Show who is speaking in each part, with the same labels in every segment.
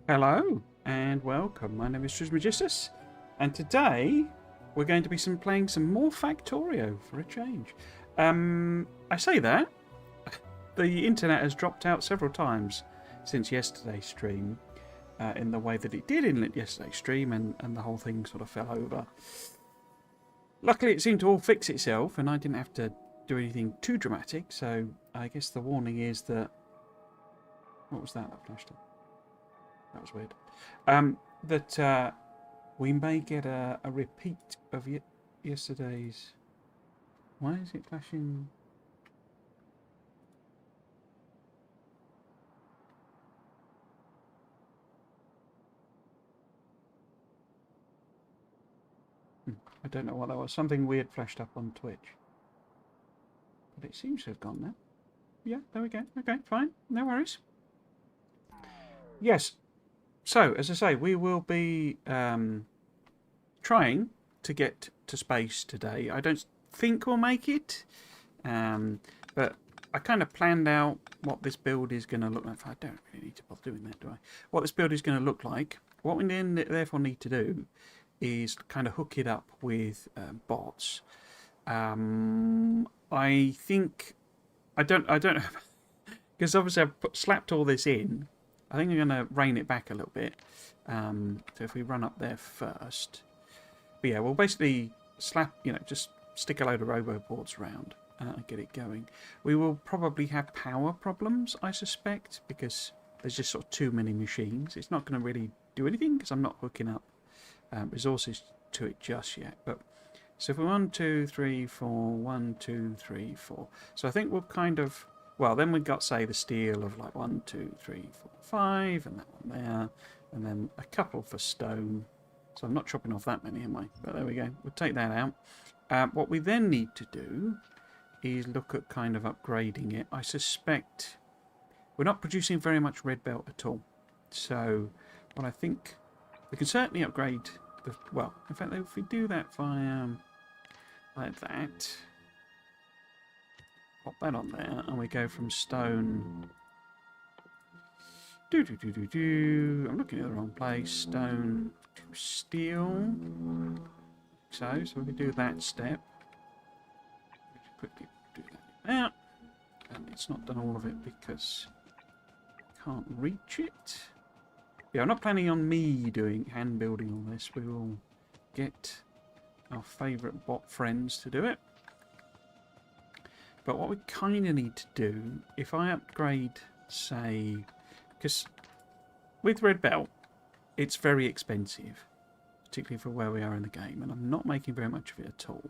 Speaker 1: Hello and welcome. My name is Trismegistus, and today we're going to be playing some more Factorio for a change. I say that the internet has dropped out several times since yesterday's stream, in the way that it did in yesterday's stream, and the whole thing sort of fell over. Luckily, it seemed to all fix itself, and I didn't have to do anything too dramatic. So I guess the warning is that. What was that flashed up? That was weird. That we may get a repeat of yesterday's. Why is it flashing? I don't know what that was. Something weird flashed up on Twitch. But it seems to have gone now. Yeah, there we go. Okay, fine. No worries. Yes. So, as I say, we will be trying to get to space today. I don't think we'll make it, but I kind of planned out what this build is going to look like. I don't really need to bother doing that, do I? What this build is going to look like. What we then therefore need to do is kind of hook it up with bots. I think I don't know because obviously I've slapped all this in. I think I'm going to rein it back a little bit. So if we run up there first. But yeah, we'll basically just stick a load of roboboards around and get it going. We will probably have power problems, I suspect, because there's just sort of too many machines. It's not going to really do anything because I'm not hooking up resources to it just yet. But so if we 1, 2, 3, 4, 1, 2, 3, 4. So I think we'll kind of. Well, then we've got, say, the steel of like 1, 2, 3, 4, 5, and that one there, and then a couple for stone. So I'm not chopping off that many, am I? But there we go. We'll take that out. What we then need to do is look at kind of upgrading it. I suspect we're not producing very much red belt at all. So what I think we can certainly upgrade the. Well, in fact, if we do that via like that. Pop that on there, and we go from stone. I'm looking at the wrong place. Stone to steel. So we can do that step. Quickly do that out. And it's not done all of it because I can't reach it. Yeah, I'm not planning on me doing hand building all this. We will get our favourite bot friends to do it. But what we kind of need to do, if I upgrade, say, because with Red Belt, it's very expensive, particularly for where we are in the game, and I'm not making very much of it at all.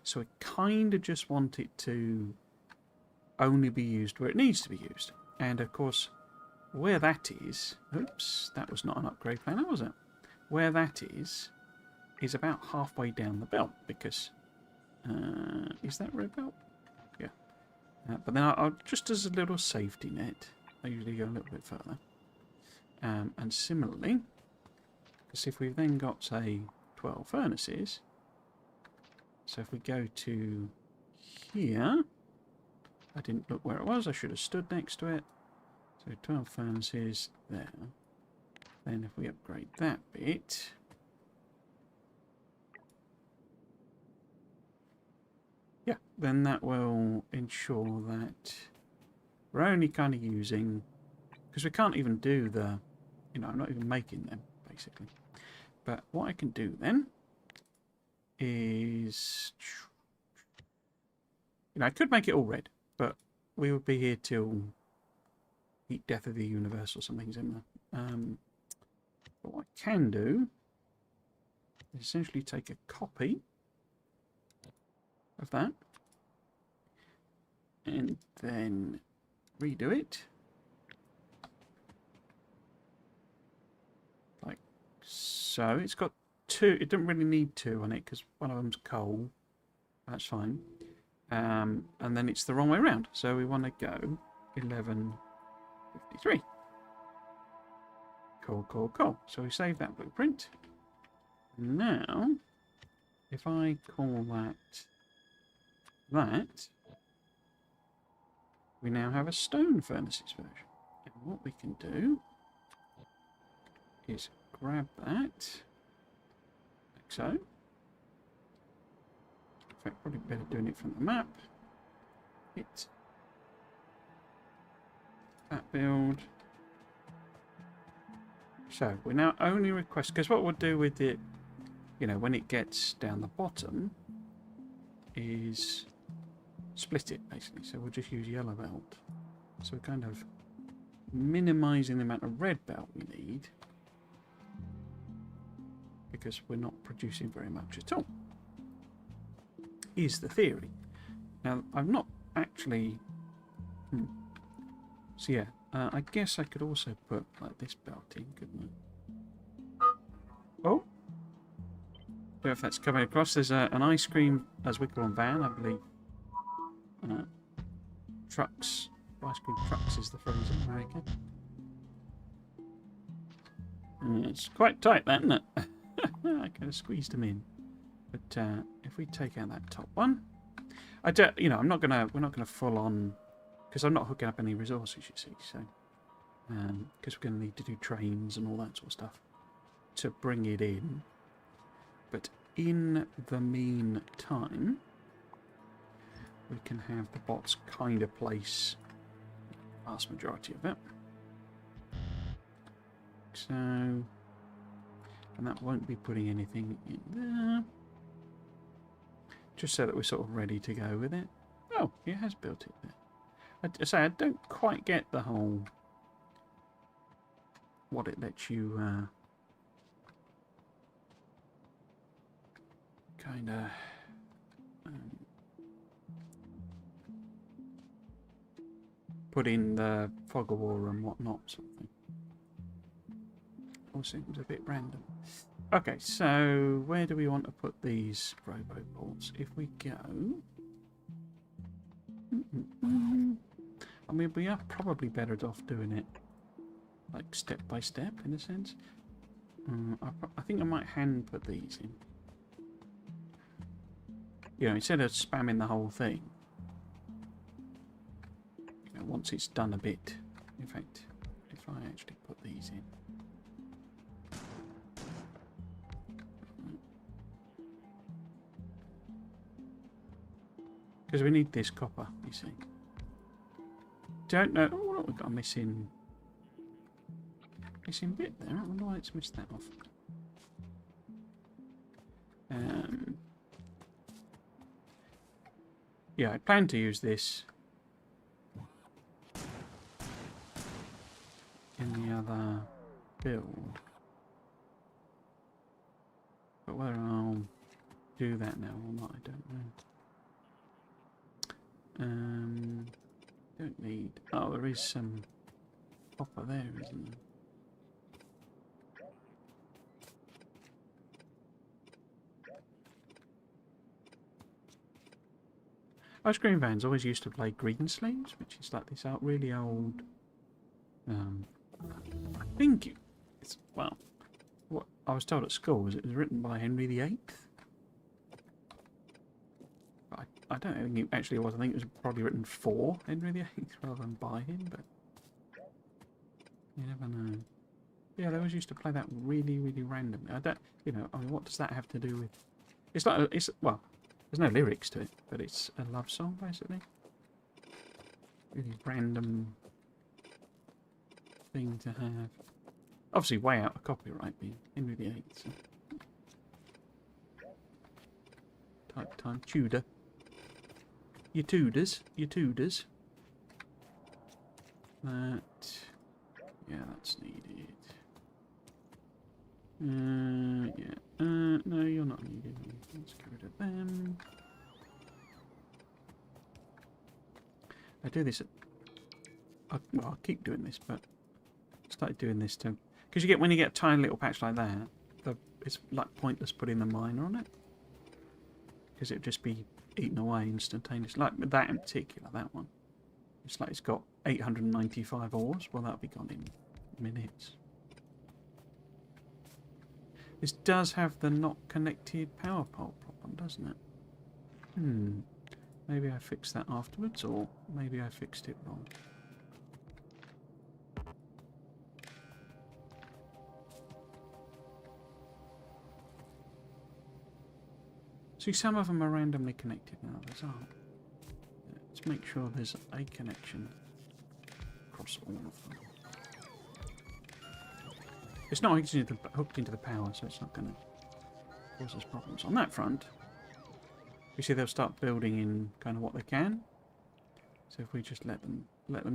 Speaker 1: So I kind of just want it to only be used where it needs to be used. And of course, where that is, oops, that was not an upgrade planner, was it? Where that is about halfway down the belt, because, is that Red Belt? But then I'll just as a little safety net, I usually go a little bit further. And similarly, because if we've then got, say, 12 furnaces, so if we go to here, I didn't look where it was, I should have stood next to it. So 12 furnaces there. Then if we upgrade that bit, yeah, then that will ensure that we're only kind of using, because we can't even do the, I'm not even making them, basically. But what I can do then is, I could make it all red, but we would be here till Heat Death of the Universe or something similar. But what I can do is essentially take a copy of that and then redo it like so. It's got 2, it doesn't really need 2 on it because one of them's coal, that's fine. And then it's the wrong way around, so we want to go 1153. Cool. So we save that blueprint. Now if I call that, we now have a stone furnaces version. And what we can do is grab that. Like so. In fact, probably better doing it from the map. Hit that build. So we now only request, because what we'll do with it, you know, when it gets down the bottom, is split it basically. So we'll just use yellow belt. So we're kind of minimizing the amount of red belt we need, because we're not producing very much at all, is the theory. Now, I've not actually... So yeah, I guess I could also put like this belt in, couldn't I? Oh! Don't know if that's coming across. There's an ice cream as Wiggle van, I believe. Trucks. Ice cream trucks is the phrase in America. It's quite tight, that, isn't it? I kind of squeezed them in. But if we take out that top one, I don't. You know, I'm not gonna. We're not gonna full on, because I'm not hooking up any resources. You see, so because we're gonna need to do trains and all that sort of stuff to bring it in. But in the meantime, we can have the bots kind of place the vast majority of it. So, and that won't be putting anything in there. Just so that we're sort of ready to go with it. Oh, it has built it there. I say I don't quite get the whole what it lets you kind of put in the fog of war and whatnot, sort of thing. All seems a bit random. Okay, so where do we want to put these roboports? If we go... I mean, we are probably better off doing it like step by step, in a sense. I think I might hand put these in. You know, instead of spamming the whole thing. You know, once it's done a bit. In fact, if I actually put these in. Because we need this copper, you see. Don't know. Oh, what have we got a missing bit there? I wonder why it's missed that off. Yeah, I plan to use this in the other build. But whether I'll do that now or not, I don't know. Don't need... Oh, there is some copper there, isn't there? Ice cream vans always used to play Green Sleeves, which is like this really old... I think it's... Well, what I was told at school was it was written by Henry VIII. I don't think it actually was. I think it was probably written for Henry VIII rather than by him, but you never know. Yeah, they always used to play that really, really randomly. I don't, you know, I mean, what does that have to do with... It's like, well, there's no lyrics to it, but it's a love song, basically. Really random thing to have. Obviously way out of copyright being Henry VIII, so. Type time, Tudor. Your Tudors. That, yeah, that's needed. Yeah, no, you're not needed. Let's get rid of them. I do this at, well, I'll keep doing this, but I started doing this too. Because you get, when you get a tiny little patch like that, it's like pointless putting the miner on it. Because it would just be eaten away instantaneously. Like that in particular, that one. It's like it's got 895 ores. Well, that'll be gone in minutes. This does have the not connected power pole problem, doesn't it? Maybe I fixed that afterwards, or maybe I fixed it wrong. See, some of them are randomly connected and others aren't. Let's make sure there's a connection across all of them. It's not hooked into the power, so it's not going to cause us problems. On that front, you see they'll start building in kind of what they can. So if we just let them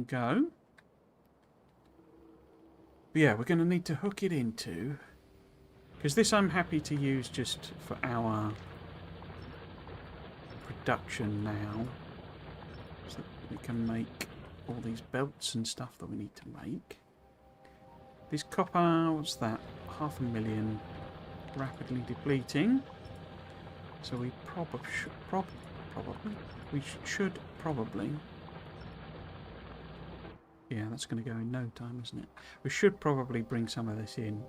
Speaker 1: go. But yeah, we're going to need to hook it into, because this I'm happy to use just for our production now, so that we can make all these belts and stuff that we need to make. This copper, what's that? 500,000, rapidly depleting. So we should probably. Yeah, that's going to go in no time, isn't it? We should probably bring some of this in.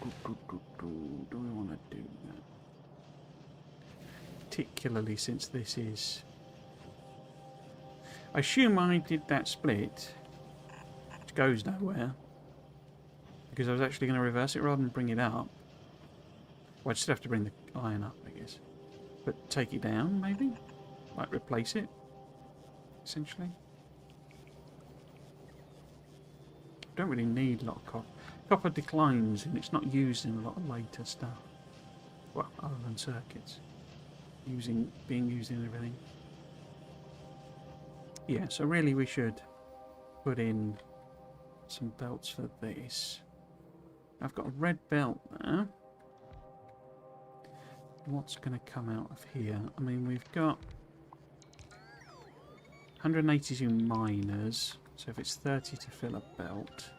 Speaker 1: Do we want to do that? Particularly since this is... I assume I did that split, which goes nowhere, because I was actually going to reverse it rather than bring it up. Well, I just have to bring the iron up, I guess. But take it down, maybe? Like replace it, essentially. Don't really need a lot of copper. Copper declines and it's not used in a lot of later stuff. Well, other than circuits. Being used in everything. Yeah, so really we should put in some belts for this. I've got a red belt there. What's going to come out of here? I mean, we've got 182 miners. So if it's 30 to fill a belt,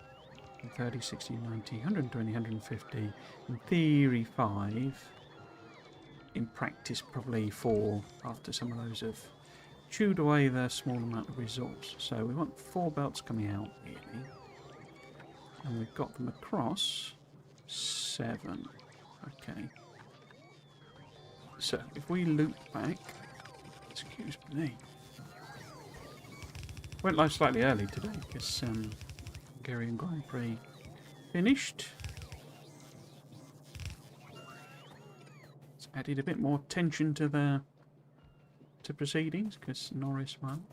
Speaker 1: 30, 60, 90, 120, 150, in theory 5. In practice probably 4 after some of those have chewed away the small amount of resource. So we want 4 belts coming out really. And we've got them across 7. Okay. So if we loop back, excuse me. Went live slightly early today because Hungarian Grand Prix finished. It's added a bit more tension to the proceedings because Norris won.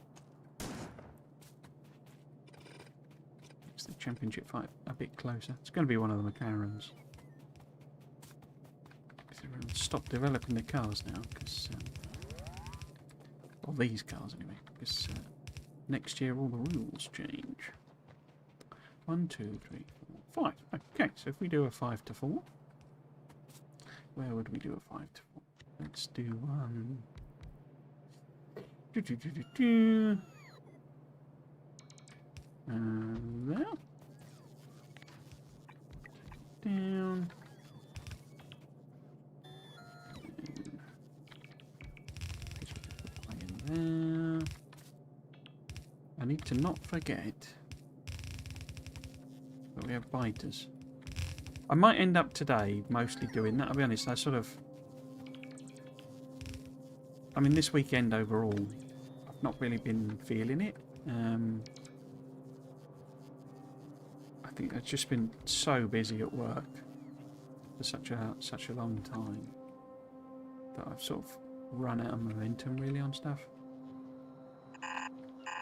Speaker 1: It's the championship fight a bit closer. It's going to be one of the McLarens. Stop developing the cars now because, well, these cars anyway, because next year all the rules change. 1, 2, 3, 4, 5. Okay, so if we do a 5 to 4, where would we do a 5 to 4? Let's do there. Down. There. I need to not forget that we have biters. I might end up today mostly doing that. I'll be honest, I mean, this weekend overall, I've not really been feeling it. I think I've just been so busy at work for such a long time that I've sort of run out of momentum really on stuff.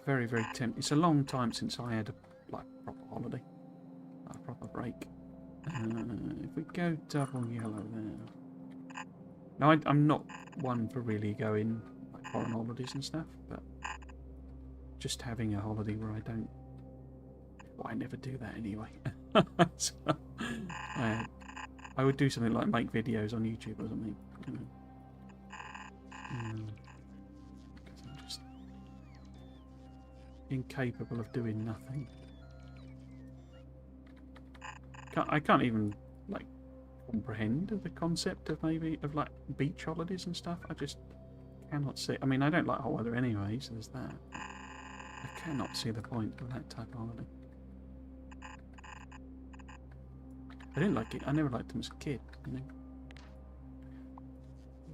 Speaker 1: Very, very tempting. It's a long time since I had a proper holiday, a proper break. If we go double yellow there. Now, I'm not one for really going like foreign holidays and stuff, but just having a holiday where I don't. Well, I never do that anyway. So, I would do something like make videos on YouTube or something. You know. Because I'm just incapable of doing nothing. I can't even like comprehend the concept of like beach holidays and stuff. I just cannot see. I mean, I don't like hot weather anyway, so there's that. I cannot see the point of that type of holiday. I didn't like it. I never liked them as a kid. You know,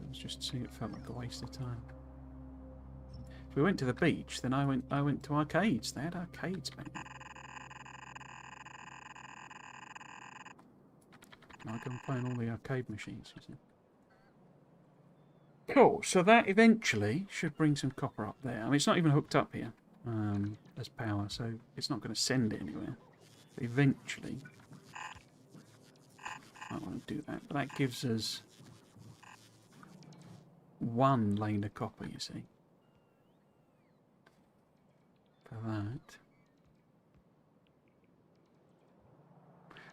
Speaker 1: it was just it felt like a waste of time. If we went to the beach, then I went to arcades. They had arcades back then. I can find all the arcade machines. You see. Cool. So that eventually should bring some copper up there. I mean, it's not even hooked up here as power, so it's not going to send it anywhere. But eventually, I want to do that. But that gives us one lane of copper, you see. For that.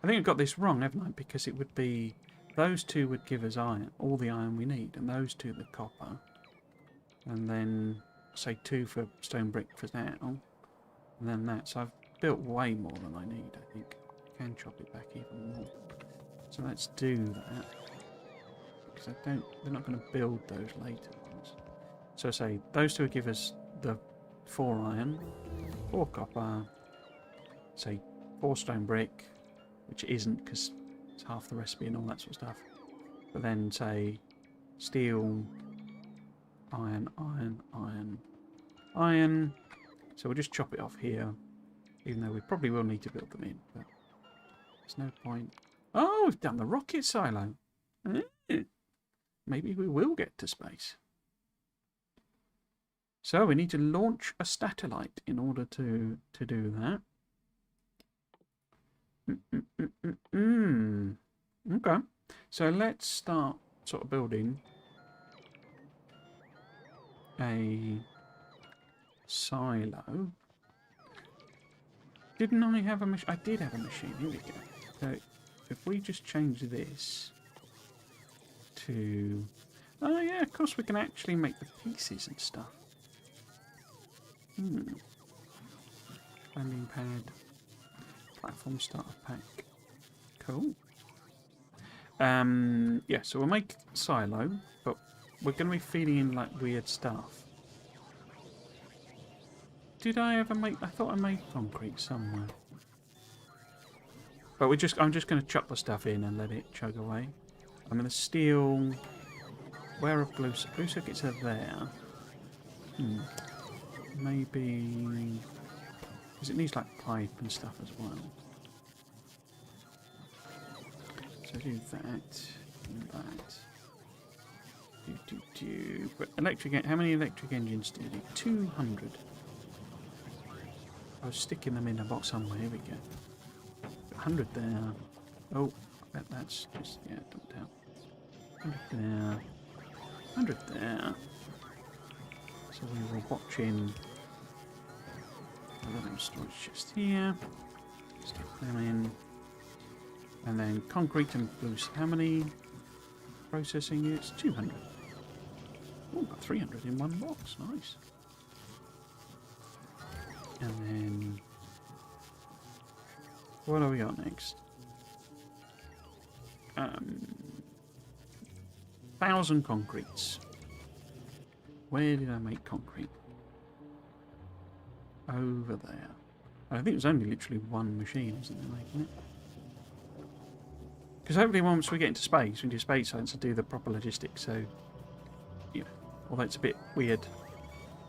Speaker 1: I think I've got this wrong, haven't I? Because it would be... Those two would give us iron, all the iron we need, and those two the copper. And then, say, 2 for stone brick for now. And then that. So I've built way more than I need, I think. I can chop it back even more. So let's do that. Because they're not going to build those later ones. So say, those two would give us the 4 iron, 4 copper, say 4 stone brick, which isn't because it's half the recipe and all that sort of stuff. But then say steel, iron, iron, iron, iron. So we'll just chop it off here, even though we probably will need to build them in. But there's no point. Oh, we've done the rocket silo. Maybe we will get to space. So we need to launch a satellite in order to do that. Okay. So let's start sort of building a silo. Didn't I have a machine? I did have a machine. Here we go. So if we just change this to... Oh yeah, of course we can actually make the pieces and stuff. Landing pad. Platform starter pack. Cool. Yeah, so we'll make silo, but we're going to be feeding in like weird stuff. Did I ever make... I thought I made concrete somewhere. But I'm just going to chuck the stuff in and let it chug away. I'm going to steal... Where are glue circuits are there? Maybe... Because it needs like pipe and stuff as well. So do that and that. But electric... How many electric engines do you need? 200. I was sticking them in a box somewhere. Here we go. 100 there. Oh, I bet that's just... Yeah, don't tell. 100 there. 100 there. So we were watching... I've got them storage just here. Stick them in. And then concrete and boost. How many processing units? 200. Oh, got 300 in one box. Nice. And then... What do we got next? 1,000 concretes. Where did I make concrete? Over there. I think it was only literally one machine, wasn't there, making it? Because hopefully once we get into space, we do space science and do the proper logistics, so... You know, although it's a bit weird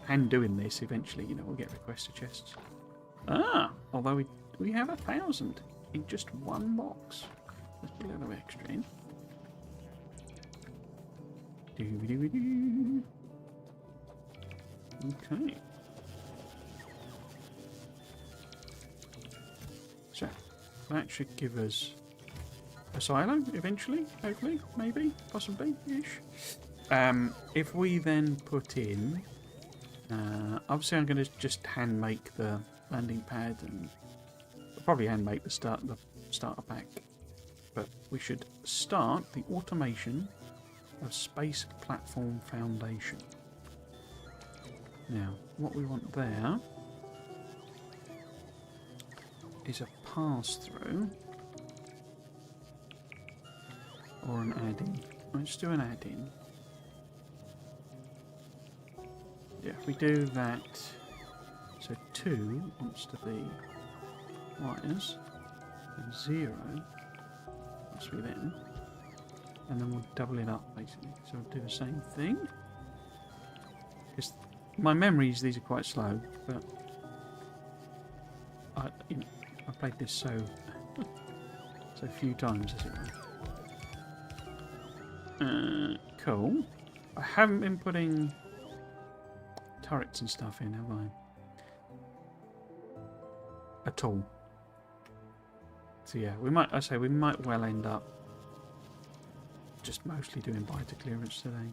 Speaker 1: hand doing this, eventually, you know, we'll get requested chests. Ah! Although we have 1,000 in just one box. Let's put a little extra in. Doo-doo-doo-doo. Okay. So, that should give us a silo eventually, hopefully, maybe, possibly-ish. If we then put in... obviously I'm going to just hand make the landing pad and probably hand make the starter pack. But we should start the automation of Space Platform Foundation. Now, what we want there is a pass-through or an add-in. Let's do an add-in. Yeah, if we do that, so 2 wants to be wires, and 0 must be them, and then we'll double it up basically. So we'll do the same thing. Because my memories, these are quite slow, but I played this so few times, as it were. Cool. I haven't been putting turrets and stuff in, have I? At all. So yeah, we might. I say we might well end up just mostly doing biter clearance today.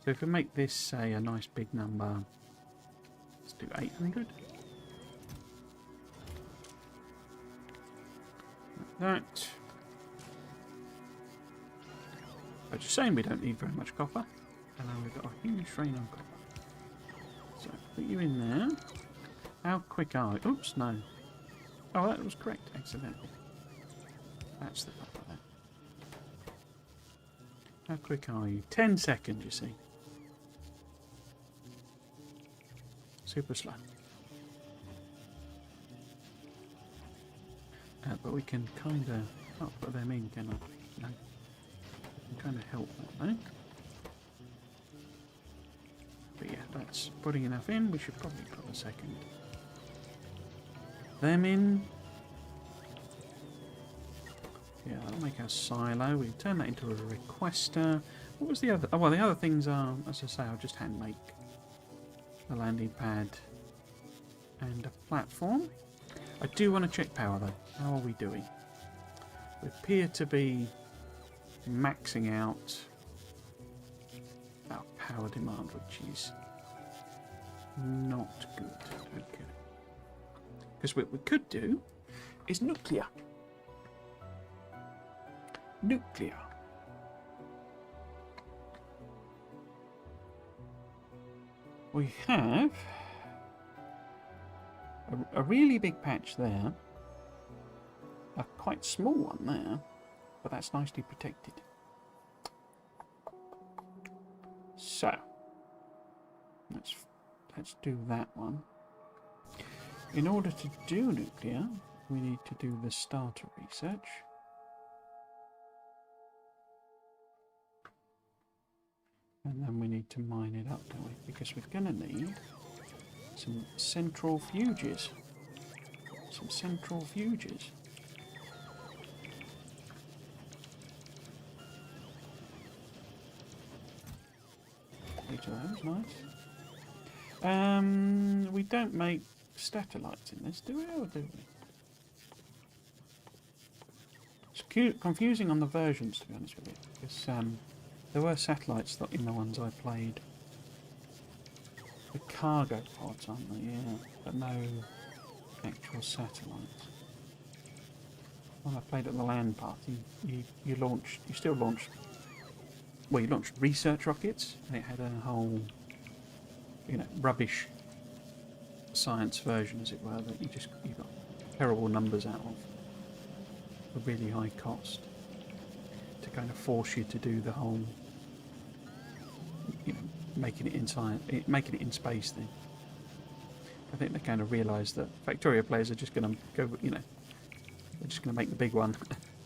Speaker 1: So if we make this say a nice big number, let's do 800. Like that. But just saying we don't need very much copper. And now we've got a huge drain on copper. So put you in there. How quick are we? Oops, no. Oh, that was correct, accidentally. That's the copper there. How quick are you? 10 seconds, you see. Super slow. But we can kind of... Can't put them in, can I? No. We can kind of help that, though. But yeah, that's putting enough in. We should probably put a second. Them in. Yeah, that'll make our silo. We turn that into a requester. What was the other? Oh, well, the other things are, as I say, I'll just hand make a landing pad and a platform. I do want to check power though. How are we doing? We appear to be maxing out our power demand, which is not good. Okay. Because what we could do is nuclear. Nuclear. We have a really big patch there, a quite small one there, but that's nicely protected. So let's do that one. In order to do nuclear, we need to do the starter research. And then we need to mine it up, don't we? Because we're going to need some central fuges. Some central fuges. Each of those, nice. We don't make satellites in this, do we? Or do we? It's confusing on the versions, to be honest with you. Because there were satellites in the ones I played. The cargo pods, aren't they? Yeah, but no actual satellites. When I played at the land party, you still launched. Well, you launched research rockets, and it had a whole, rubbish science version, as it were, that you got terrible numbers out of, a really high cost, to kind of force you to do the whole, making it in space thing. I think they kind of realised that Factoria players are just going to go, they're just going to make the big one.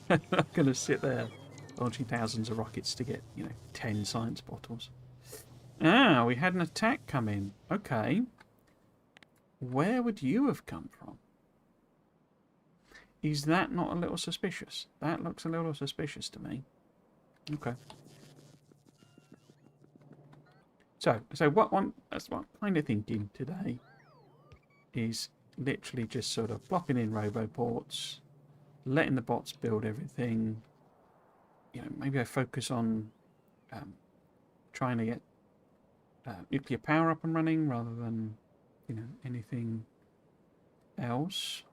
Speaker 1: They're not going to sit there launching thousands of rockets to get, 10 science bottles. Ah, we had an attack come in. Okay. Where would you have come from? Is that not a little suspicious? That looks a little suspicious to me. Okay. So what I'm kind of thinking today is literally just sort of plopping in roboports, letting the bots build everything. Maybe I focus on trying to get nuclear power up and running rather than, anything else.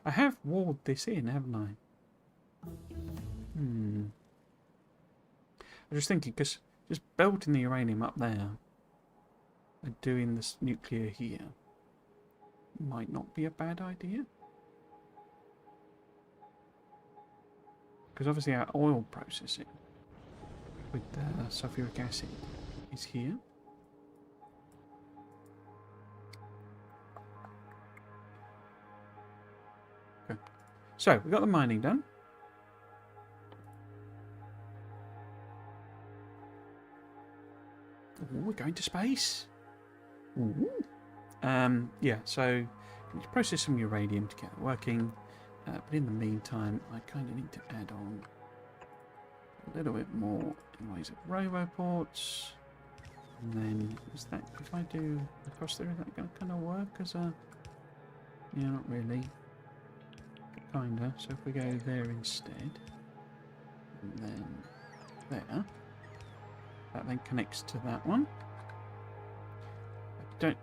Speaker 1: I have walled this in, haven't I? I'm just thinking, because just belting the uranium up there and doing this nuclear here might not be a bad idea. Because obviously our oil processing with sulfuric acid is here. Okay. So we've got the mining done. Ooh, we're going to space. Ooh. Yeah, so let's process some uranium to get it working. But in the meantime, I kind of need to add on a little bit more in ways of roboports. And then, is that, if I do across there, is that going to kind of work as a... Yeah, not really. Kinda. So if we go there instead, and then there, that then connects to that one. I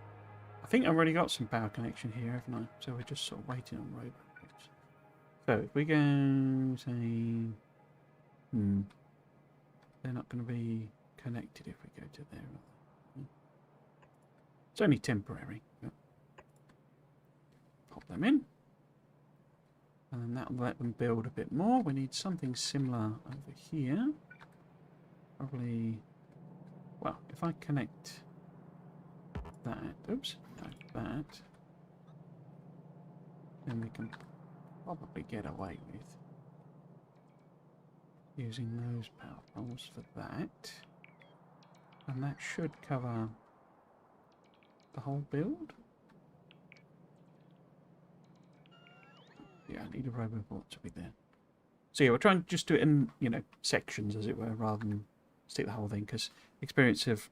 Speaker 1: think I've already got some power connection here, haven't I? So we're just sort of waiting on robots. So if we go, say, they're not going to be connected if we go to there. It's only temporary. But pop them in. And then that'll let them build a bit more. We need something similar over here. Probably, well, if I connect that, oops, like that, then we can probably get away with using those power poles for that. And that should cover the whole build. Yeah, I need a roboport to be there. So yeah, we're trying to just do it in, you know, sections, as it were, rather than stick the whole thing, because experience of,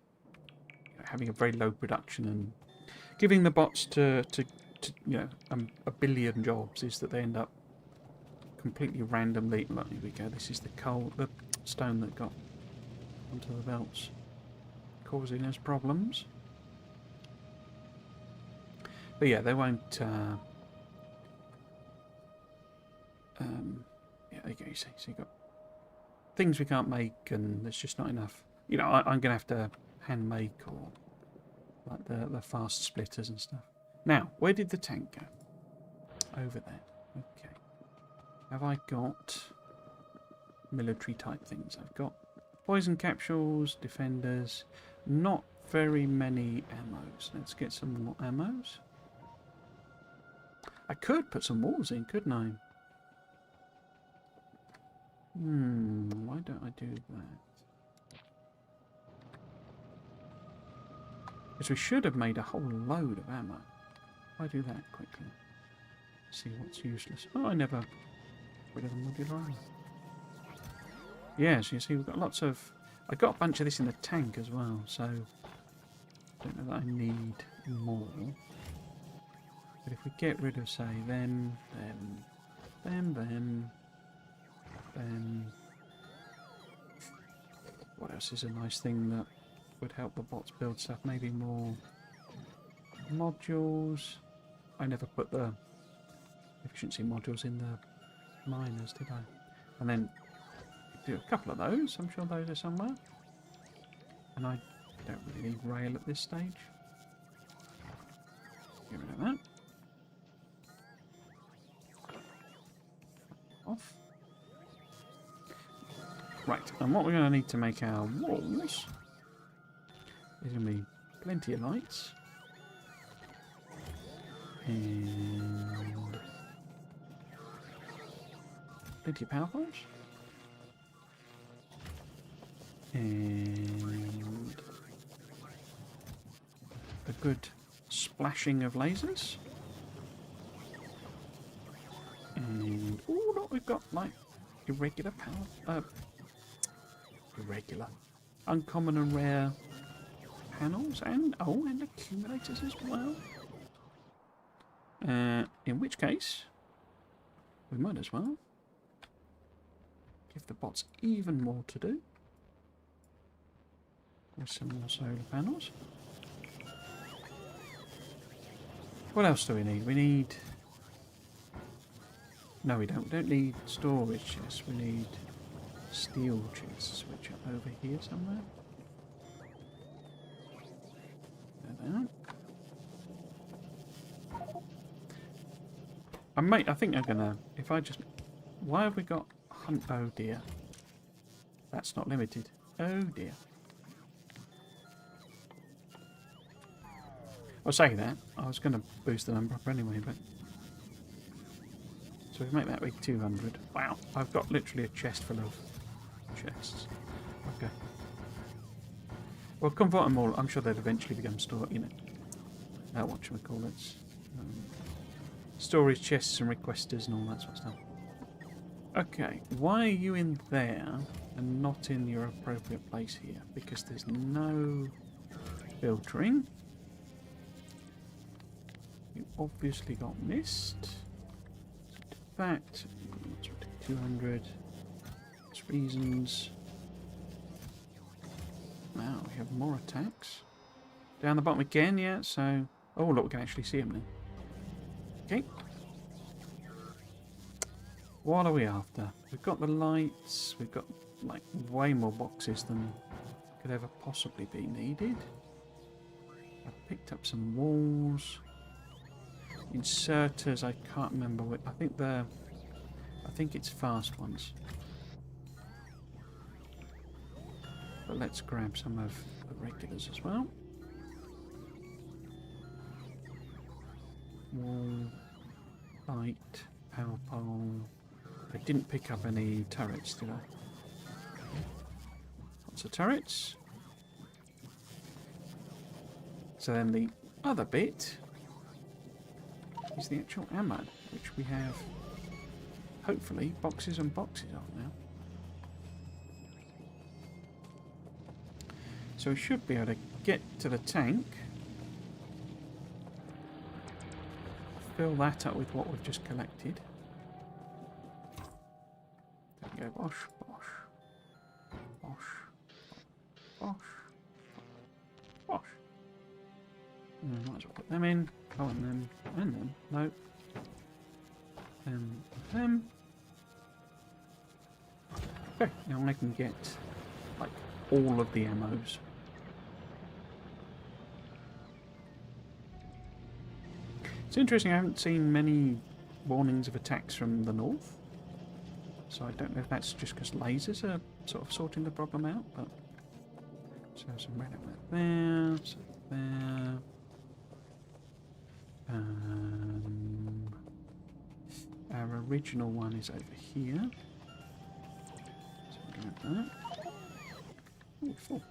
Speaker 1: you know, having a very low production and giving the bots to you know, a billion jobs is that they end up completely randomly. Look, here we go. This is the stone that got onto the belts, causing us problems. But yeah, they won't. Yeah, there you go. You see, so you got things we can't make, and there's just not enough. You know, I'm gonna have to hand make, or like the fast splitters and stuff. Now, where did the tank go? Over there. Okay. Have I got military type things? I've got poison capsules, defenders, not very many ammos. Let's get some more ammos. I could put some walls in, couldn't I? Why don't I do that? Because we should have made a whole load of ammo. If I do that quickly. See what's useless. Oh, I never got rid of the modular armor. Yes, you see we've got lots of... I got a bunch of this in the tank as well, so... I don't know that I need more. But if we get rid of, say, them... What else is a nice thing that would help the bots build stuff? Maybe more modules. I never put the efficiency modules in the miners, did I? And then do a couple of those. I'm sure those are somewhere. And I don't really need rail at this stage. Get rid of that. Off. Right, and what we're going to need to make our walls is going to be plenty of lights. And plenty of power poles. And a good splashing of lasers. And, oh look, we've got like irregular power, uncommon and rare panels, and and accumulators as well. In which case, we might as well give the bots even more to do. There's some more solar panels. What else do we need? We need... No, we don't. We don't need storage chests. We need steel chests, which are over here somewhere. There they are. I think I'm gonna... If I just... Why have we got... Oh dear. That's not limited. Oh dear. I'll say that. I was going to boost the number up anyway, but... So we make that big 200. Wow, I've got literally a chest full of chests. Okay. Well, convert them all. I'm sure they'll eventually become stored, you know. What should we call it? Storage chests and requesters and all that sort of stuff. Okay, why are you in there and not in your appropriate place here? Because there's no filtering. You obviously got missed. Fact, 200. There's reasons. Wow, we have more attacks. Down the bottom again, yeah, so... Oh, look, we can actually see them now. Okay. What are we after? We've got the lights. We've got, like, way more boxes than could ever possibly be needed. I've picked up some walls. Inserters, I can't remember what... I think it's fast ones. But let's grab some of the regulars as well. Wall, light, power pole. I didn't pick up any turrets, did I? Lots of turrets. So then the other bit is the actual ammo, which we have, hopefully, boxes and boxes of now. So we should be able to get to the tank, fill that up with what we've just collected. There we go, bosh, bosh, bosh, bosh, bosh. Might as well put them in. Oh, and them, and them. No. Them. Okay, now I can get, like, all of the ammos. It's interesting, I haven't seen many warnings of attacks from the north. So I don't know if that's just because lasers are sort of sorting the problem out, but... So some red outlet there, so there... Our original one is over here. So we'll grab that. Ooh, full.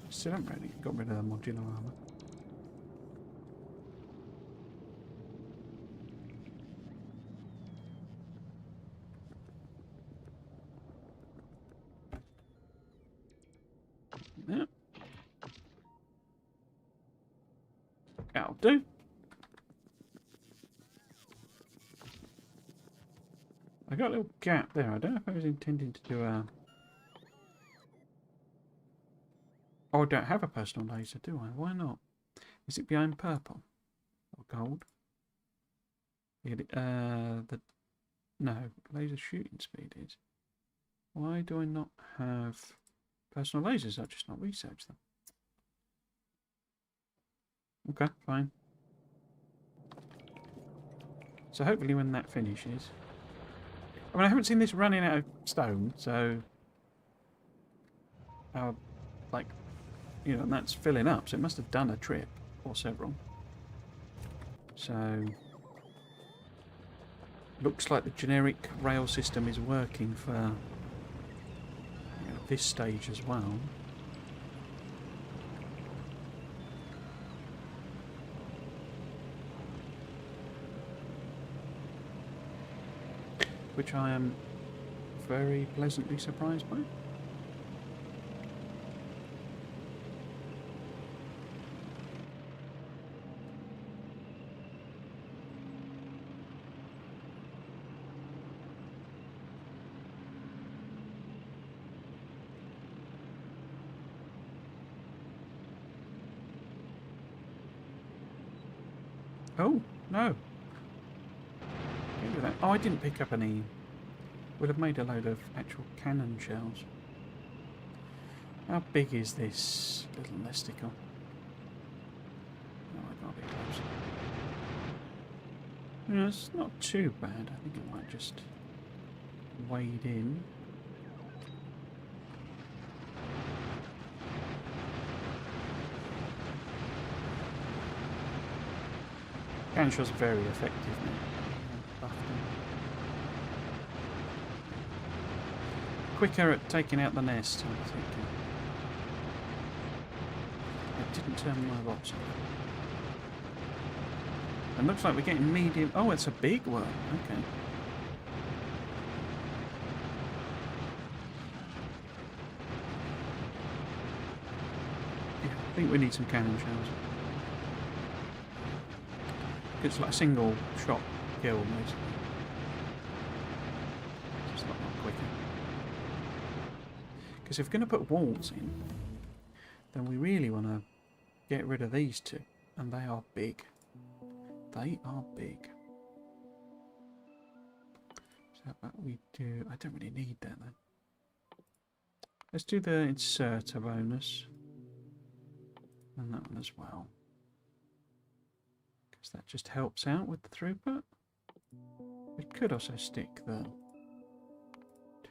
Speaker 1: Still haven't really got rid of the modular armour. There. That'll do. I got a little gap there. I don't know if I was intending to do a... Oh, I don't have a personal laser, do I? Why not? Is it behind purple? Or gold? No, laser shooting speed is. Why do I not have personal lasers? I've just not researched them. Okay, fine. So hopefully when that finishes... I mean, I haven't seen this running out of stone, so... like, you know, and that's filling up, so it must have done a trip, or several. So... Looks like the generic rail system is working for, you know, this stage as well. Which I am very pleasantly surprised by. Oh, no. That. Oh, I didn't pick up any. Would have made a load of actual cannon shells. How big is this little nesticle? Oh, I got a bit close. Yeah, it's not too bad. I think it might just wade in. Cannon shells are very effective now. Quicker at taking out the nest, I think. I didn't turn my box off. And looks like we're getting medium... Oh, it's a big one. Okay. Yeah, I think we need some cannon shells. It's like a single shot kill, basically. Just a lot quicker. Because if we're going to put walls in, then we really want to get rid of these two. And they are big. They are big. So how about we do... I don't really need that though. Let's do the inserter bonus. And that one as well. Because that just helps out with the throughput. We could also stick the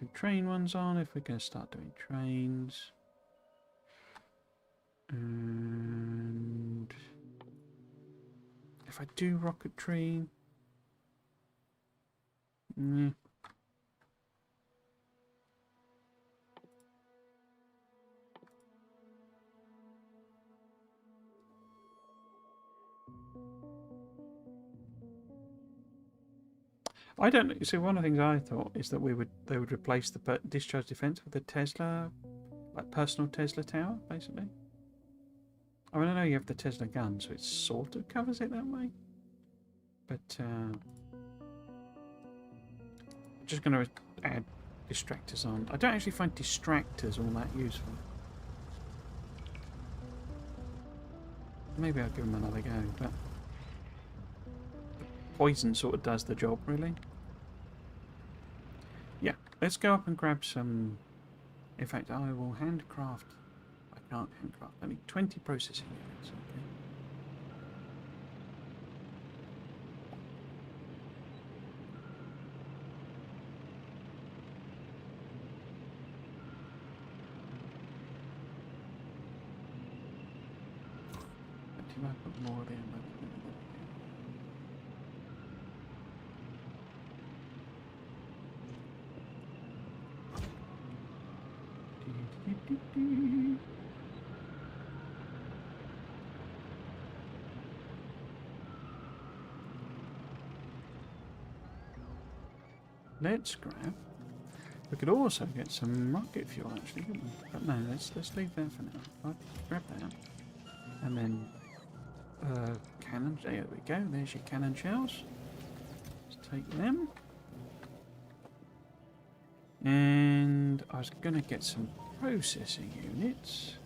Speaker 1: 2 train ones on if we're going to start doing trains. And if I do rocketry, I don't see. One of the things I thought is that they would replace the discharge defense with the Tesla, like personal Tesla tower, basically. I mean, I know you have the Tesla gun, so it sort of covers it that way. But I'm just going to add distractors on. I don't actually find distractors all that useful. Maybe I'll give them another go, but poison sort of does the job, really. Yeah, let's go up and grab some... In fact, I will handcraft... I can't handcraft. I need 20 processing units, okay. I might put more there, but... Let's grab. We could also get some rocket fuel, actually, couldn't we? But no, let's leave that for now. I'll grab that, and then cannons. There we go. There's your cannon shells. Let's take them. And I was going to get some processing units.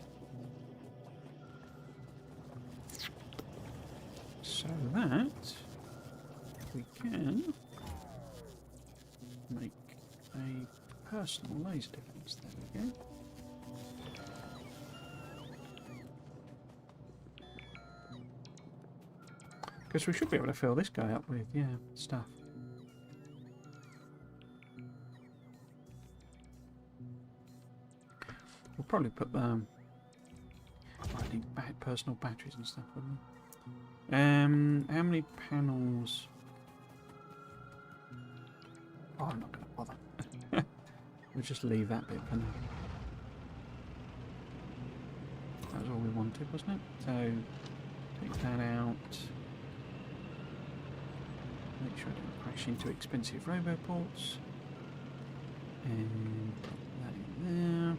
Speaker 1: So that we can make a personal laser defense. There we go. Because we should be able to fill this guy up with, yeah, stuff. We'll probably put I need personal batteries and stuff, wouldn't we? How many panels? Oh, I'm not going to bother. We'll just leave that bit for now. That was all we wanted, wasn't it? So, take that out. Make sure I don't crash into expensive roboports. And put that in there.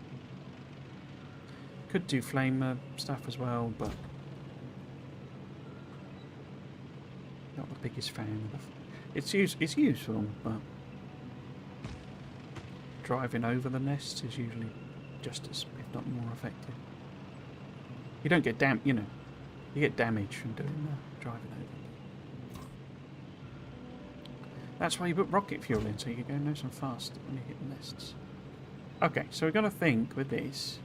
Speaker 1: Could do flamer stuff as well, but not the biggest fan of it. It's useful, but driving over the nests is usually just as, if not more, effective. You don't get you get damage from doing driving over. That's why you put rocket fuel in, so you can go nice and fast when you hit the nests. Okay, so we've got to think with this.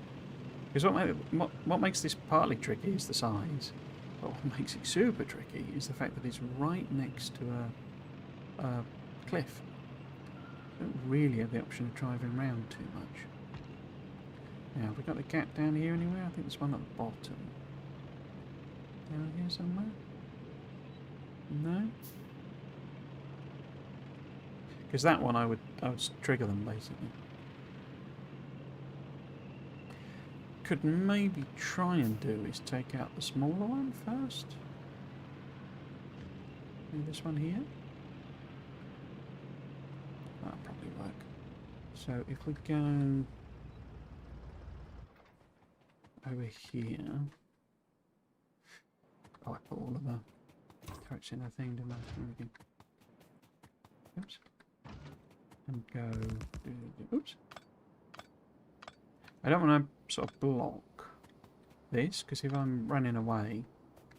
Speaker 1: Because what makes this partly tricky is the size, but what makes it super tricky is the fact that it's right next to a cliff. You don't really have the option of driving around too much. Now, have we got the gap down here anywhere? I think there's one at the bottom. Down here somewhere? No? Because that one I would trigger them basically. Could maybe try and do is take out the smaller one first. Do this one here. That'll probably work. So if we go over here. Oh, I put all of the turrets in the thing, didn't I? Oops. And go. Oops. I don't want to sort of block this, because if I'm running away,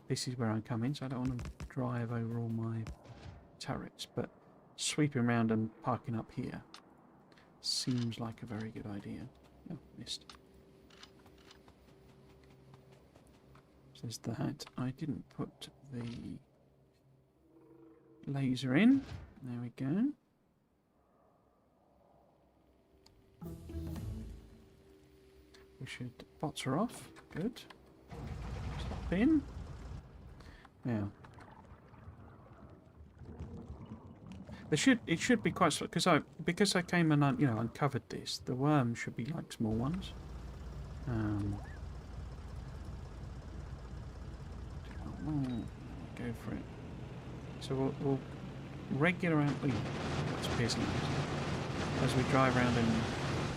Speaker 1: this is where I'm coming, so I don't want to drive over all my turrets. But sweeping around and parking up here seems like a very good idea. Oh, missed. So there's that. I didn't put the laser in. There we go. We should... Bots are off. Good. Stop in. Now. It should be quite slow, because I came and uncovered this. The worms should be like small ones. Go for it. So we'll regular out. That's piercing as we drive around and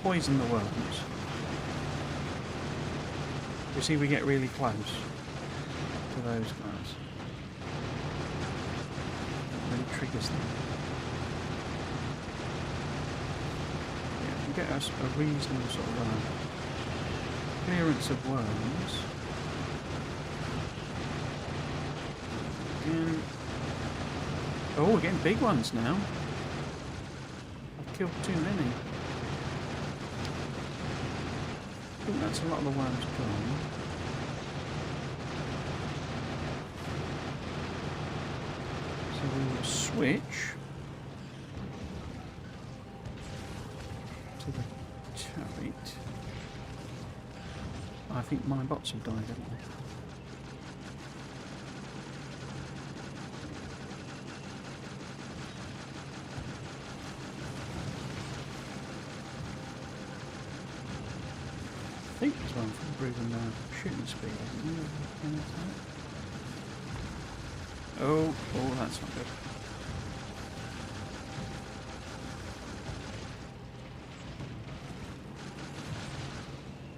Speaker 1: poison the worms. You see, we get really close to those guys. It really triggers them. Yeah, get us a reasonable sort of clearance of worms. And oh, we're getting big ones now. I've killed too many. I think that's a lot of the worms gone. So we will switch to the turret. I think my bots have died, haven't they? I think there's one for improving shooting speed. Oh, that's not good.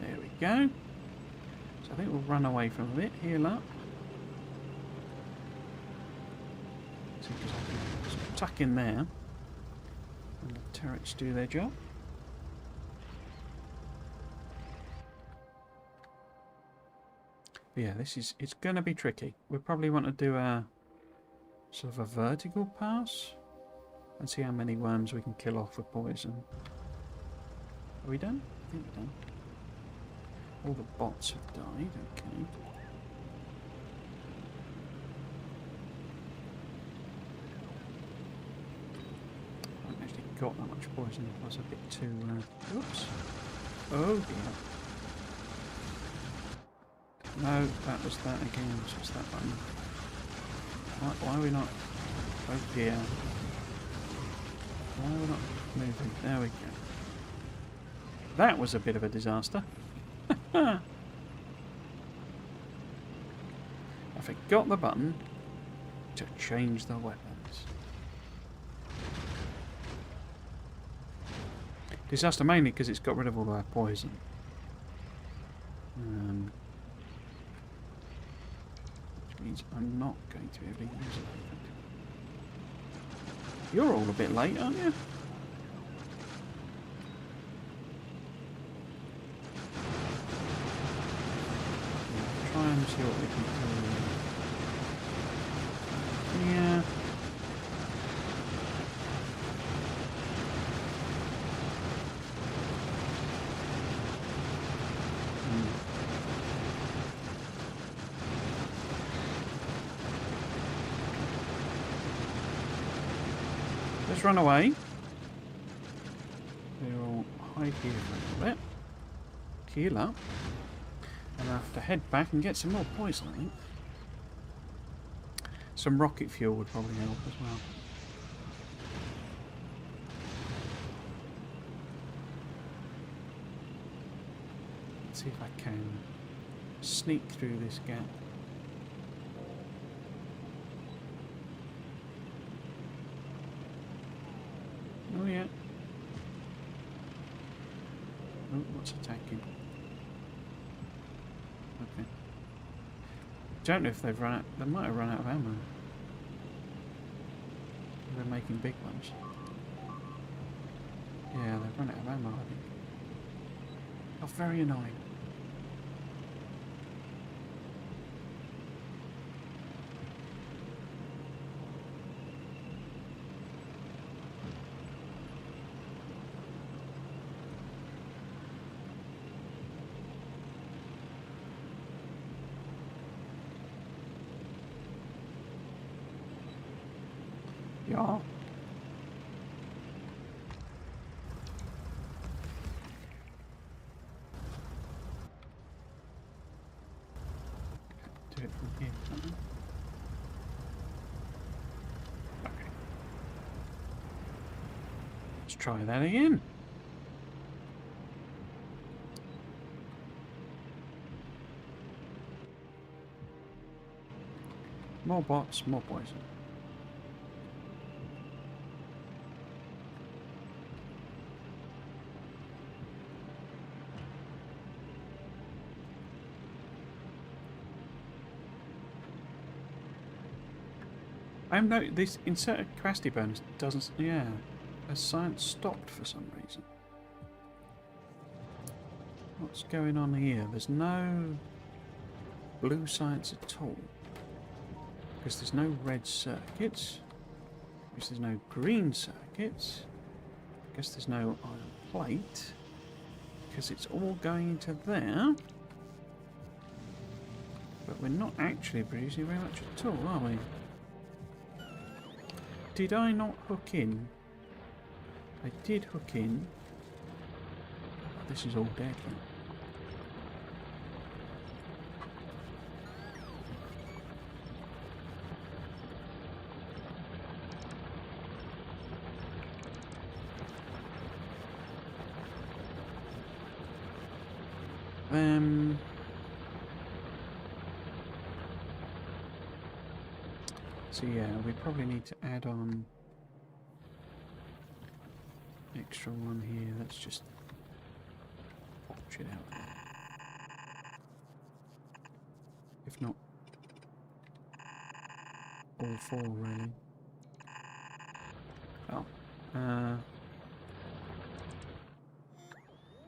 Speaker 1: There we go. So I think we'll run away from a bit, heal up. See, because I can just tuck in there, and the turrets do their job. Yeah, it's going to be tricky. We probably want to do a sort of a vertical pass and see how many worms we can kill off with poison. Are we done? I think we're done. All the bots have died, okay. I haven't actually got that much poison. It was a bit too... oops. Oh dear. No, that was that again. It's just that button. Why are we not... oh dear. Why are we not moving? There we go. That was a bit of a disaster. I forgot the button to change the weapons. Disaster mainly because it's got rid of all our poison. Means I'm not going to be able to use it. You're all a bit late, aren't you? Try and see what we can do. Yeah. Let's run away. We'll hide here for a little bit. Heal up. And I have to head back and get some more poison, I think. Some rocket fuel would probably help as well. Let's see if I can sneak through this gap. yeah. Oh, what's attacking? Okay. Don't know if they've run out. They might have run out of ammo. They're making big ones. Yeah, they've run out of ammo, I think. Oh, very annoying. Yeah. Do it from here, can't we? Okay. Let's try that again. More bots, more poison. I'm no. This insert capacity bonus doesn't. Yeah, has science stopped for some reason? What's going on here? There's no blue science at all. Because there's no red circuits. Because there's no green circuits. Because there's no iron plate. Because it's all going into there. But we're not actually producing very much at all, are we? Did I not hook in? I did hook in. This is all dead now. So yeah, we probably need to add on extra one here. Let's just watch it out. If not, all four really. Oh,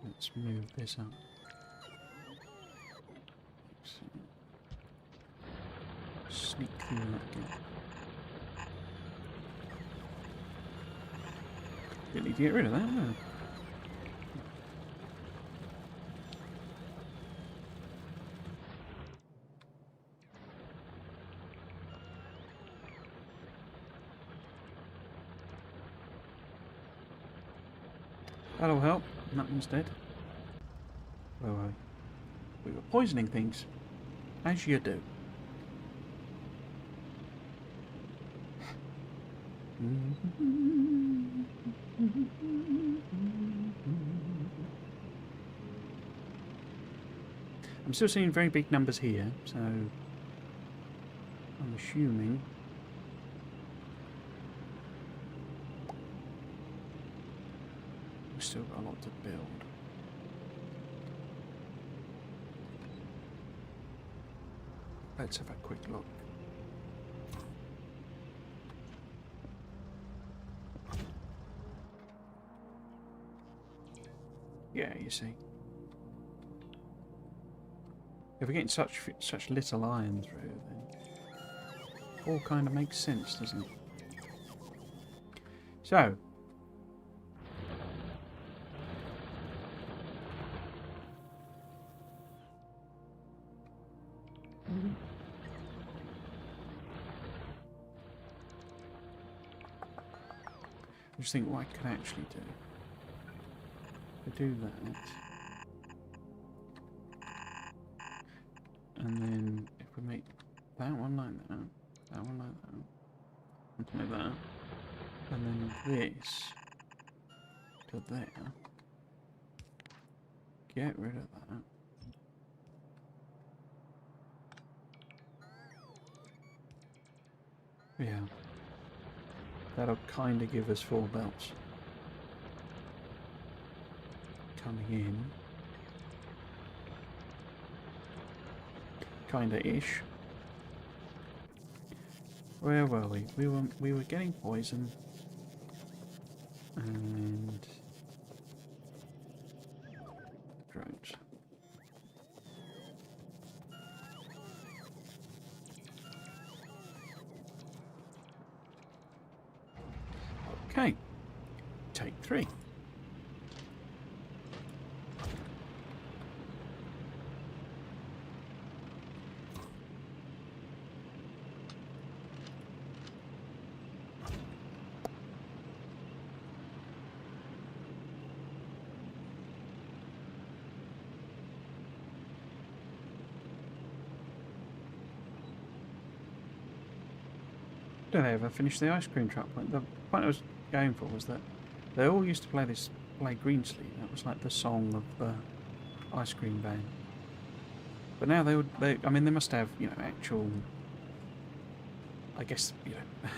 Speaker 1: let's move this up. Sneak through that gap. Didn't need to get rid of that, no. That'll help. That one's dead. Well, we were poisoning things, as you do. I'm still seeing very big numbers here, so I'm assuming we've still got a lot to build. Let's have a quick look. Yeah, you see. If we're getting such little iron through, then it all kind of makes sense, doesn't it? So, I just think what I could actually do. I do that. And then if we make that one like that, that one like that, something like that, and then this to there, get rid of that. Yeah. That'll kind of give us 4 belts. coming in. Kinda-ish. Where were we? We were getting poison. And drones. Okay. Take 3. Don't they ever finish the ice cream truck point? The point I was going for was that they all used to play Greensleeve. That was like the song of the ice cream van. But now I mean, they must have, you know, actual, I guess, you know,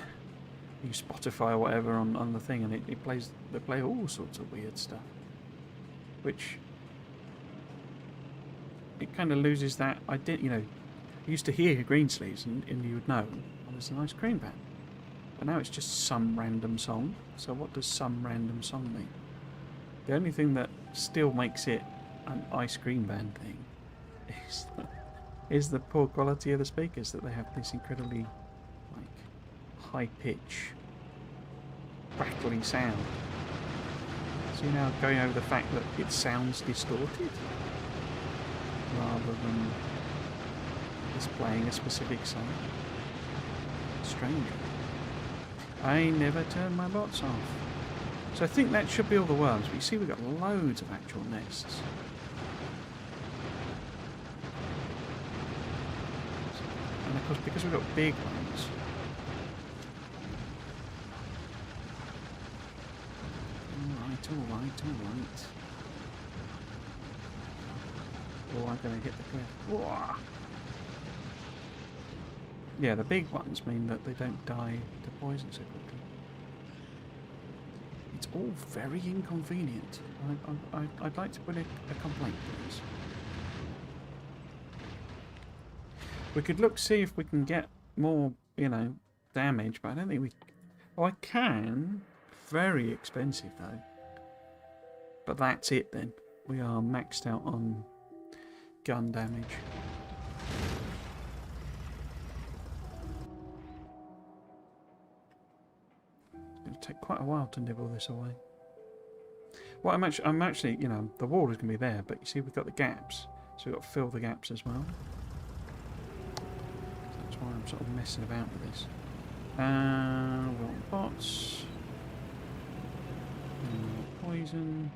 Speaker 1: use Spotify or whatever on the thing, and it plays, they play all sorts of weird stuff. Which, it kind of loses that, you know, you used to hear Greensleeves and you would know, oh, there's an ice cream van. But now it's just some random song. So what does some random song mean? The only thing that still makes it an ice cream van thing is the poor quality of the speakers, that they have this incredibly like high pitch crackly sound. So you're now going over the fact that it sounds distorted rather than displaying a specific song. Strange. I never turn my bots off. So I think that should be all the worms, but you see we've got loads of actual nests. And of course, because we've got big ones, alright. Oh, I'm going to hit the cliff. Whoa. Yeah, the big ones mean that they don't die to poison so quickly. It's all very inconvenient. I'd like to put a complaint, please. We could look, see if we can get more, you know, damage, but I don't think we... Oh, I can. Very expensive, though. But that's it, then. We are maxed out on gun damage. It's going to take quite a while to nibble this away. Well, I'm actually, you know, the wall is going to be there, but you see we've got the gaps. So we've got to fill the gaps as well. That's why I'm sort of messing about with this. Well, bots. Poison.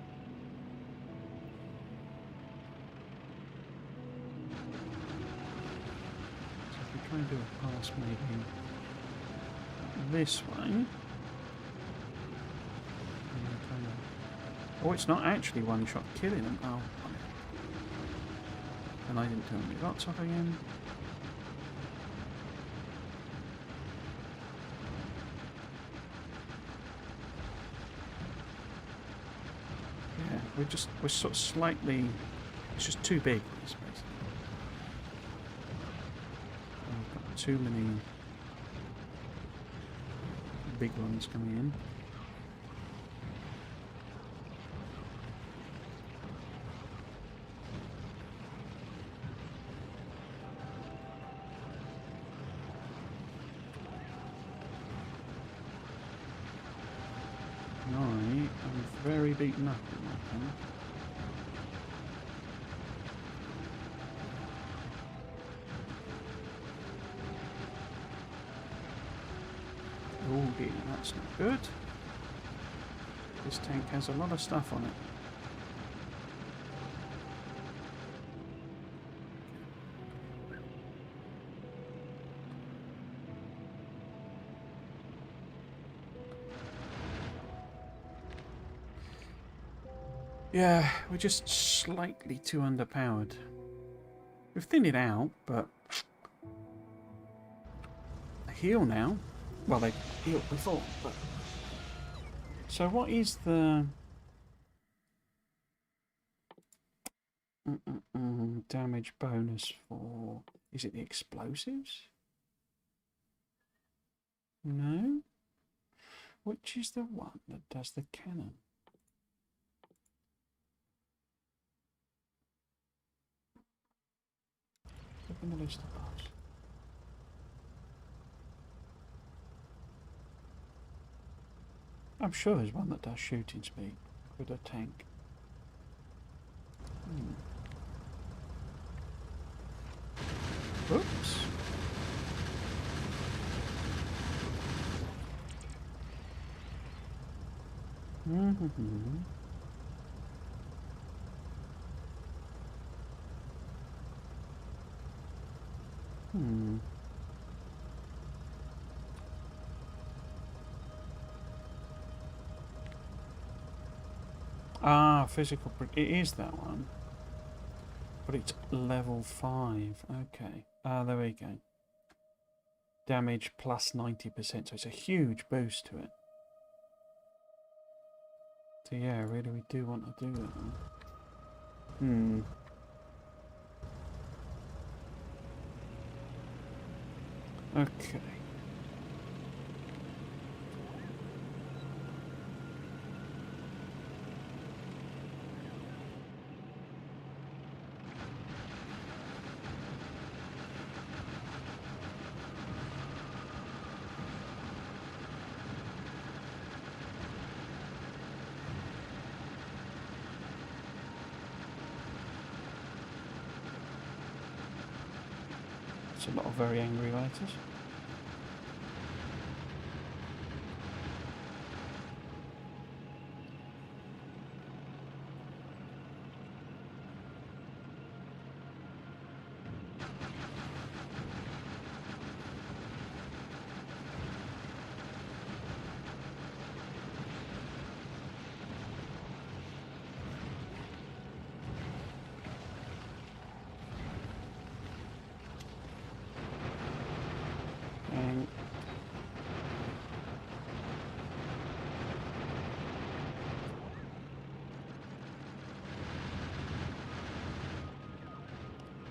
Speaker 1: So if we try and do a pass maybe this way. Oh, it's not actually one shot killing them. Oh, and I didn't turn my bots off again. Yeah, we're sort of slightly. It's just too big, basically. I've got too many big ones coming in. I'm very beaten up in that point. Oh dear, that's not good. This tank has a lot of stuff on it. Yeah, we're just slightly too underpowered. We've thinned it out, but they heal now. Well, they healed before, but... So what is the... Damage bonus for... Is it the explosives? No. Which is the one that does the cannon? Look in the list of parts. I'm sure there's one that does shooting speed with a tank. Oops. Ah, physical... It is that one. But it's level 5. Okay. Ah, there we go. Damage plus 90%. So it's a huge boost to it. So yeah, really we do want to do that one. Okay. It's a lot of very angry writers.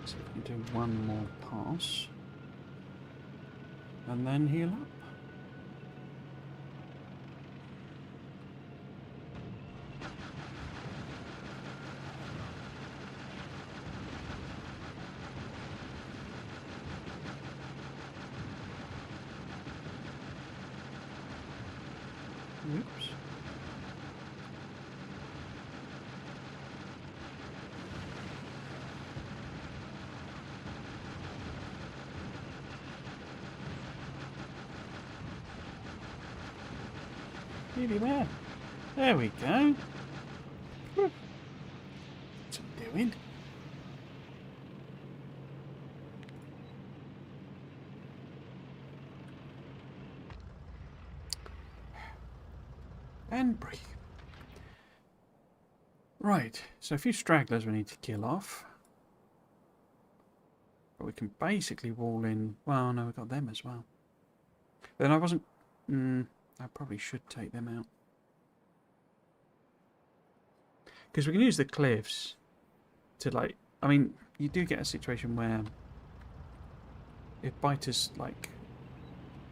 Speaker 1: So we can do one more pass and then heal up. Oops. Really well. There we go. What's it doing? And breathe. Right, so a few stragglers we need to kill off. But we can basically wall in... Well, no, we've got them as well. Then I wasn't... I probably should take them out. Because we can use the cliffs to, like... I mean, you do get a situation where... If biters, like...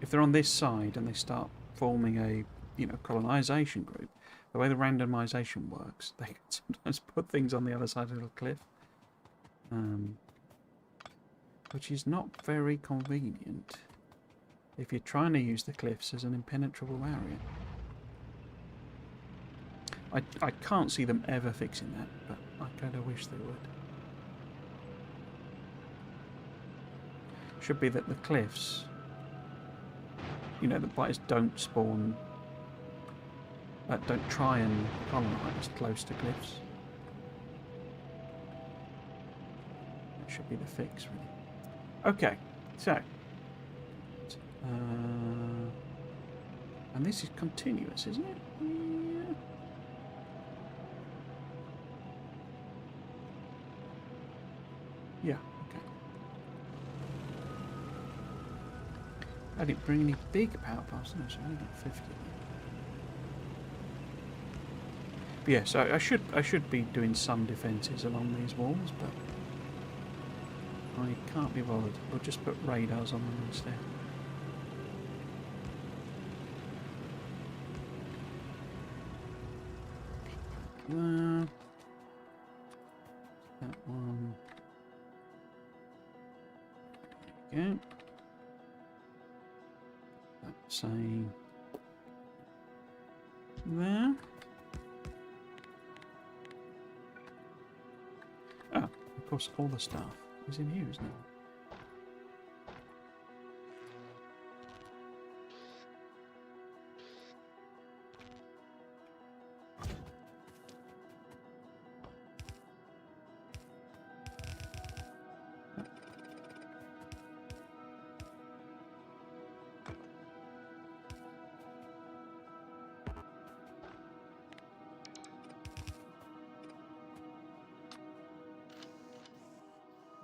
Speaker 1: If they're on this side and they start forming a, colonisation group, the way the randomisation works, they can sometimes put things on the other side of the cliff. Which is not very convenient if you're trying to use the cliffs as an impenetrable barrier. I can't see them ever fixing that, but I kind of wish they would. Should be that the cliffs, the biters don't spawn, don't try and colonise close to cliffs. That should be the fix, really. Okay, so... and this is continuous, isn't it? Yeah, okay. I didn't bring any big power pass, no, so I only got 50. Yeah, so I should be doing some defences along these walls, but I can't be bothered. We'll just put radars on them instead. That one. There we go. That's saying there. Oh, of course, all the stuff is in here, isn't it?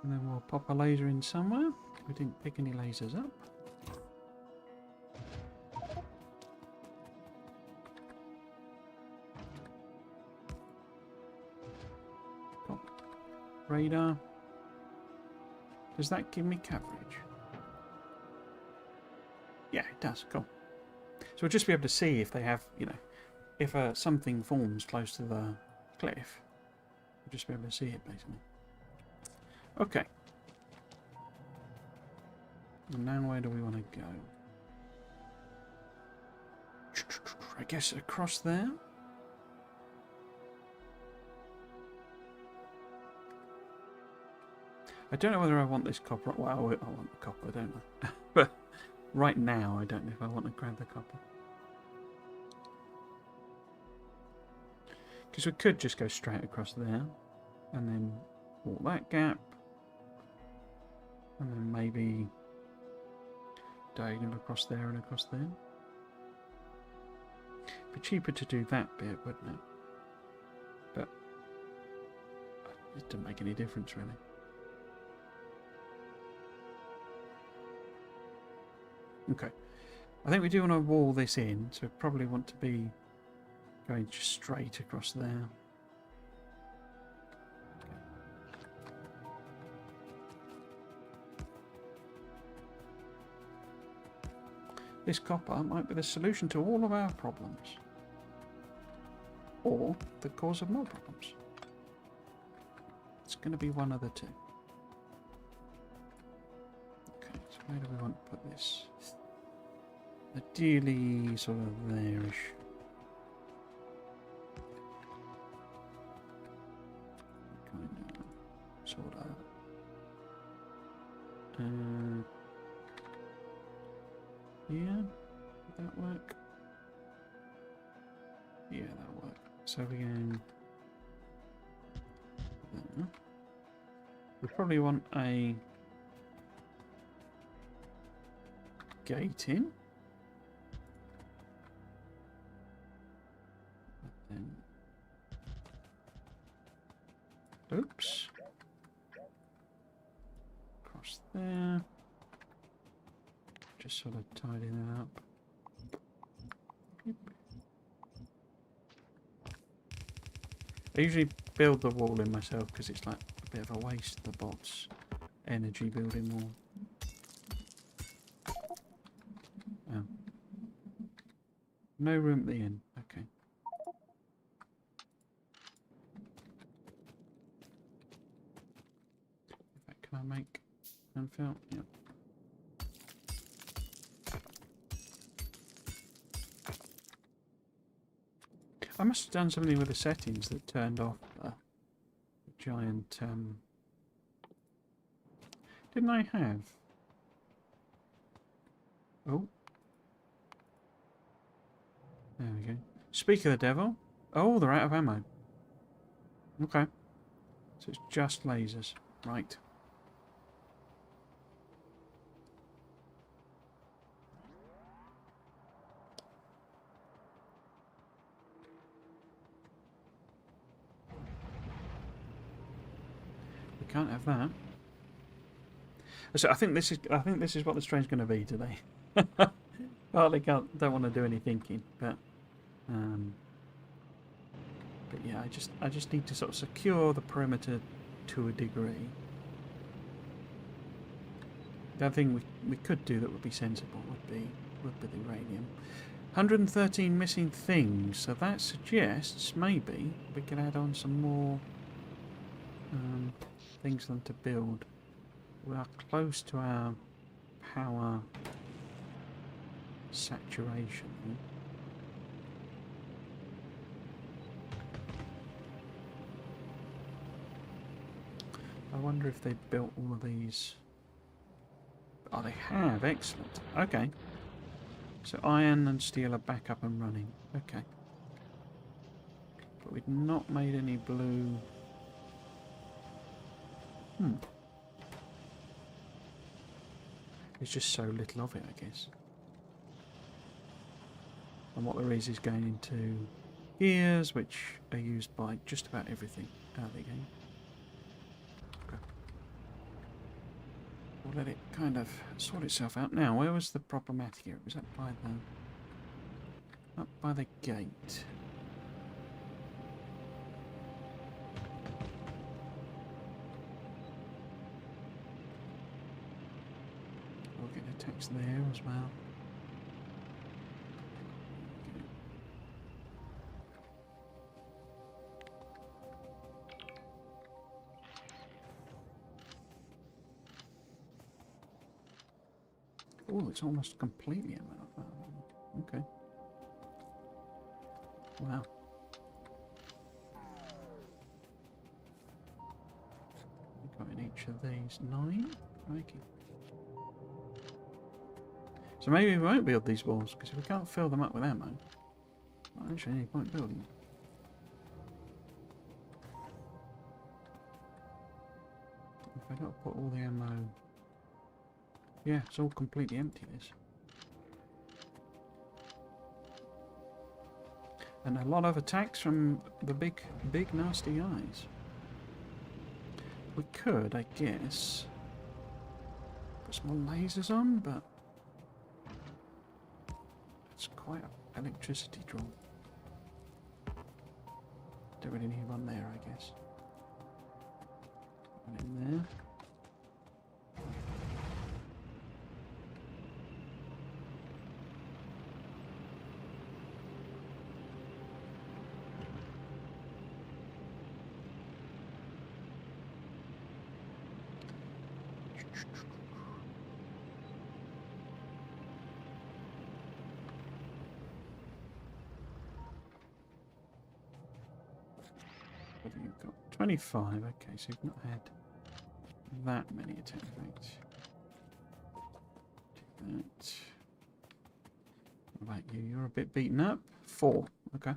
Speaker 1: And then we'll pop a laser in somewhere. We didn't pick any lasers up. Got radar. Does that give me coverage? Yeah, it does. Cool. So we'll just be able to see if they have, you know, if something forms close to the cliff. We'll just be able to see it, basically. Okay. And now where do we want to go? I guess across there? I don't know whether I want this copper. Well, I want the copper, don't I? But right now, I don't know if I want to grab the copper. Because we could just go straight across there. And then walk that gap. And then maybe diagonal across there and across there. It'd be cheaper to do that bit, wouldn't it? But it doesn't make any difference, really. Okay. I think we do want to wall this in, so we probably want to be going just straight across there. This copper might be the solution to all of our problems. Or the cause of more problems. It's going to be one of the two. Okay, so where do we want to put this? Ideally, sort of there-ish. Kind of, sort of. Yeah, would that work? Yeah, that'll work. So we're going there. We probably want a gate in. Then, oops. Across there. Just sort of tidying that up. I usually build the wall in myself because it's like a bit of a waste, the bot's energy building wall. Oh. No room at the end, okay. In fact, can I make unfill? Yeah. I must have done something with the settings that turned off the giant, didn't I have? Oh. There we go. Speak of the devil. Oh, they're out of ammo. Okay. So it's just lasers. Right. Can't have that. So I think this is what the train's going to be today. Partly don't want to do any thinking, but But yeah, I just need to sort of secure the perimeter to a degree. The other thing we could do that would be sensible would be the uranium. 113 missing things, so that suggests maybe we could add on some more things for them to build. We are close to our power saturation. I wonder if they built all of these. Oh, they have. Excellent. Okay. So iron and steel are back up and running. Okay. But we've not made any blue. There's just so little of it, I guess. And what there is going into gears, which are used by just about everything out of the game. Okay. We'll let it kind of sort itself out. Now, where was the problematic here? Was that by the... up by the gate? We'll get attacks there as well. Oh, it's almost completely out. Okay. Wow. We've got in each of these 9. Crikey. So maybe we won't build these walls, because if we can't fill them up with ammo, not actually any point building them. If I got to put all the ammo... Yeah, it's all completely empty, this. And a lot of attacks from the big nasty eyes. We could, I guess, put some more lasers on, but it's quite an electricity draw. Don't really need one there, I guess. One in there. What have you got? 25, okay, so you've not had that many attack rates. Do that. What about you? You're a bit beaten up. 4, okay.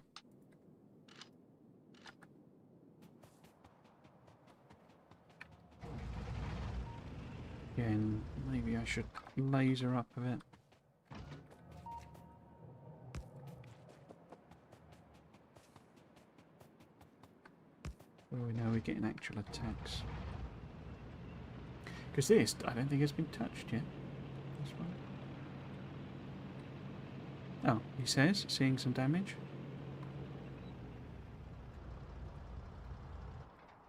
Speaker 1: Again, maybe I should laser up a bit. Well, we know we're getting actual attacks. Because this, I don't think has been touched yet. This one. Oh, he says, seeing some damage.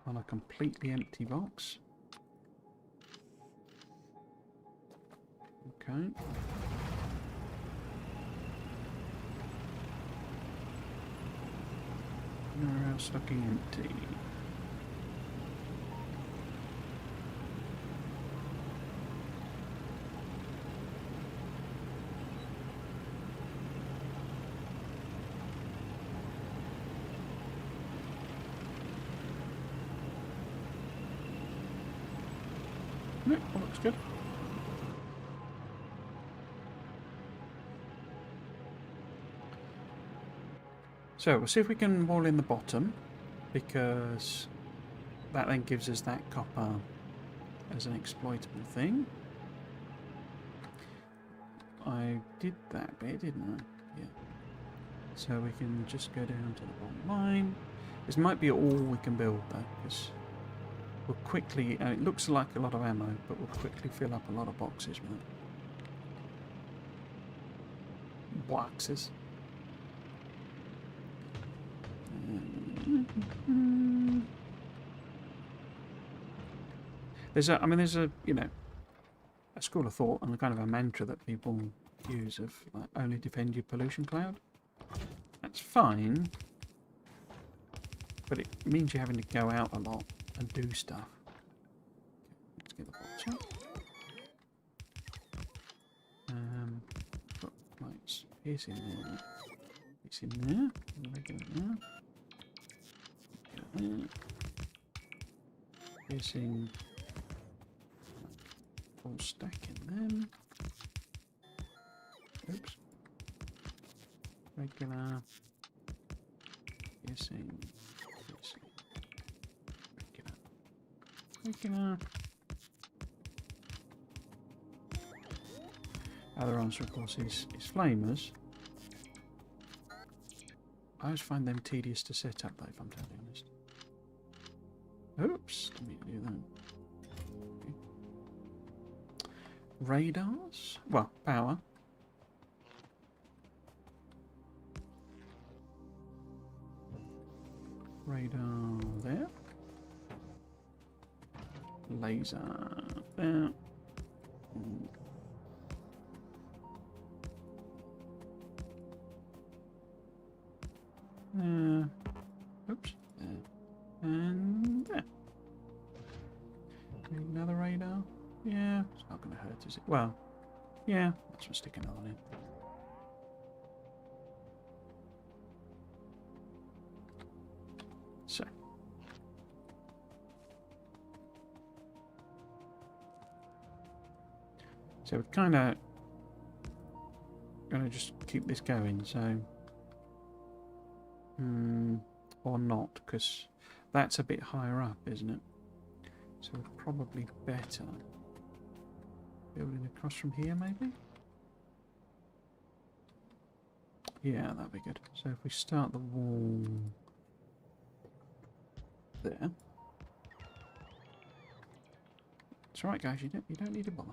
Speaker 1: On a completely empty box. Okay. Nowhere else looking empty. No, that looks good. So we'll see if we can wall in the bottom, because that then gives us that copper as an exploitable thing. I did that bit, didn't I? Yeah. So we can just go down to the bottom line. This might be all we can build though, because we'll quickly, it looks like a lot of ammo, but we'll quickly fill up a lot of boxes with it. Boxes. There's a, you know, a school of thought and a kind of a mantra that people use of like, only defend your pollution cloud. That's fine, but it means you're having to go out a lot and do stuff. Let's get the box up. Got lights. Here's in there. It's in there. Regular there. There. Piercing. Full stack in them. Oops. Regular. Piercing. Piercing. Regular. Regular. Other answer, of course, is flamers. I always find them tedious to set up, though, if I'm totally honest. Oops, didn't mean to do that. Okay. Radars? Well, power. Radar there. Laser there. Oops. And there. Another radar. Yeah, it's not going to hurt, is it? Well, yeah, let's just stick another one in. So we're kind of going to just keep this going, so... or not, because that's a bit higher up, isn't it? So we're probably better building across from here, maybe? Yeah, that'd be good. So if we start the wall there. It's alright, guys, you don't need to bother.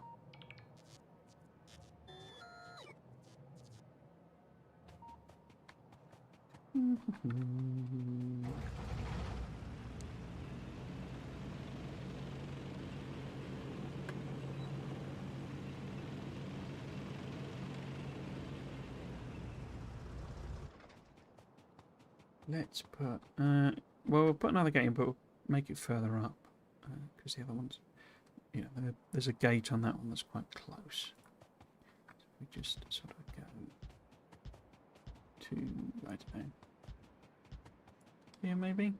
Speaker 1: Let's put, well, we'll put another gate in, but we'll make it further up, because the other ones, you know, there's a gate on that one that's quite close. So we just sort of go to, I don't know, here maybe?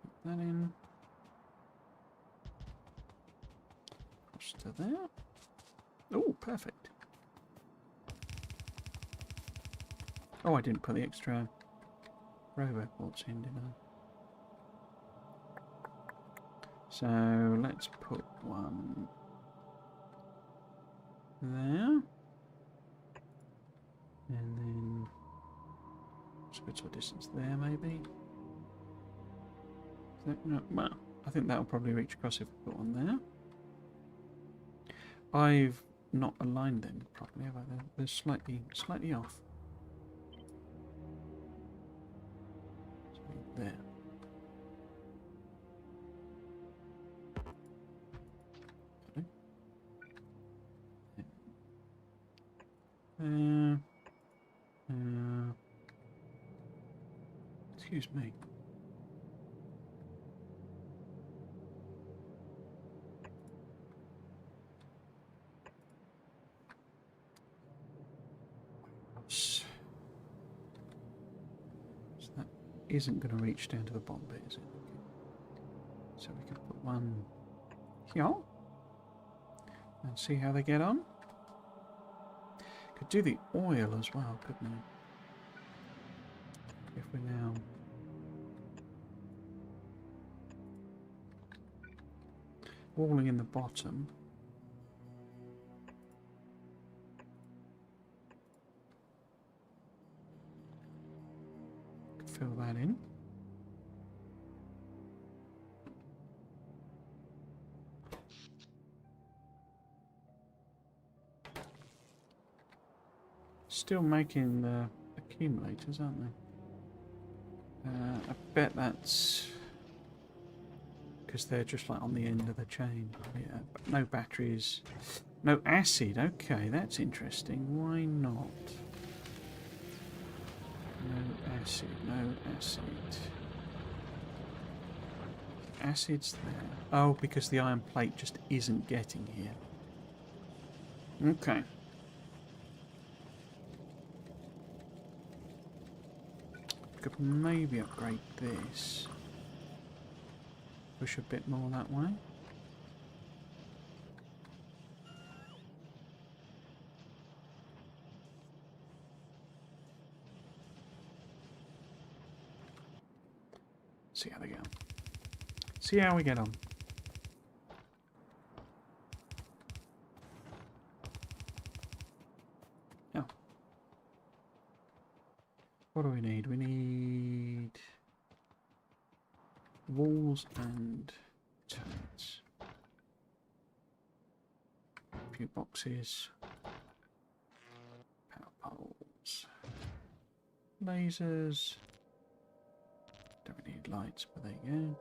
Speaker 1: Put that in. Across to there. Oh, perfect. Oh, I didn't put the extra robo ports in, did I? So let's put one there. And then just go to a distance there, maybe. Is that, no, well, I think that'll probably reach across if we put one there. I've not aligned them properly, have I? They're slightly off. There. Excuse me. So that isn't going to reach down to the bottom bit, is it? So we can put one here and see how they get on. Could do the oil as well, couldn't we? If we're now walling in the bottom. Could fill that in. Still making the accumulators, aren't they? I bet that's because they're just like on the end of the chain. Yeah, but no batteries, no acid. Okay, that's interesting. Why not? No acid, no acid. Acid's there. Oh, because the iron plate just isn't getting here. Okay. Could maybe upgrade this. Push a bit more that way. See how they go. See how we get on. Oh. What do we need? We need walls and turrets. A few boxes. Power poles. Lasers. Don't really need lights, but there you go.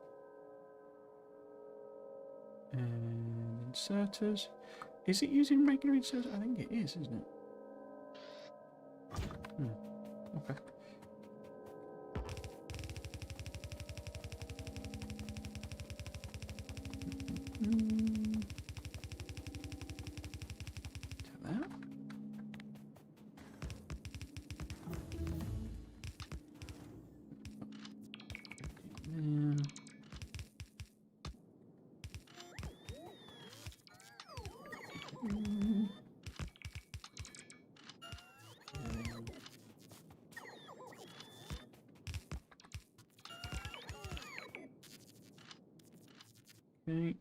Speaker 1: And inserters. Is it using regular inserters? I think it is, isn't it? Okay. To that. Okay.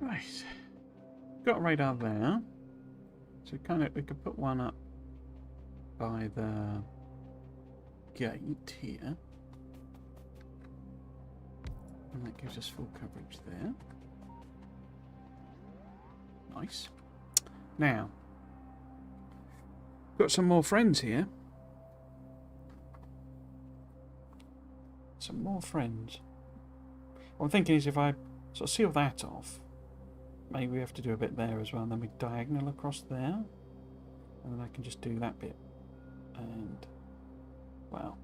Speaker 1: Right. Got a radar there. So we could put one up by the gate here. And that gives us full coverage there. Nice. Now, got some more friends here. Some more friends. What I'm thinking is if I sort of seal that off, maybe we have to do a bit there as well, and then we diagonal across there. And then I can just do that bit. And, well.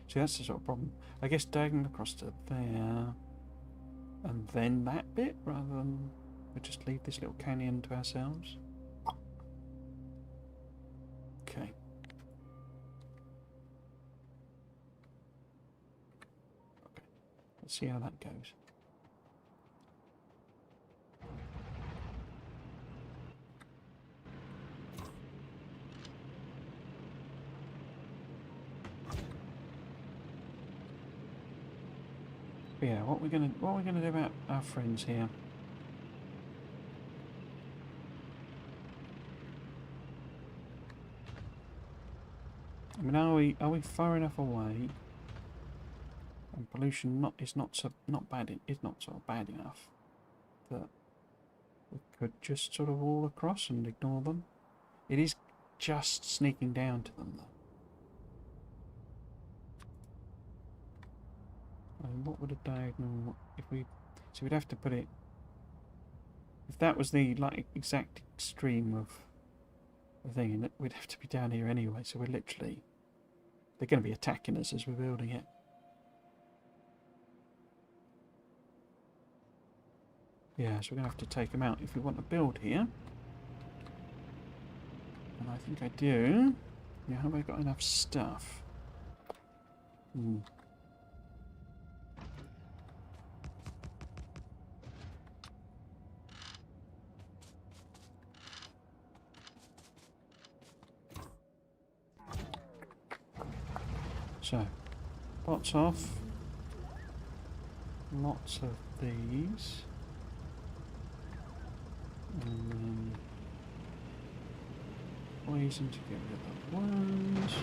Speaker 1: See, that's the sort of problem. I guess diagonal across to there. And then that bit, rather than we just leave this little canyon to ourselves. Okay. Okay. Let's see how that goes. But yeah, what we're gonna do about our friends here? I mean, are we far enough away? And pollution is not so bad enough that we could just sort of wall across and ignore them. It is just sneaking down to them though. And what would a diagonal... If we... So we'd have to put it... If that was the like exact extreme of the thing, we'd have to be down here anyway, so we're literally... They're going to be attacking us as we're building it. Yeah, so we're going to have to take them out if we want to build here. And I think I do. Yeah, have I got enough stuff? So, pots off. Lots of these. And then poison to get rid of the worms.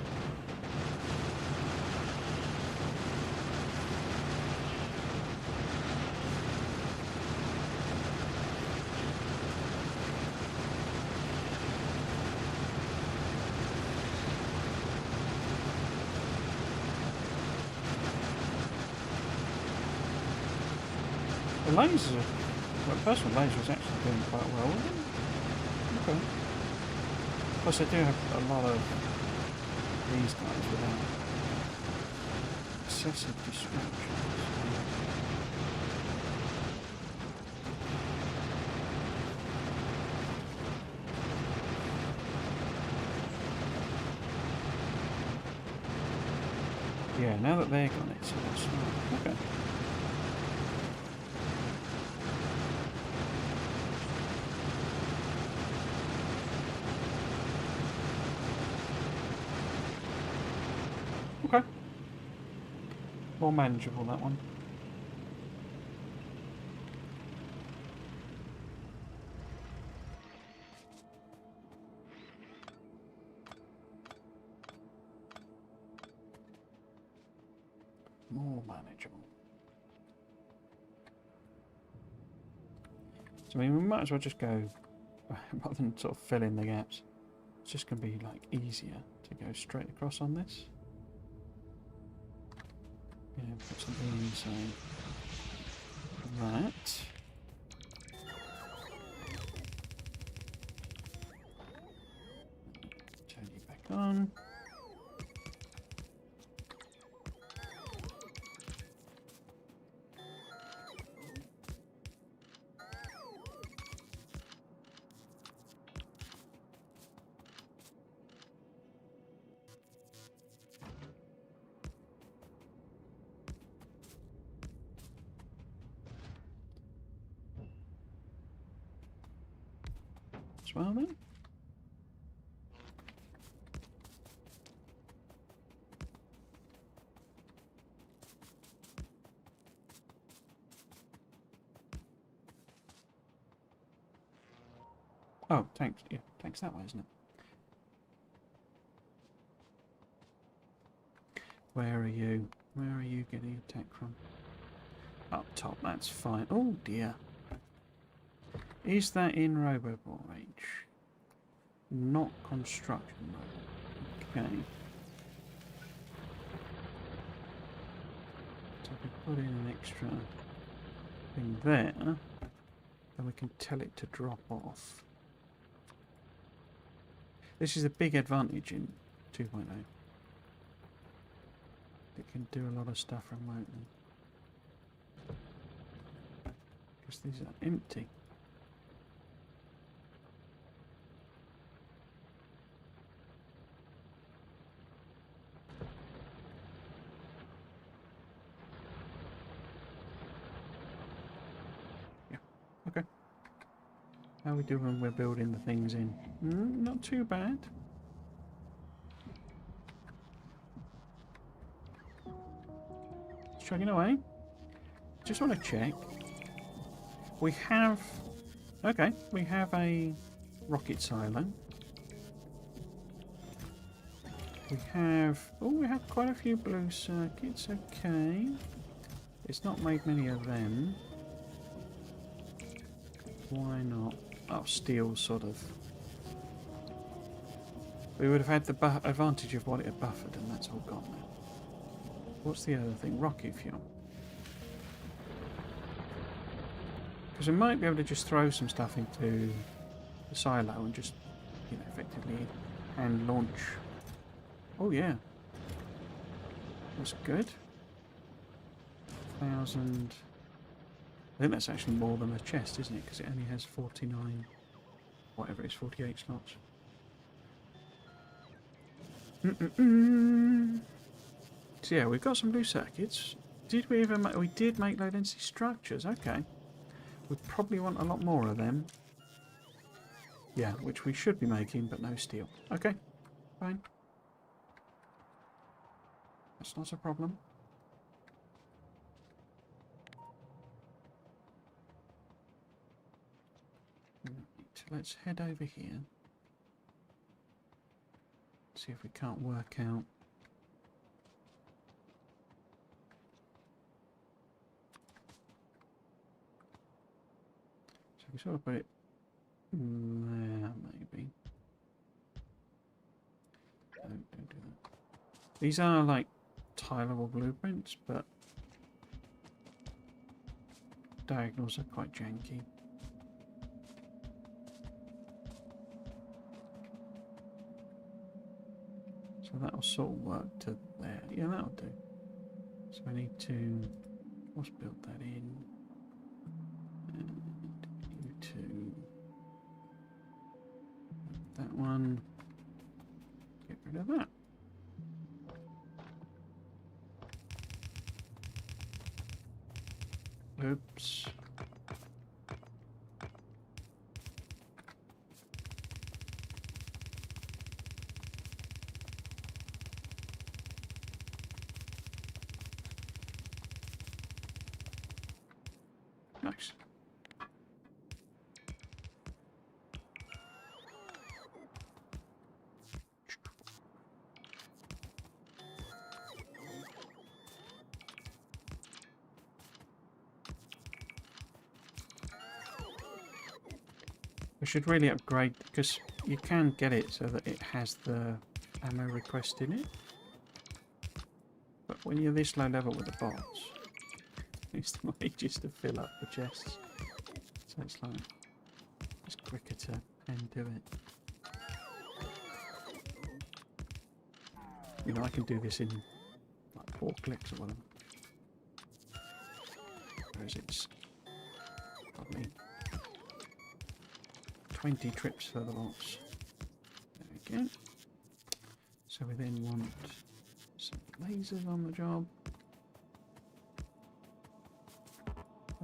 Speaker 1: The lasers are... Well, the personal laser is actually doing quite well with them. Okay. Plus, I do have a lot of these guys without excessive distractions. Yeah, now that they're gone, it's smart. Okay. Okay. More manageable, that one. More manageable. So, I mean, we might as well just go, rather than sort of fill in the gaps, it's just going to be, like, easier to go straight across on this. Yeah, put something inside that. Turn you back on. As well then. Oh, tanks. Yeah, tanks that way, isn't it? Where are you? Where are you getting attacked from? Up top, that's fine. Oh dear. Is that in Roboball range? Not construction mode. Okay. So if we put in an extra thing there, then we can tell it to drop off. This is a big advantage in 2.0. It can do a lot of stuff remotely. Because these are empty. Okay. How we do when we're building the things in? Not too bad. Chugging away. Just want to check. We have... Okay, we have a rocket silo. We have... Oh, we have quite a few blue circuits. Okay. It's not made many of them. Why not? Oh, steel, sort of. We would have had the advantage of what it had buffered, and that's all gone now. What's the other thing? Rocket fuel. Because we might be able to just throw some stuff into the silo and just, you know, effectively hand launch. Oh yeah. That's good. 1,000. I think that's actually more than a chest, isn't it? Because it only has 49, whatever it is, 48 slots. So yeah, we've got some blue circuits. Did we even make... We did make low density structures, okay. We probably want a lot more of them. Yeah, which we should be making, but no steel. Okay, fine. That's not a problem. Right, let's head over here. See if we can't work out. So we sort of put it there, maybe. Don't do that. These are like tileable blueprints, but diagonals are quite janky. So that'll sort of work to there. Yeah, that'll do. So I need to, let's build that in. And you two. That one. Get rid of that. Oops. Nice. We should really upgrade, because you can get it so that it has the ammo request in it. But when you're this low level with the bots, it's the way just to fill up the chests. So it's like, it's quicker to hand do it. You know, I can do this in like 4 clicks or whatever. Whereas it's probably 20 trips for the bots. There we go. So we then want some lasers on the job.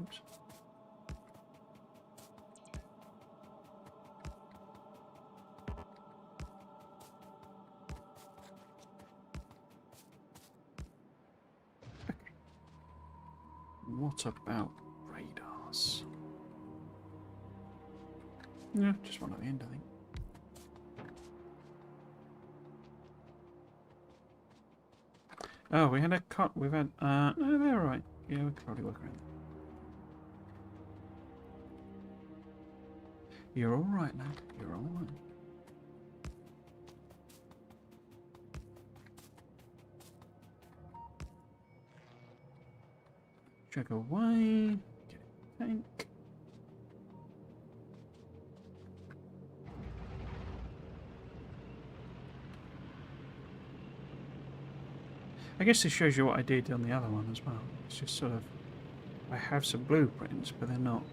Speaker 1: Oops. Okay. What about radars? Yeah, just one at the end, I think. Oh, we had a cut. We've had. No, they're alright. Yeah, we could probably work around that. You're alright, lad. You're alright. Check away. Get a tank. I guess this shows you what I did on the other one as well. It's just sort of, I have some blueprints, but they're not,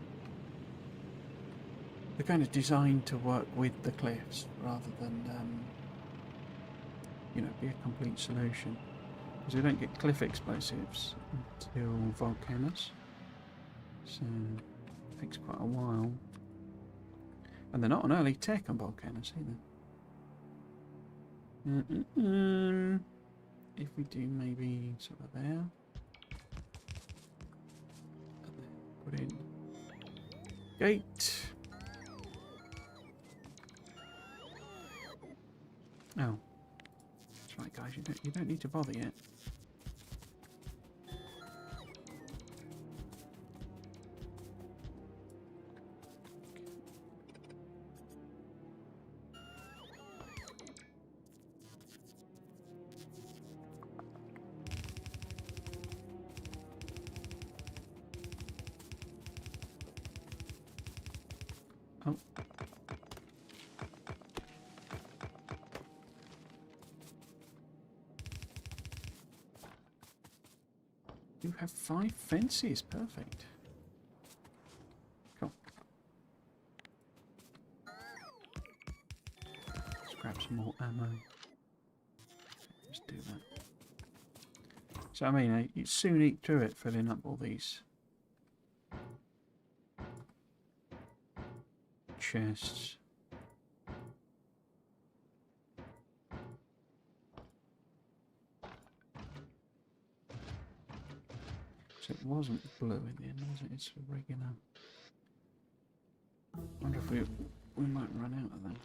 Speaker 1: they're kind of designed to work with the cliffs rather than, you know, be a complete solution. Because we don't get cliff explosives until volcanoes, so it takes quite a while. And they're not an early tech on volcanoes either. If we do maybe sort of there, put in gate. Oh, that's right, guys. You don't need to bother yet. Oh. You have 5 fences. Perfect. Cool. Let's grab some more ammo. Let's do that. So, I mean, you soon eat through it, filling up all these chests. So it wasn't blue in the end, was it? It's a regular. I wonder if we might run out of them.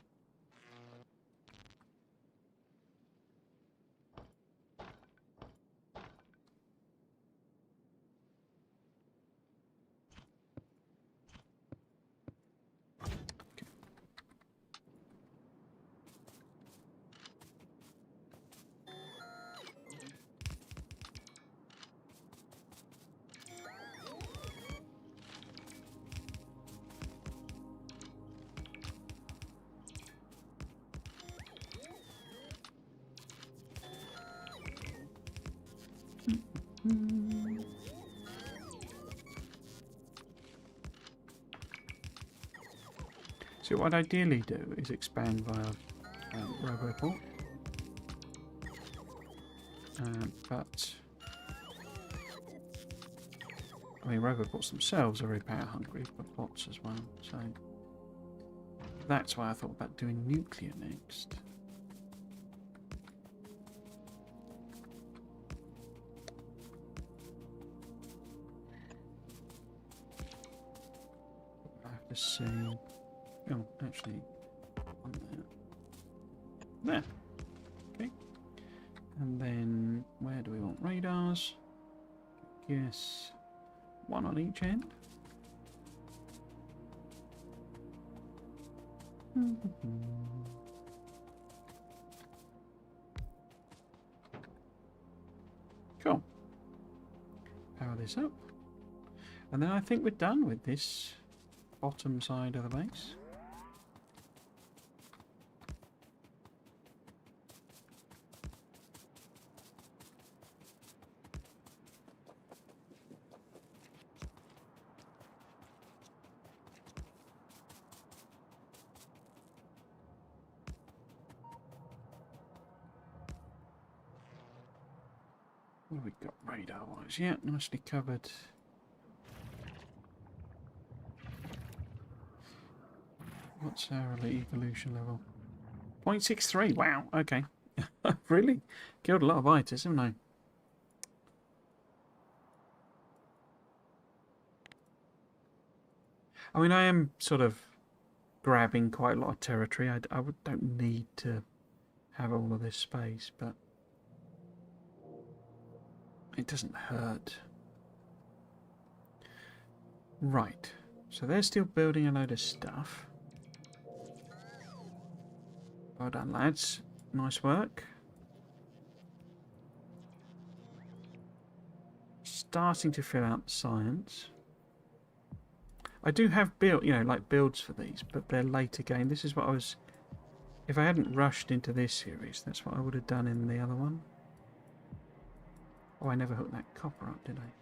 Speaker 1: So what I'd ideally do is expand via Roboport. But I mean, Roboports themselves are very power hungry, but bots as well. So that's why I thought about doing nuclear next. I have to see. Oh, actually, on there. There. Okay. And then, where do we want radars? Yes. 1 on each end. Cool. Power this up. And then I think we're done with this bottom side of the base. What have we got radar-wise? Yeah, nicely covered. What's our evolution level? 0.63. Wow, okay. Really? Killed a lot of itis, haven't I? I mean, I am sort of grabbing quite a lot of territory. I don't need to have all of this space, but it doesn't hurt. Right. So they're still building a load of stuff. Well done, lads. Nice work. Starting to fill out science. I do have builds for these, but they're later game. This is what I was... If I hadn't rushed into this series, that's what I would have done in the other one. Oh, I never hooked that copper up, did I?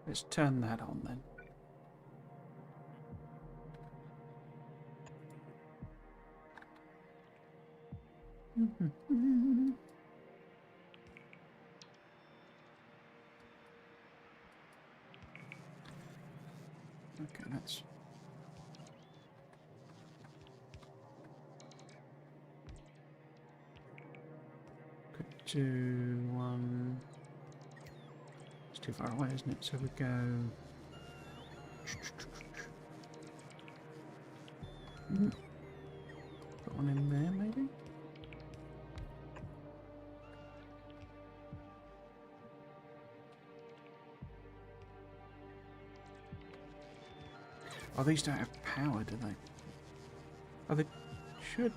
Speaker 1: Let's turn that on then. Okay, that's... Could do one... It's too far away, isn't it? So we go... Put one in there, maybe? Oh, these don't have power, do they? Oh, they should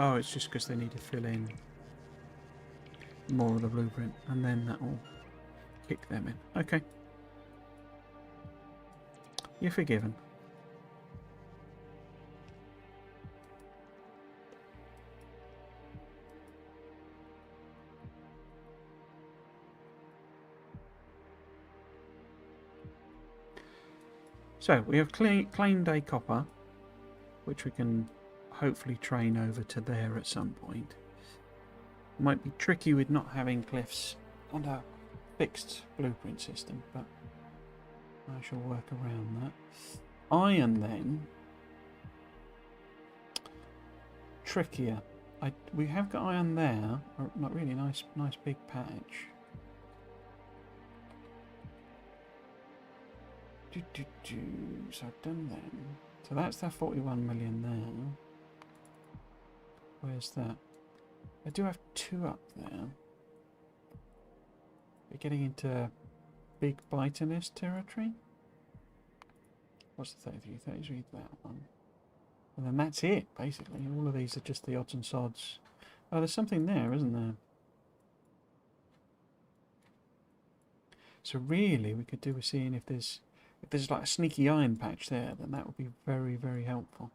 Speaker 1: Oh, it's just because they need to fill in more of the blueprint, and then that will kick them in. Okay. You're forgiven. So, we have claimed a copper, which we can hopefully train over to there at some point. Might be tricky with not having cliffs and a fixed blueprint system, but I shall work around that. Iron then, trickier. We have got iron there, not really nice big patch. So I've done them. So that's that 41 million there. Where's that? I do have 2 up there. We're getting into big bitterness territory. What's the 33? 33, that one. And then that's it, basically. All of these are just the odds and sods. Oh, there's something there, isn't there? So really, we could do with seeing if there's like a sneaky iron patch there, then that would be very, very helpful.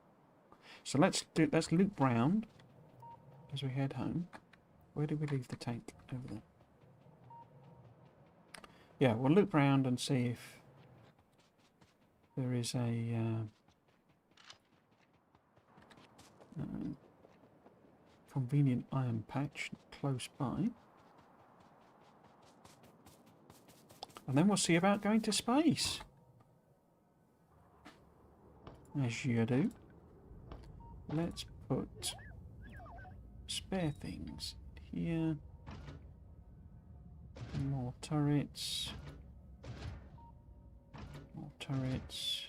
Speaker 1: So let's loop round as we head home. Where did we leave the tank? Over there. Yeah, we'll loop round and see if there is a convenient iron patch close by. And then we'll see about going to space. As you do. Let's put spare things here. More turrets. More turrets.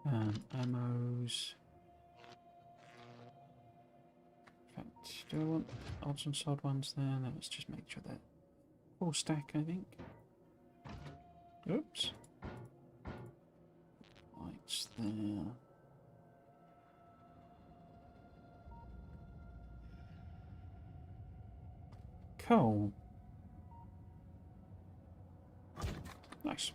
Speaker 1: Ammos. In fact, do I want odds and sod ones there? No, let's just make sure that full stack, I think. Oops. Lights there. Cool. Nice.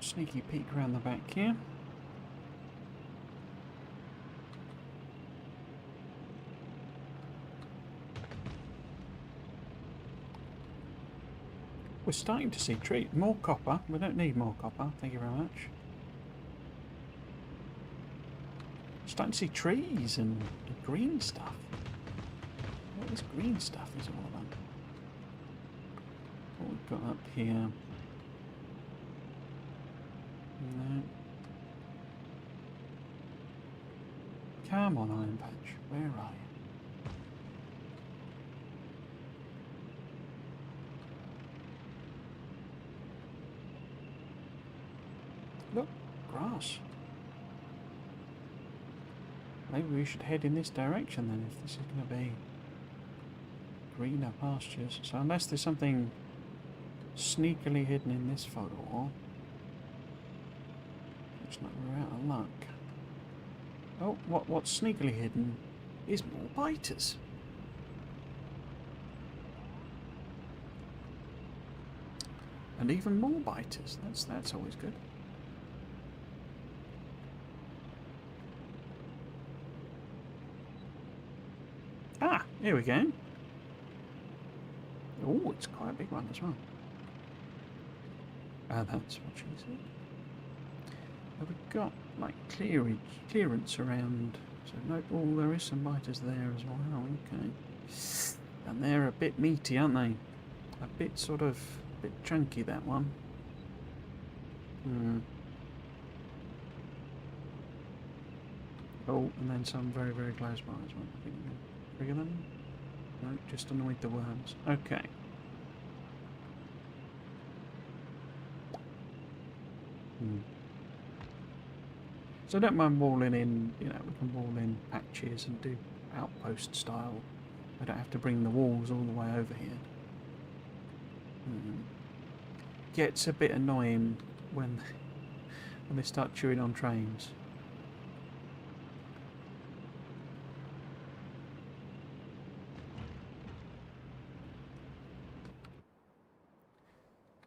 Speaker 1: Sneaky peek around the back here. We're starting to see more copper. We don't need more copper, thank you very much. Starting to see trees and green stuff. What this green stuff is all about. What we've got up here. No. Come on, Iron Patch. Where are you? Look, grass. Maybe we should head in this direction then, if this is going to be greener pastures. So unless there's something sneakily hidden in this photo wall, looks like we're out of luck. Oh, what's sneakily hidden is more biters. And even more biters. That's always good. Ah, here we go. Oh, it's quite a big one as well. Ah, that's what she said. Have we got like clearance around? So no, oh, there is some biters there as well. Okay. And they're a bit meaty, aren't they? A bit sort of, a bit chunky, that one. Oh, and then some very, very close by as well. I think we can trigger them. No, just annoyed the worms. Okay. So I don't mind walling in, you know, we can wall in patches and do outpost style. I don't have to bring the walls all the way over here. Gets a bit annoying when they start chewing on trains.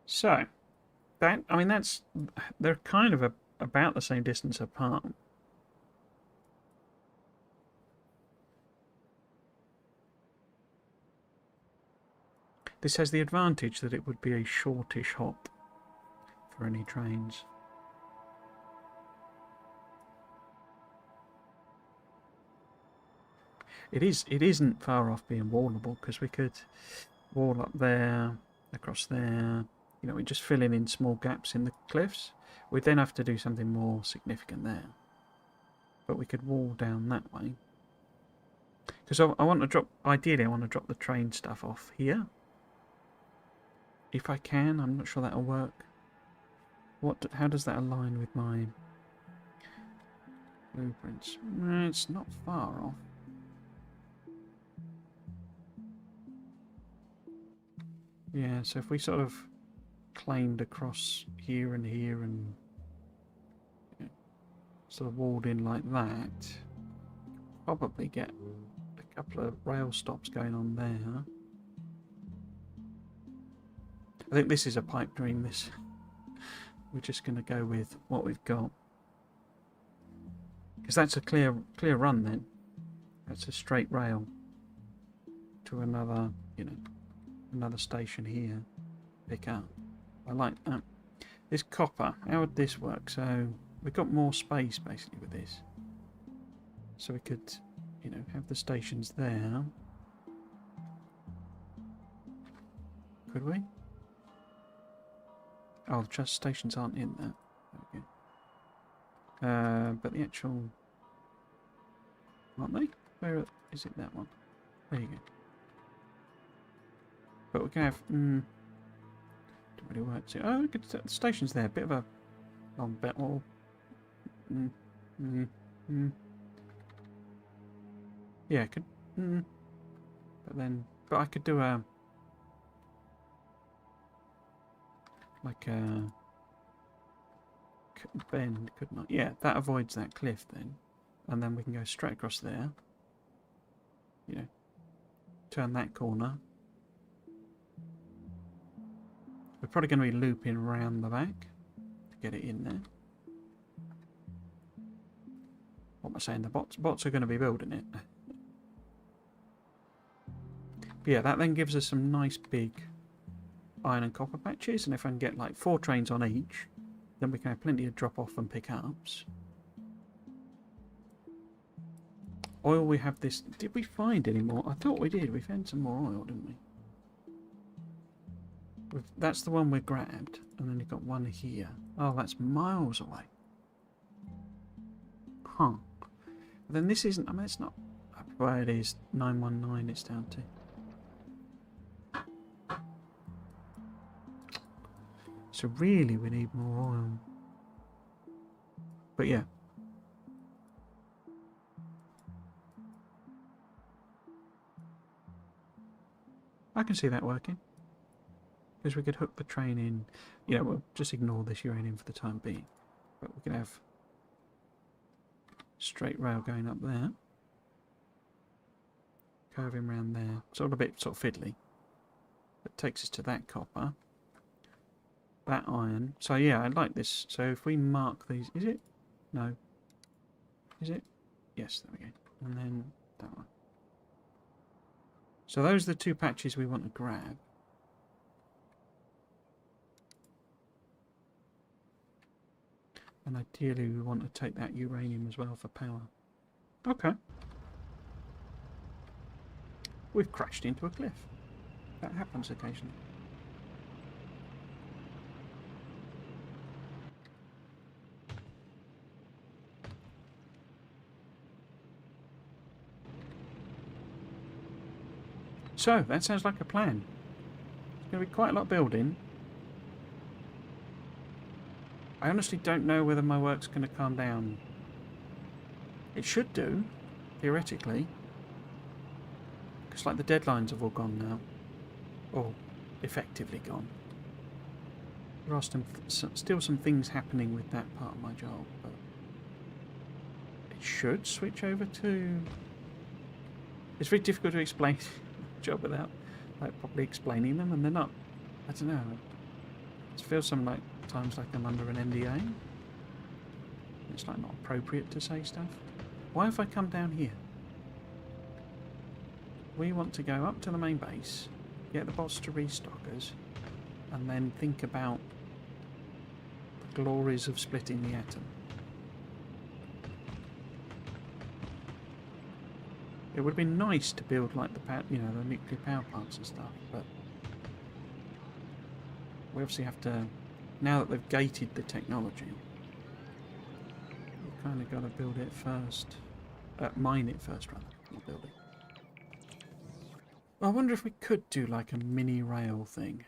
Speaker 1: So, that, I mean, that's, they're kind of about the same distance apart. This has the advantage that it would be a shortish hop for any trains. It isn't far off being wallable, because we could wall up there, across there. You know, we're just filling in small gaps in the cliffs. We'd then have to do something more significant there. But we could wall down that way. Because I want to drop, ideally I want to drop the train stuff off here. If I can, I'm not sure that'll work. How does that align with my blueprints? It's not far off. Yeah, so if we sort of claimed across here and here and sort of walled in like that, probably get a couple of rail stops going on there. I think this is a pipe dream, this. We're just going to go with what we've got. Because that's a clear run then. That's a straight rail to another, you know, another station here. Pick up. I like that. This copper, how would this work? So we've got more space basically with this. So we could, you know, have the stations there. Could we? Oh, just stations aren't in there. Okay. But the actual... Aren't they? Where is it, that one? There you go. But we can have... don't really work. So, oh, we could set the stations there. Bit of a long bet wall. Yeah, I could... But then... But I could do a... Like a... bend, couldn't I? Yeah, that avoids that cliff then. And then we can go straight across there. You know, turn that corner. We're probably going to be looping around the back to get it in there. What am I saying? The bots are going to be building it. But yeah, that then gives us some nice big iron and copper patches. And if I can get like 4 trains on each, then we can have plenty of drop off and pick ups. Oil, we have this. Did we find any more? I thought we did. We found some more oil, didn't we? That's the one we grabbed. And then you've got one here. Oh, that's miles away. Huh. But then this isn't. I mean, it's not. Where it is 919, it's down to. So really, we need more oil. But yeah. I can see that working. Because we could hook the train in. You know, we'll just ignore this uranium for the time being. But we can have straight rail going up there. Curving around there. Sort of a bit sort of fiddly. That takes us to that copper. That iron. So yeah, I like this. So if we mark these... Is it? No. Is it? Yes, there we go. And then that one. So those are the 2 patches we want to grab. And ideally we want to take that uranium as well for power. Okay. We've crashed into a cliff. That happens occasionally. So, that sounds like a plan. There's going to be quite a lot of building. I honestly don't know whether my work's going to calm down. It should do, theoretically. Because like the deadlines have all gone now. Or effectively gone. There are still some things happening with that part of my job, but it should switch over to... It's very difficult to explain the job without like properly explaining them, and they're not... I don't know. It feels sometimes like I'm under an NDA. It's like not appropriate to say stuff. Why have I come down here? We want to go up to the main base, get the bots to restock us, and then think about the glories of splitting the atom. It would have been nice to build like the the nuclear power plants and stuff, but we obviously have to, now that they've gated the technology, we've kind of got to build it first. Mine it first, rather, not build it. I wonder if we could do like a mini rail thing.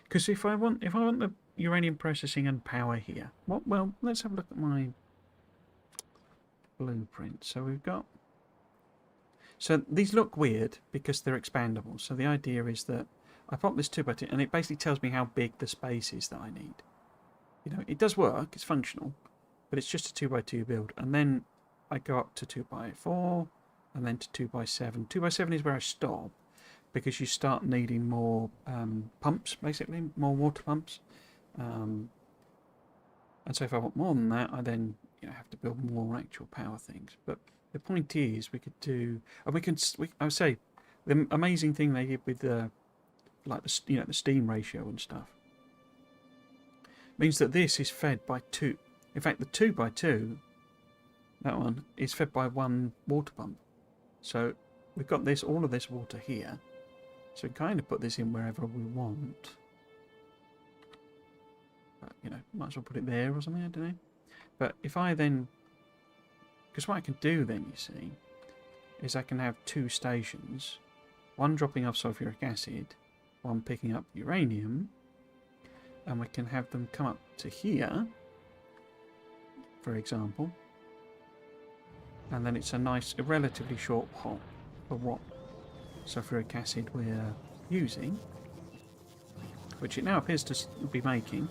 Speaker 1: Because if I want the uranium processing and power here, well, let's have a look at my blueprint. So we've got. So these look weird because they're expandable. So the idea is that I pop this 2x2 and it basically tells me how big the space is that I need. You know, it does work, it's functional, but it's just a 2x2 build. And then I go up to 2x4 and then to 2x7. 2x7 is where I stop because you start needing more pumps, basically, more water pumps. And so if I want more than that, I then have to build more actual power things. But the point is, we could do, and I would say, the amazing thing they did with the steam ratio and stuff means that this is fed by two. In fact, the 2x2, that one, is fed by one water pump. So we've got all of this water here. So we kind of put this in wherever we want. But, might as well put it there or something, I don't know. But if I then... Because what I can do then, you see, is I can have two stations. One dropping off sulfuric acid, one picking up uranium. And we can have them come up to here, for example. And then it's a relatively short hop for what sulfuric acid we're using. Which it now appears to be making.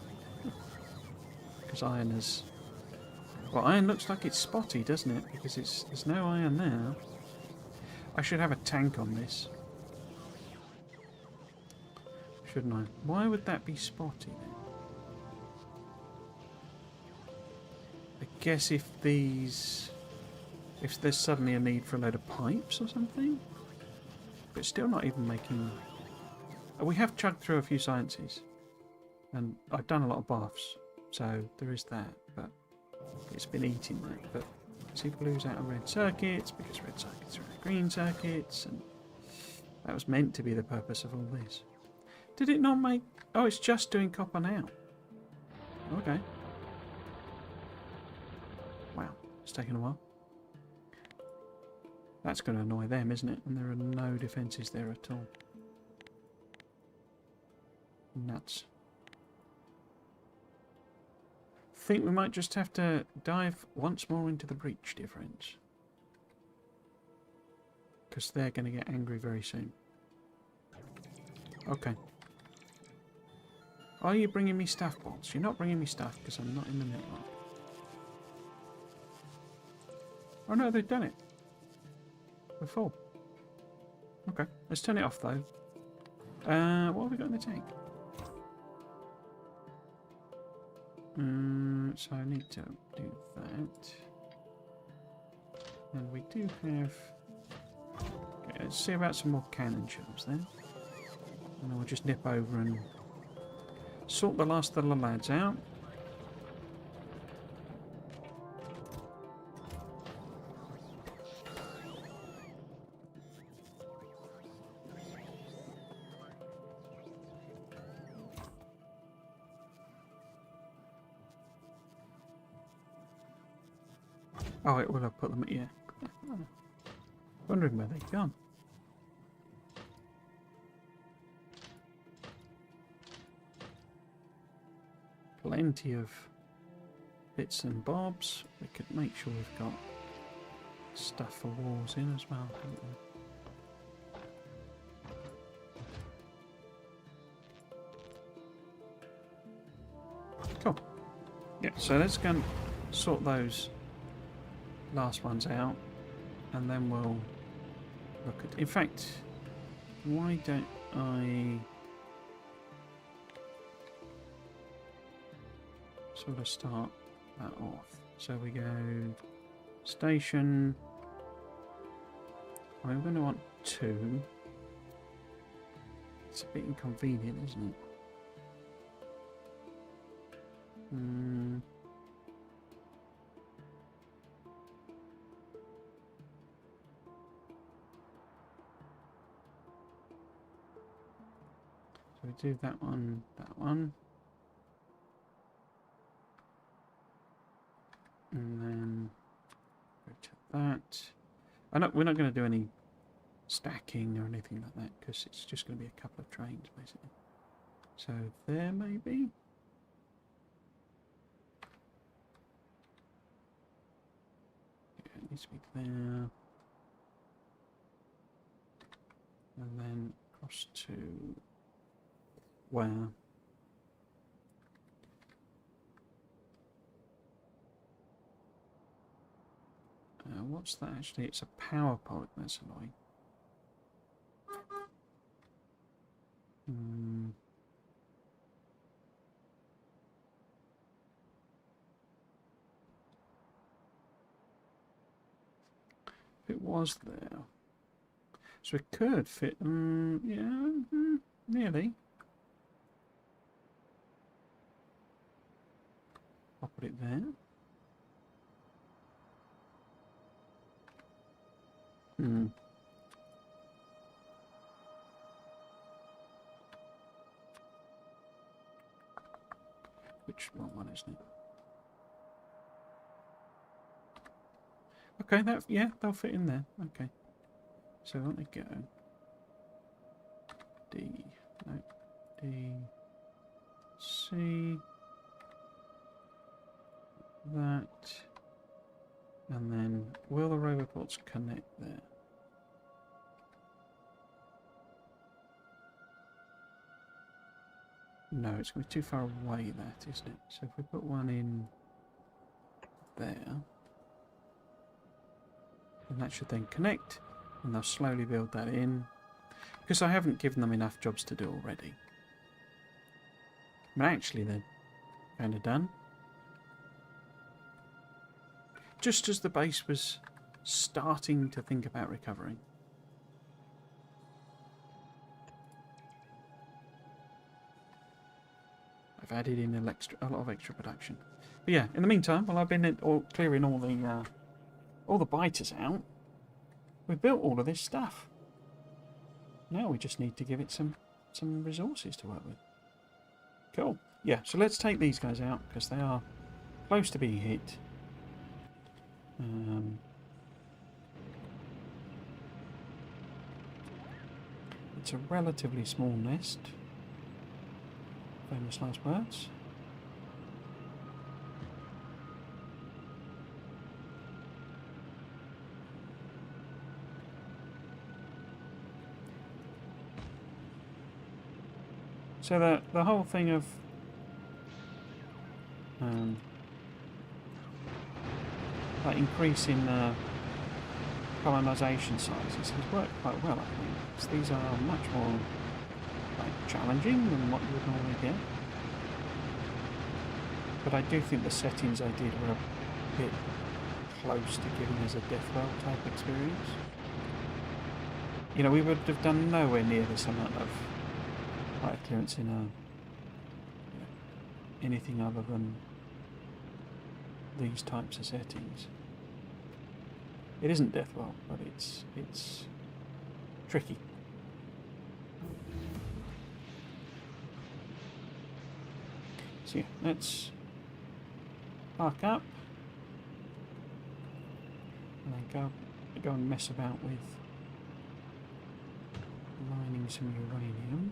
Speaker 1: Because iron is... Well, iron looks like it's spotty, doesn't it? Because there's no iron there. I should have a tank on this. Shouldn't I? Why would that be spotty then? I guess if there's suddenly a need for a load of pipes or something? But it's still not even making... We have chugged through a few sciences. And I've done a lot of baths. So there is that, but it's been eating that. But see, blue's out of red circuits because red circuits are out of green circuits, and that was meant to be the purpose of all this. Did it not make... Oh, it's just doing copper now. Okay. Wow, it's taken a while. That's going to annoy them, isn't it? And there are no defences there at all. Nuts. Think we might just have to dive once more into the breach difference. Because they're going to get angry very soon. Okay. Are you bringing me stuff, bots? You're not bringing me stuff because I'm not in the network. Oh no, they've done it. We're full. Okay, let's turn it off though. What have we got in the tank? So I need to do that. And we do have... Okay, let's see about some more cannon shells then. And then we'll just nip over and sort the last of the lads out. Oh, it would have put them. Yeah. Wondering where they've gone. Plenty of bits and bobs. We could make sure we've got stuff for walls in as well, haven't we? Cool. Yeah, so let's go and sort those last ones out, and then we'll look at... In fact, why don't I sort of start that off? So we go station. I'm going to want 2. It's a bit inconvenient, isn't it? So we do that one, and then go to that. We're not going to do any stacking or anything like that because it's just going to be a couple of trains basically. So there maybe. Yeah, it needs to be there. And then across to where? What's that actually? It's a power point. That's annoying. If it was there. So it could fit. Yeah, nearly. I'll put it there. Which wrong one, isn't it? Okay, yeah, they'll fit in there. Okay. So let me go. D, C, that, and then will the roboports connect there? No, it's going to be too far away, that, isn't it? So if we put one in there, and that should then connect, and they'll slowly build that in, because I haven't given them enough jobs to do already. But actually they're kind of done. Just as the base was starting to think about recovering. I've added in a lot of extra production. But yeah, in the meantime, while I've been clearing all the biters out, we've built all of this stuff. Now we just need to give it some resources to work with. Cool. Yeah, so let's take these guys out because they are close to being hit. It's a relatively small nest. Famous last words. So the whole thing of that increase in colonisation sizes has worked quite well, I think. So these are much more challenging than what you would normally get. But I do think the settings I did were a bit close to giving us a Deathwell type experience. You know, we would have done nowhere near this amount of light clearance in anything other than these types of settings. It isn't Deathwell, but it's tricky. So yeah, let's park up. go and mess about with mining some uranium.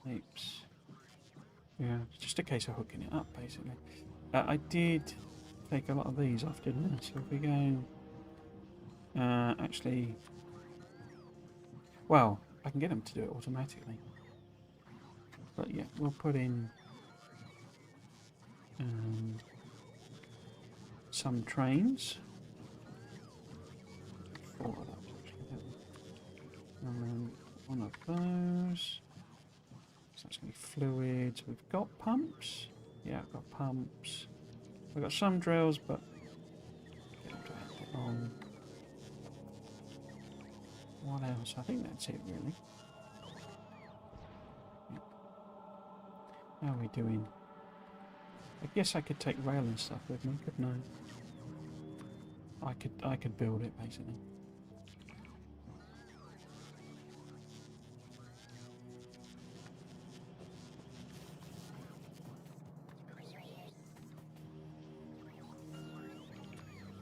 Speaker 1: Oops. Yeah, it's just a case of hooking it up, basically. I did take a lot of these off, didn't I? So if we go... actually... Well, I can get them to do it automatically. But yeah, we'll put in... some trains. 4 of those, actually. One of those. So that's going to be fluids. We've got pumps. Yeah, I've got pumps. We've got some drills, but get them to add it on. What else? I think that's it, really. Yeah. How are we doing? I guess I could take rail and stuff with me, couldn't I? I could build it, basically.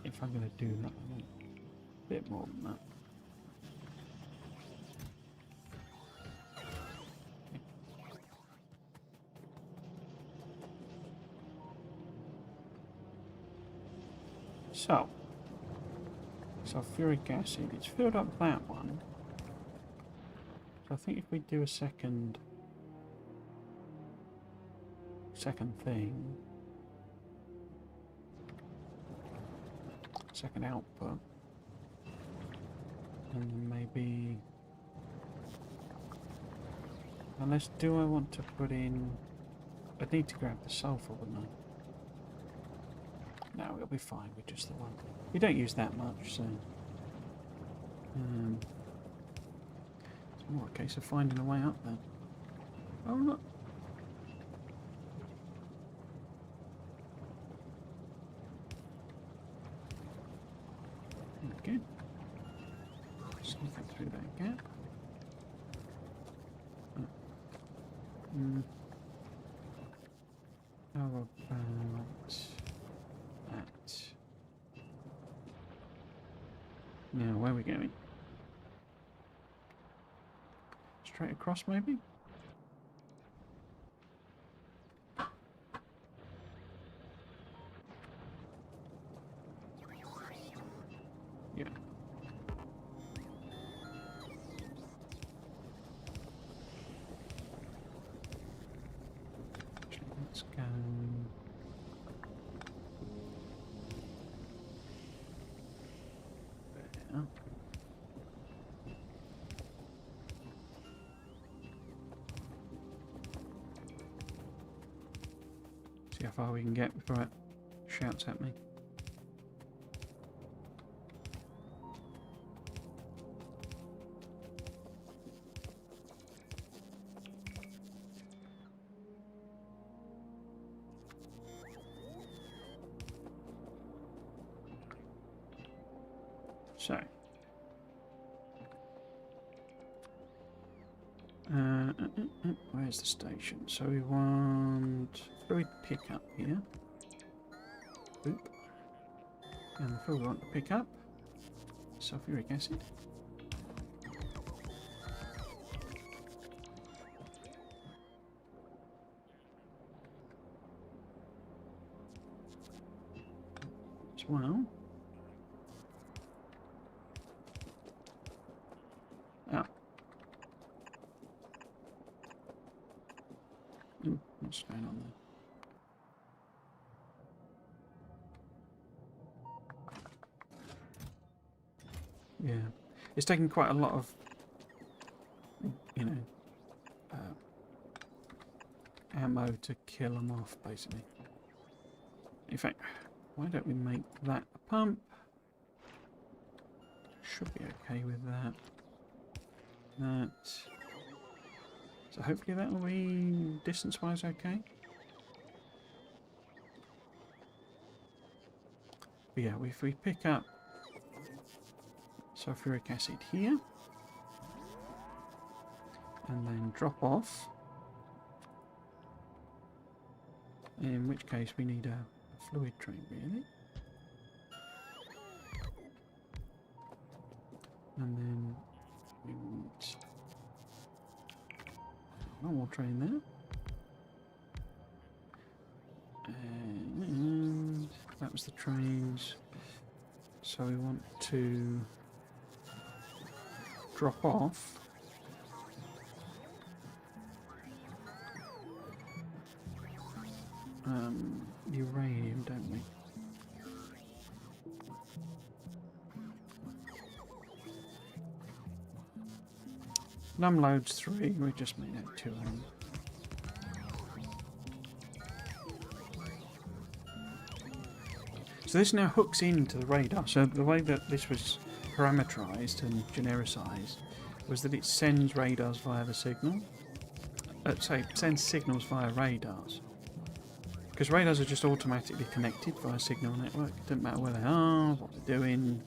Speaker 1: If I'm going to do that, I want a bit more than that. So, sulfuric acid, it's filled up that one. So I think if we do a second thing, second output, and then maybe, unless, do I want to put in, I'd need to grab the sulfur, wouldn't I? No, it'll be fine with just the one. We don't use that much, so it's more a case of finding a way up there. Oh look. Okay. Sneak it through that gap. How about that? Now, where are we going? Straight across, maybe? Yeah. Let's go. There. See how far we can get before it shouts at me. So, where's the station? So we want fluid pickup here. Boop. And the fluid we want to pick up sulfuric acid. As well. What's going on there? Yeah, it's taking quite a lot of, you know, ammo to kill them off, basically. In fact, why don't we make that a pump? Should be okay with that. That. So hopefully that will be distance-wise okay. But yeah, if we pick up sulfuric acid here, and then drop off, in which case we need a fluid train really. And then we want a normal train there. And that was the trains. So we want to drop off uranium, don't we? Num loads 3, we just made out 2 of them. So this now hooks into the radar. So the way that this was parameterized and genericized was that it sends radars via the signal. Sends signals via radars. Because radars are just automatically connected via signal network. It doesn't matter where they are, what they're doing.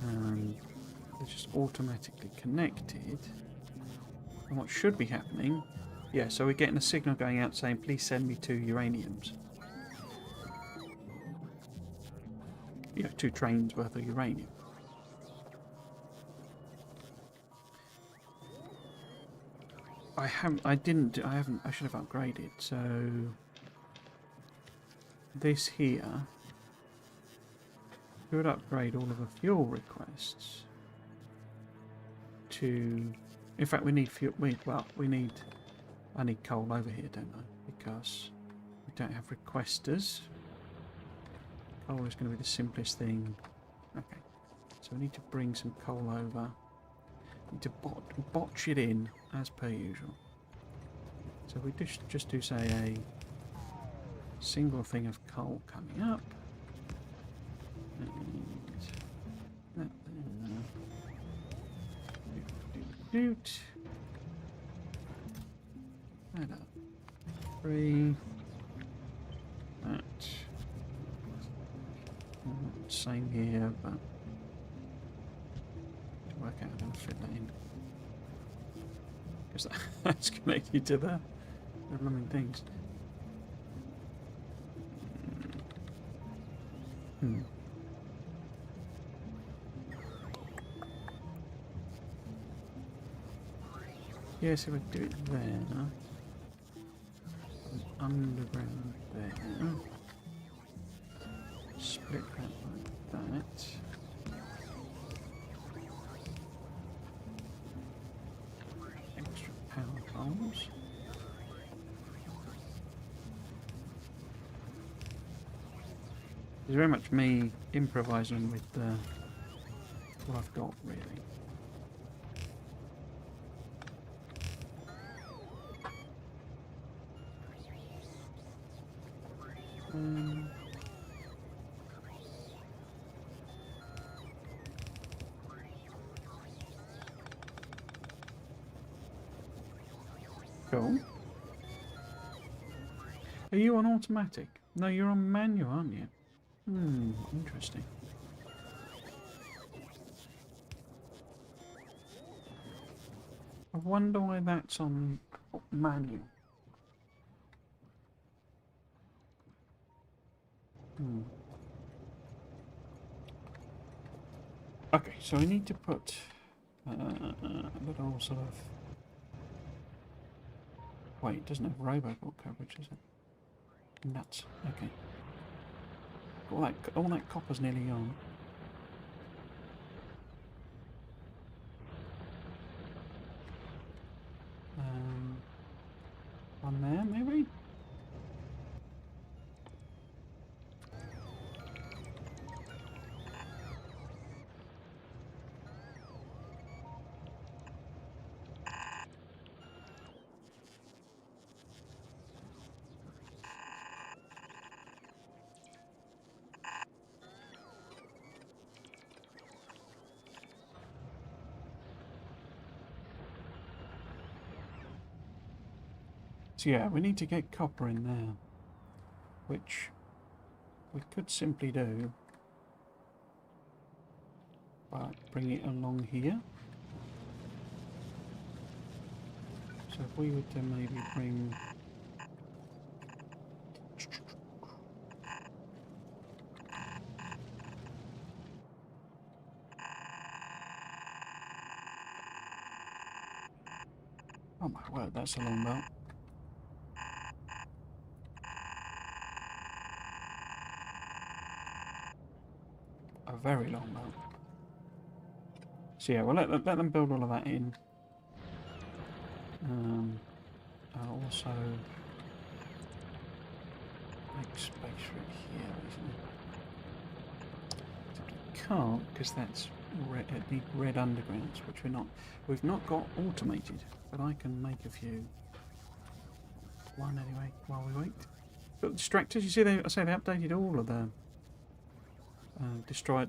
Speaker 1: They're just automatically connected. And what should be happening, yeah, so we're getting a signal going out saying, please send me 2 uraniums. You know, 2 trains worth of uranium. I should have upgraded, so this here could upgrade all of the fuel requests to, in fact we need fuel, I need coal over here, don't I? Because we don't have requesters. Coal is going to be the simplest thing. Okay, so we need to bring some coal over. Need to botch it in as per usual. So we just do say a single thing of coal coming up. And that that up. 3. That. Same here, but to work out how to fit that in. Because that's connected to the blooming things. Yes, if we do it there, underground there, split that like that. Extra power poles. It's very much me improvising with what I've got, really. Cool. Are you on automatic? No, you're on manual, aren't you? Interesting. I wonder why that's on manual. Okay, so I need to put a little sort of... Wait, it doesn't have robocall coverage, does it? Nuts. Okay. All that copper's nearly gone. One there, maybe? So yeah, we need to get copper in there, which we could simply do by bringing it along here. So if we were to maybe bring... Oh my word, that's a long belt. A very long belt. So yeah, we'll let them build all of that in. I'll also make space for it here, isn't it? Can't, because that's red, it needs red undergrounds, which we've not got automated, but I can make a few. One anyway, while we wait. But distractors, you see, I say they updated all of the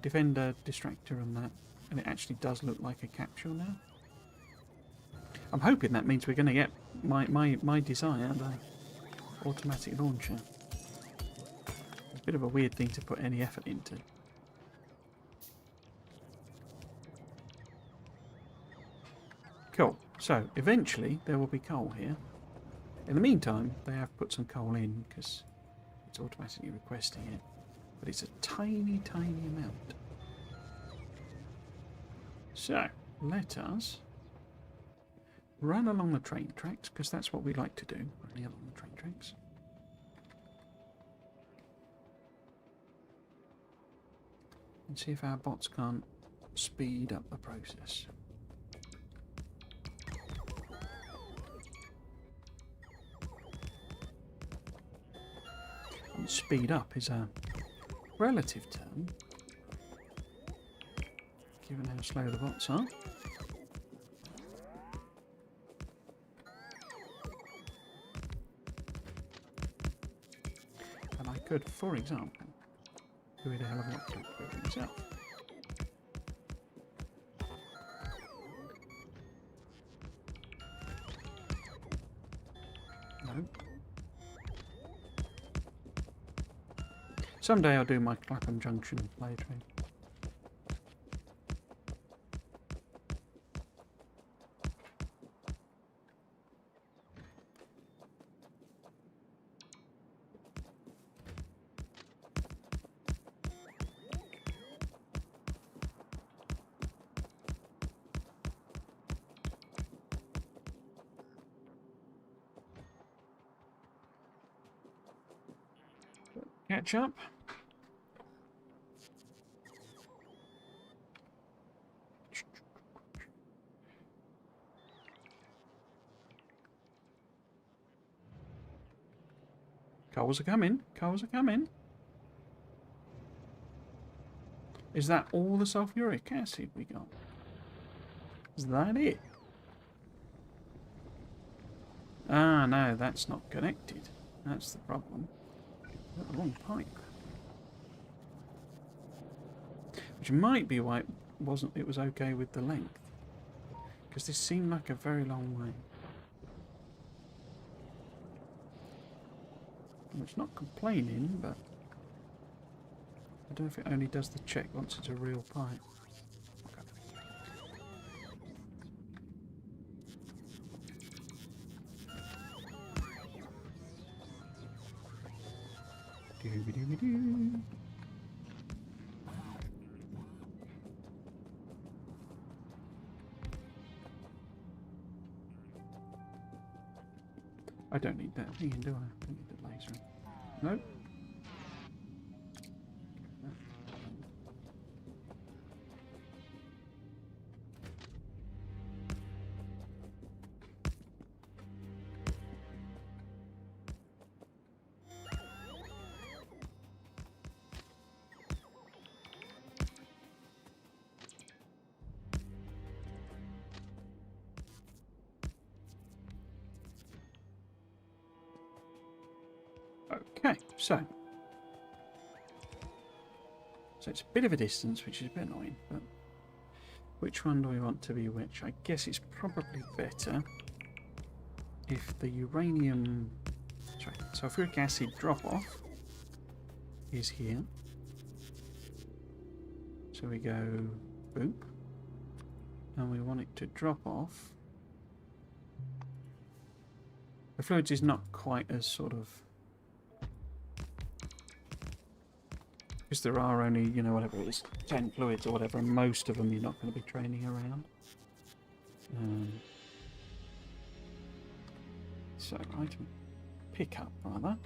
Speaker 1: defender, distractor, and that, and it actually does look like a capsule now. I'm hoping that means we're going to get my desire, the automatic launcher. It's a bit of a weird thing to put any effort into. Cool. So eventually there will be coal here. In the meantime, they have put some coal in because it's automatically requesting it, but it's a tiny, tiny amount. So let us run along the train tracks, because that's what we like to do, running along the train tracks. And see if our bots can't speed up the process. And speed up is a relative term, given how slow the bots are. Could, for example, do it a hell of a lot quicker myself. No. Someday I'll do my Clapham Junction playthrough. Catch up. Coals are coming. Coals are coming. Is that all the sulfuric acid we got? Is that it? Ah, no, that's not connected. That's the problem. Got the wrong pipe. Which might be why it was okay with the length. Because this seemed like a very long way. Well, it's not complaining, but I don't know if it only does the check once it's a real pipe. Dooby-dooby-doo. I don't need that thing, do I? I don't need the laser. Nope. Okay, so it's a bit of a distance, which is a bit annoying, but which one do we want to be which? I guess it's probably better if the uranium... Sorry, sulfuric acid drop-off is here. So we go boop. And we want it to drop off. The fluids is not quite as sort of... Because there are only, you know, whatever it is, 10 fluids or whatever, and most of them you're not going to be training around. So, item pick up, rather.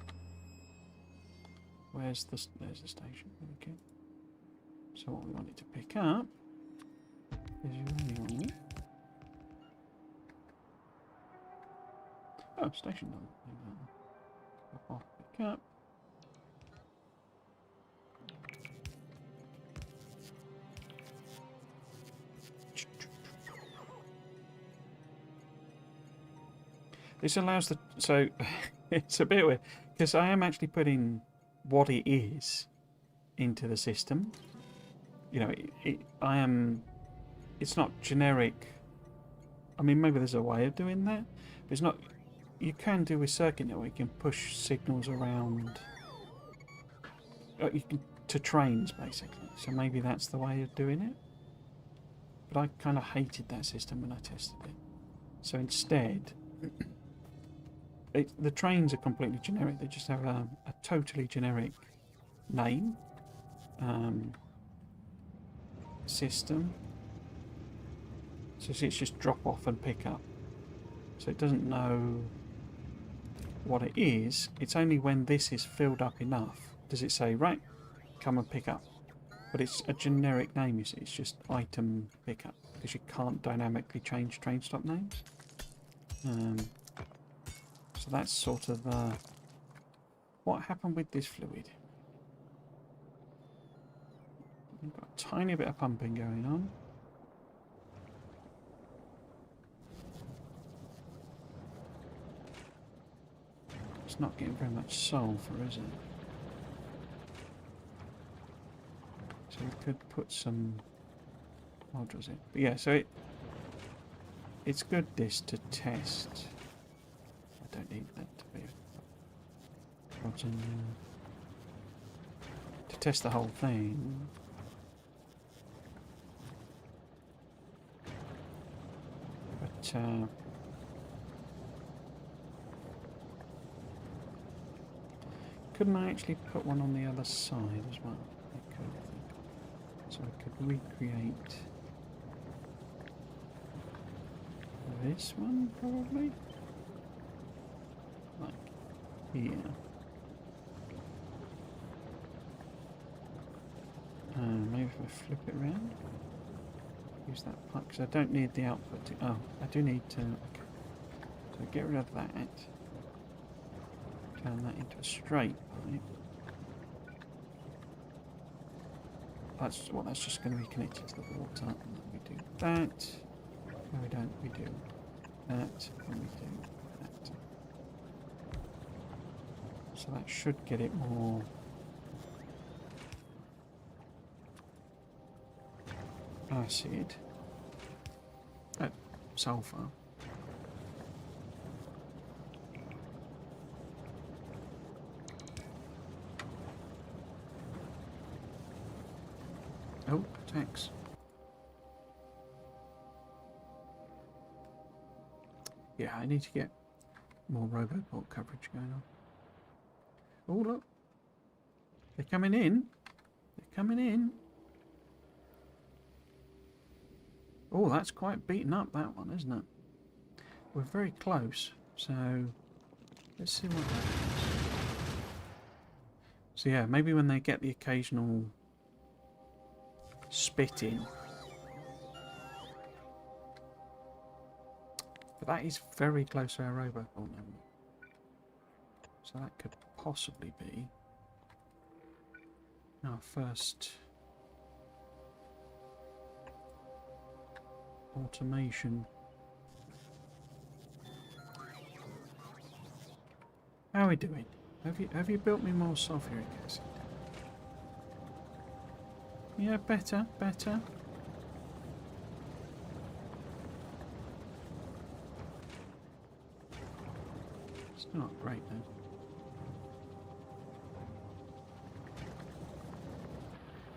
Speaker 1: There's the station. There we go. So what we wanted to pick up is uranium. Oh, station done. Drop off, pick up. This allows the... So, it's a bit weird, because I am actually putting what it is into the system. You know, I am... It's not generic. I mean, maybe there's a way of doing that. But it's not... You can do with circuit network, you can push signals around... You can, to trains, basically. So maybe that's the way of doing it. But I kind of hated that system when I tested it. So instead... the trains are completely generic. They just have a totally generic name, system. So it's just drop off and pick up. So it doesn't know what it is. It's only when this is filled up enough does it say, right, come and pick up. But it's a generic name, you see. It's just item pickup because you can't dynamically change train stop names. So that's sort of what happened with this fluid. We've got a tiny bit of pumping going on. It's not getting very much sulfur, is it? So we could put some modules in. But yeah, so it's good this to test. I don't need that to be rods in there. To test the whole thing. But couldn't I actually put one on the other side as well? I could, I think. So I could recreate this one probably. Like here. Maybe if I flip it around. Use that part because I don't need the output to... Oh, I do need to... Okay. So get rid of that. Turn that into a straight pipe. That's just going to be connected to the water. And then we do that. No, we don't. We do that. And we do that. So that should get it more... acid. Sulfur. Oh, tax. Yeah, I need to get more roboport coverage going on. Oh, look. They're coming in. They're coming in. Oh, that's quite beaten up, that one, isn't it? We're very close, so let's see what happens. So yeah, maybe when they get the occasional spit in. But that is very close to our roboport number. So that could possibly be our first automation. How are we doing? Have you built me more sulfuric acid? Yeah, better. Still not great though.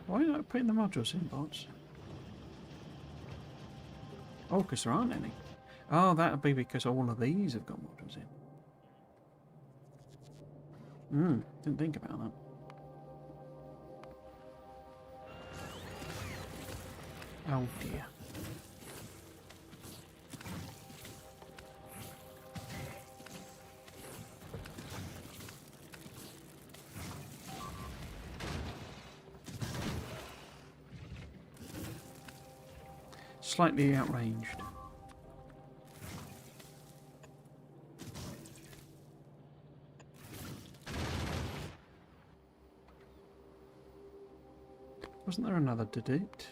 Speaker 1: Why not putting the modules in, bots? Oh, because there aren't any. Oh, that'll be because all of these have got modules in. Didn't think about that. Oh dear. Slightly outranged. Wasn't there another did it?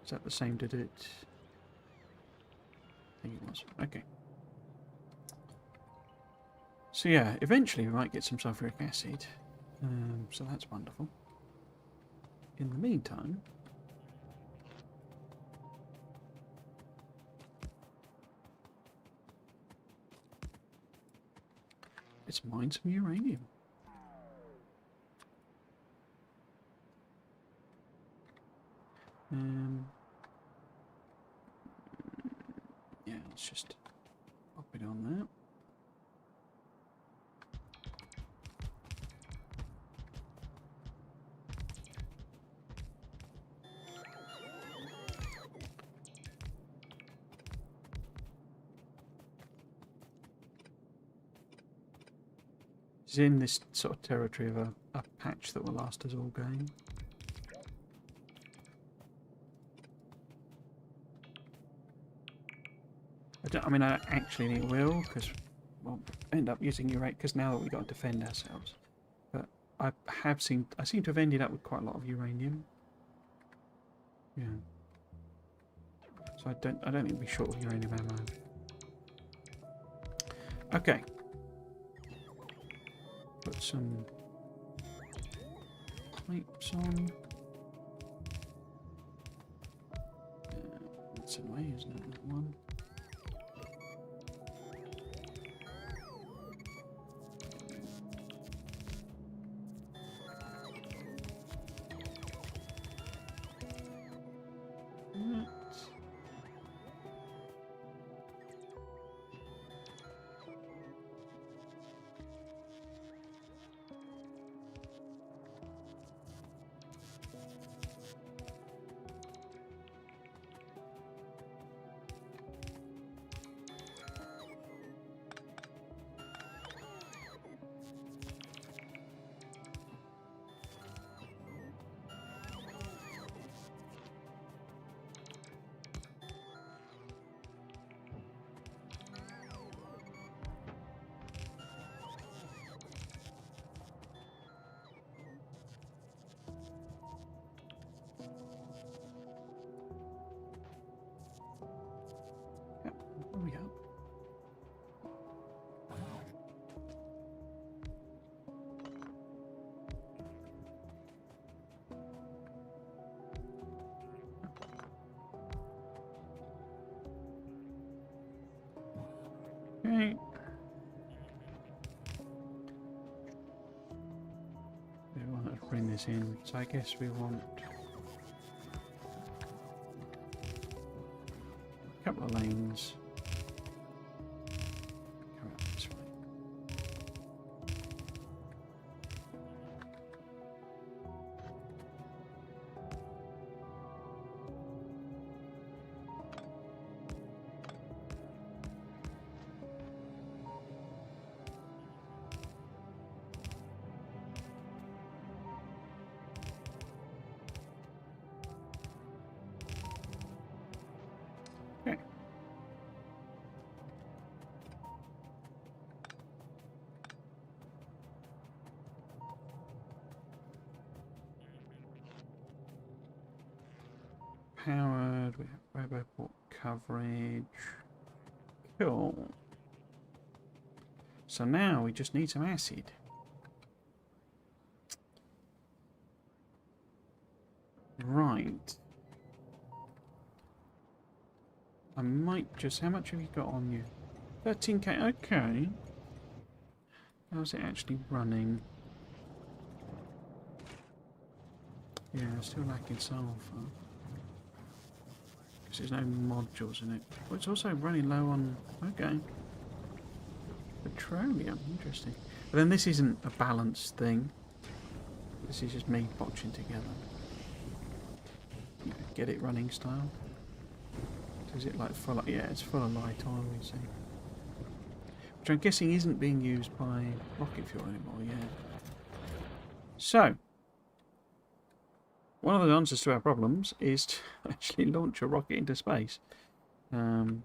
Speaker 1: Is that the same did it? I think it was. Okay. So yeah, eventually we might get some sulfuric acid. So that's wonderful. In the meantime... let's mine some uranium. Yeah, let's just pop it on there. It's in this sort of territory of a patch that will last us all game. I mean, I actually think it will, because we'll end up using uranium, because now that we've got to defend ourselves. But I seem to have ended up with quite a lot of uranium. Yeah. So I don't think we'll be short of uranium ammo. Okay. Put some pipes on. That's away, isn't it? That one. There we go. Okay. We want to bring this in, so I guess we want a couple of lanes. Come out this way. Okay. Powered, we have roboport coverage. Cool. So now we just need some acid. Right. I might just... how much have you got on you? 13k, okay. How's it actually running? Yeah, still lacking sulfur. Because there's no modules in it. But it's also running low on... Okay. Petroleum. Interesting. But then this isn't a balanced thing. This is just me botching together. Get it running style. So is it like full of... Yeah, it's full of light oil, you see. Which I'm guessing isn't being used by rocket fuel anymore, yeah. So, one of the answers to our problems is to actually launch a rocket into space. What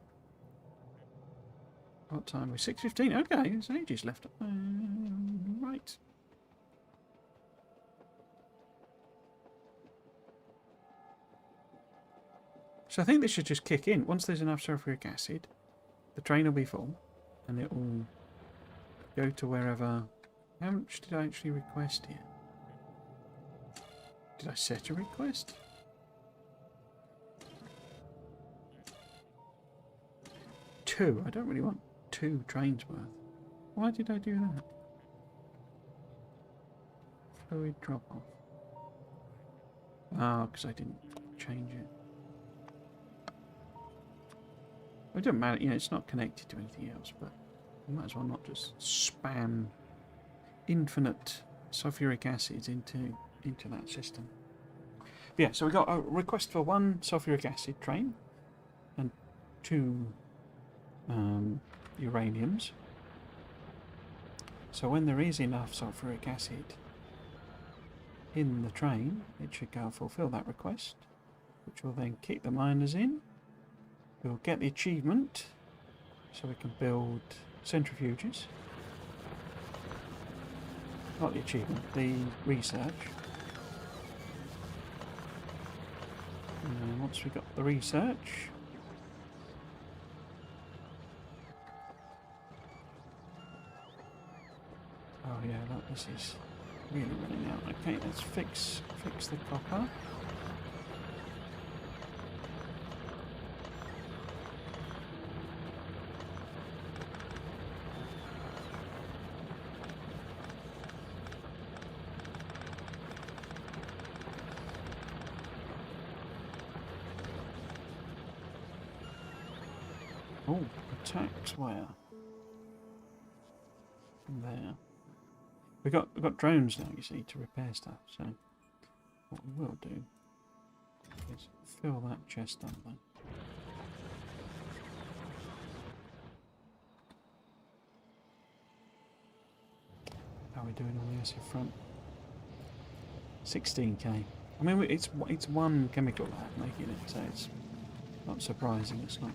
Speaker 1: time? We're 6:15. Okay, there's ages left. Right. So I think this should just kick in. Once there's enough sulfuric acid, the train will be full, and it will go to wherever... How much did I actually request here? Did I set a request? Two. I don't really want 2 trains worth. Why did I do that? Fluid drop off. Ah, because I didn't change it. It doesn't matter, you know, it's not connected to anything else, but you might as well not just spam infinite sulfuric acids into that system. But yeah, so we got a request for 1 sulfuric acid train and 2 uraniums. So when there is enough sulfuric acid in the train, it should go and fulfill that request, which will then kick the miners in. We'll get the achievement so we can build centrifuges. Not the achievement, the research. And then once we've got the research, oh yeah, look, this is really running out. Okay, let's fix the copper. Oh, attacks where? From there. We've got drones now, you see, to repair stuff. So what we will do is fill that chest up then. How are we doing on the acid front? 16k. I mean, it's 1 chemical lab making it, so it's not surprising. It's not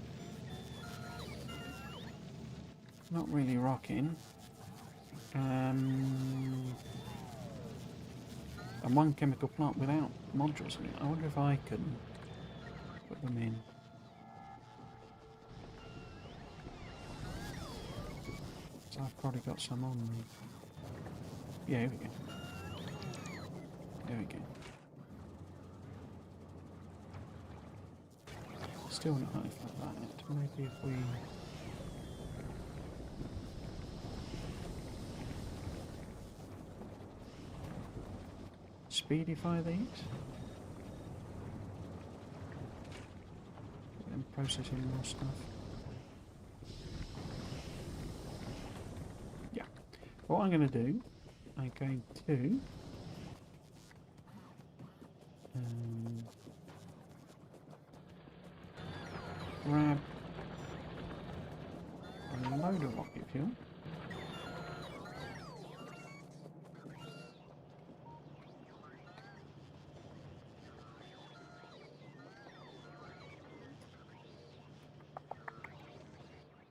Speaker 1: really rocking. And 1 chemical plant without modules in it. I wonder if I can put them in. So I've probably got some on me. Yeah, here we go. There we go. Still not like that. Maybe if we... speedify these and processing more stuff. Yeah. What I'm going to do, I'm going to grab a load of rocket fuel.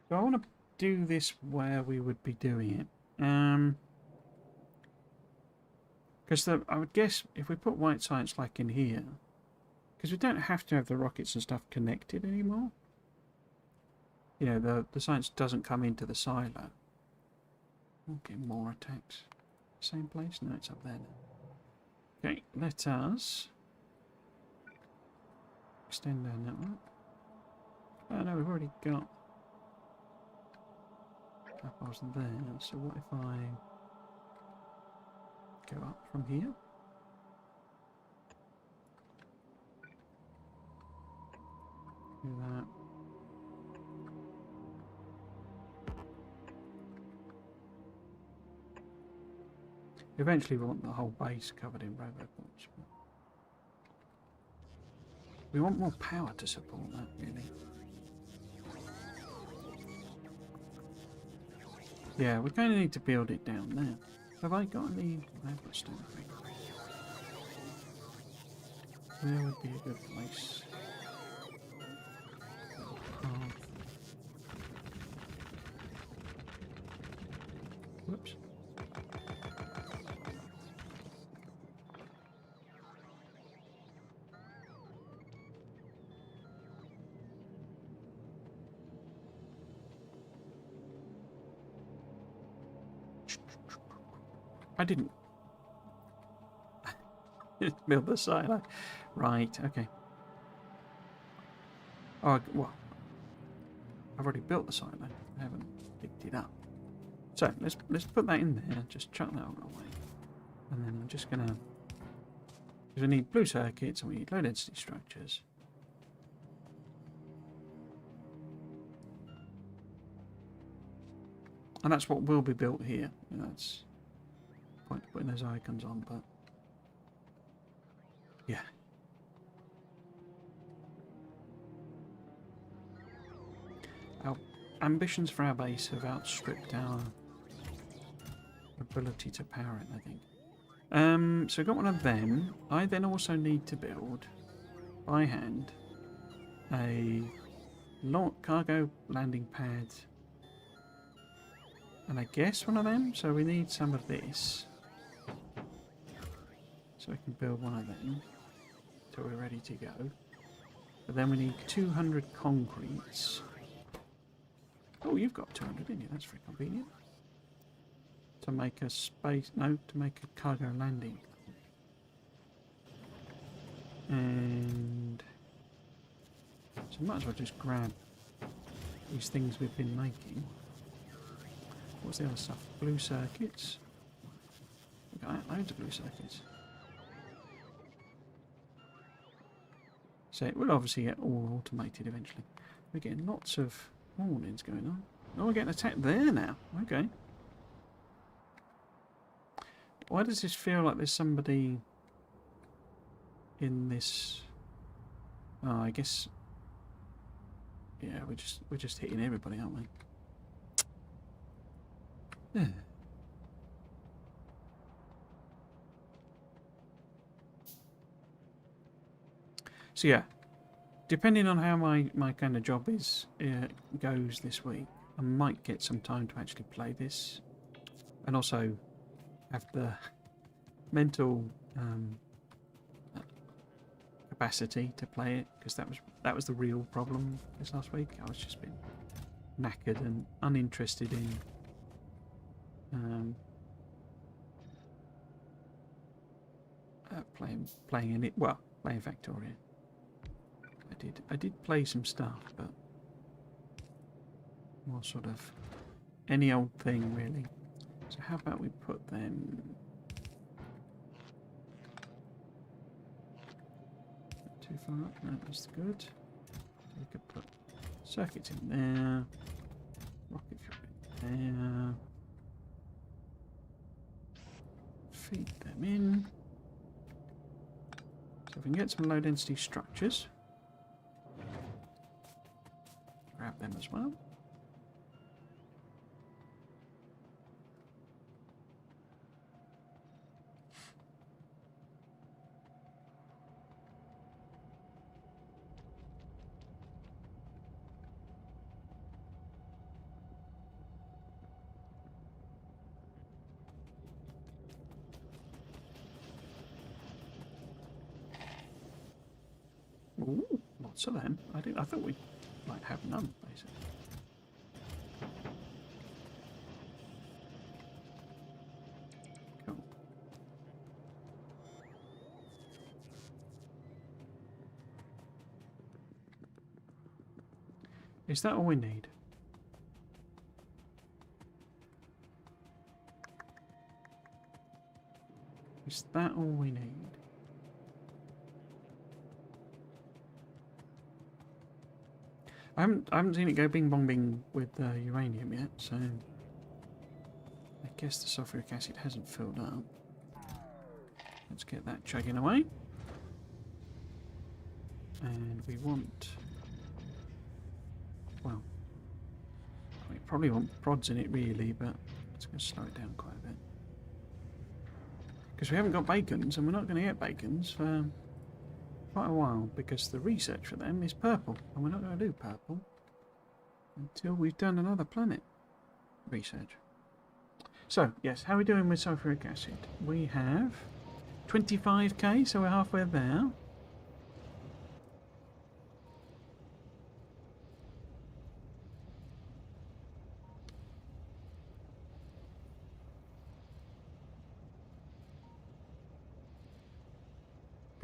Speaker 1: So I want to do this where we would be doing it. Because I would guess if we put white science like in here, because we don't have to have the rockets and stuff connected anymore. You know, the science doesn't come into the silo. Okay, more attacks. Same place? No, it's up there now. Okay, let us extend our network. Oh no, we've already got... I wasn't there, so what if I go up from here. Do that. Eventually we want the whole base covered in robots. We want more power to support that, really. Yeah, we're going to need to build it down there. Have I got any limestone? Where would be a good place? Whoops. I didn't build the silo. Right, okay. Oh, well, I've already built the silo. I haven't picked it up. So let's put that in there. Just chuck that away, and then I'm just gonna. Because we need blue circuits and we need low density structures. And that's what will be built here. You know, that's the point of putting those icons on, but yeah. Our ambitions for our base have outstripped our ability to power it, I think. So I got one of them. I then also need to build, by hand, a cargo landing pad. And I guess one of them. So we need some of this. So we can build one of them. So we're ready to go. But then we need 200 concretes. Oh, you've got 200, didn't you? That's very convenient. To make a space... No, to make a cargo landing. And... So I might as well just grab these things we've been making. What's the other stuff? Blue circuits. We've got loads of blue circuits. So it will obviously get all automated eventually. We're getting lots of warnings going on. Oh, we're getting attacked there now. Okay. Why does this feel like there's somebody in this? Oh, I guess. Yeah, we're just hitting everybody, aren't we? Yeah. So yeah, depending on how my kind of job goes this week, I might get some time to actually play this, and also have the mental capacity to play it, because that was the real problem this last week. I was just been knackered and uninterested in playing in it. Well, playing Factoria. I did play some stuff, but more sort of any old thing really. So how about we put them too far up? No, that's good. So we could put circuits in there, rocket fuel in there, feed them in. So if we can get some low density structures, grab them as well. Ooh, lots of them. I thought we might have none, basically. Cool. Is that all we need? Is that all we need? I haven't seen it go bing bong bing with uranium yet, so I guess the sulfuric acid hasn't filled up. Let's get that chugging away. And we want, well, we probably want prods in it really, but it's going to slow it down quite a bit. Because we haven't got beacons, and we're not going to get beacons for quite a while, because the research for them is purple, and we're not going to do purple until we've done another planet research. So, yes, how are we doing with sulfuric acid? We have 25k, so we're halfway there.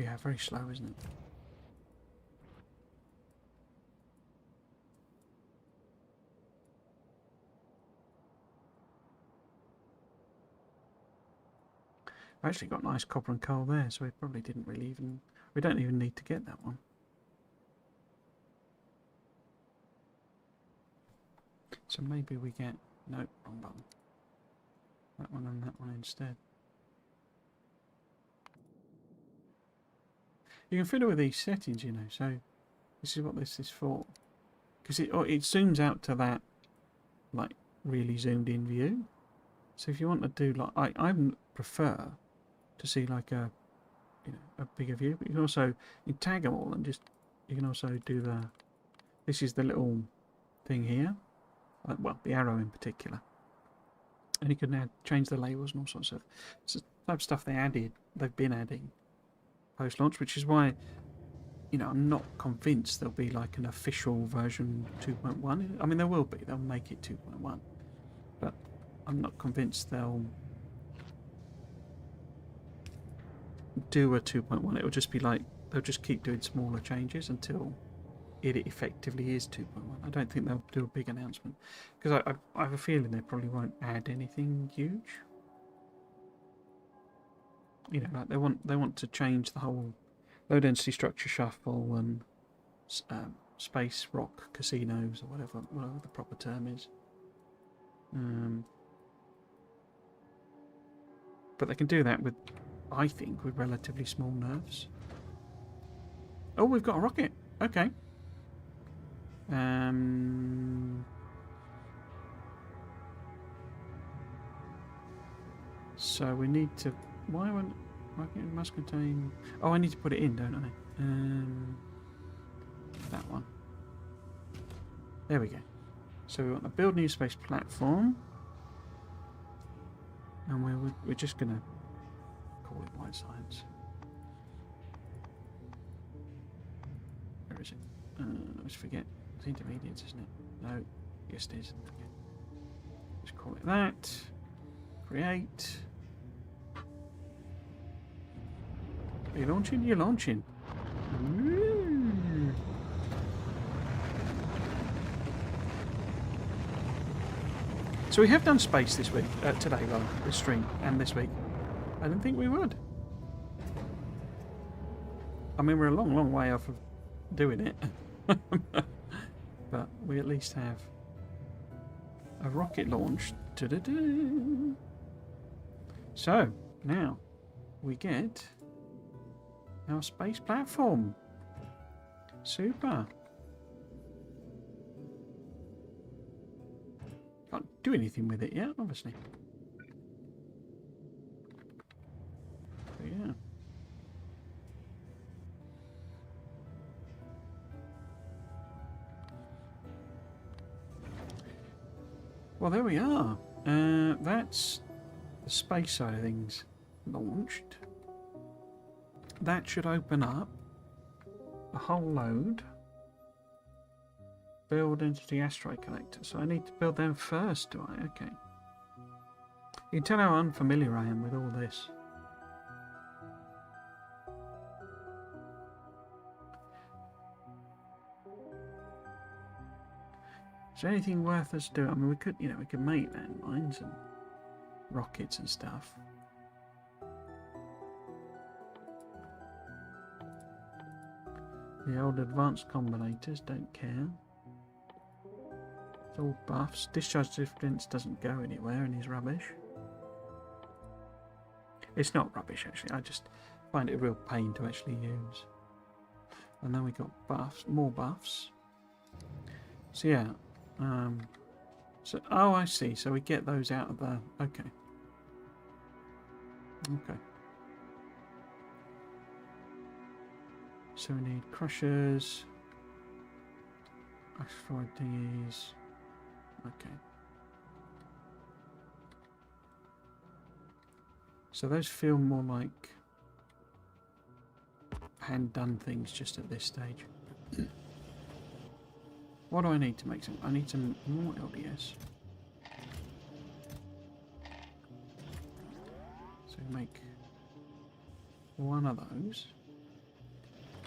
Speaker 1: Yeah, very slow, isn't it? I've actually got nice copper and coal there, so we probably didn't really even... We don't even need to get that one. So maybe we get... No, wrong button. That one and that one instead. You can fiddle with these settings, you know, so this is what this is for. Because it zooms out to that, like, really zoomed in view. So if you want to do, like, I prefer to see, like, a, you know, a bigger view. But you can also, you tag them all and just, you can also do the, this is the little thing here. Well, the arrow in particular. And you can now change the labels and all sorts of stuff. It's the type of stuff they've been adding post-launch, which is why, you know, I'm not convinced there'll be like an official version 2.1. I mean, there will be. They'll make it 2.1. But I'm not convinced they'll do a 2.1. It'll just be like, they'll just keep doing smaller changes until it effectively is 2.1. I don't think they'll do a big announcement. Because I have a feeling they probably won't add anything huge. You know, like they want to change the whole low density structure shuffle and space rock casinos or whatever the proper term is. But they can do that with, I think, with relatively small nerfs. Oh, we've got a rocket. Okay. So we need to. Why won't rocket must contain? Oh, I need to put it in, don't I? That one. There we go. So we want to build new space platform, and we're just gonna call it white science. Where is it? I always forget. It's intermediates, isn't it? No. Yes, it is. Okay. Just call it that. Create. Are you launching? You're launching. Ooh. So we have done space this week, today, rather, this stream, and this week. I didn't think we would. I mean, we're a long, long way off of doing it. But we at least have a rocket launch. So, now we get our space platform. Super. Can't do anything with it yet, obviously. So, yeah. Well, there we are. That's the space side of things launched. That should open up a whole load. Build entity asteroid collector. So I need to build them first, do I? Okay. You can tell how unfamiliar I am with all this. Is there anything worth us doing? I mean, we could make landmines and rockets and stuff. The old advanced combinators don't care. It's all buffs. Discharge difference doesn't go anywhere and is rubbish. It's not rubbish actually, I just find it a real pain to actually use. And then we got buffs, more buffs. So yeah, so oh I see, so we get those out of the, okay. Okay. So we need crushers, asteroid thingies, okay. So those feel more like hand-done things just at this stage. What do I need to make some? I need some more LDS. So make one of those.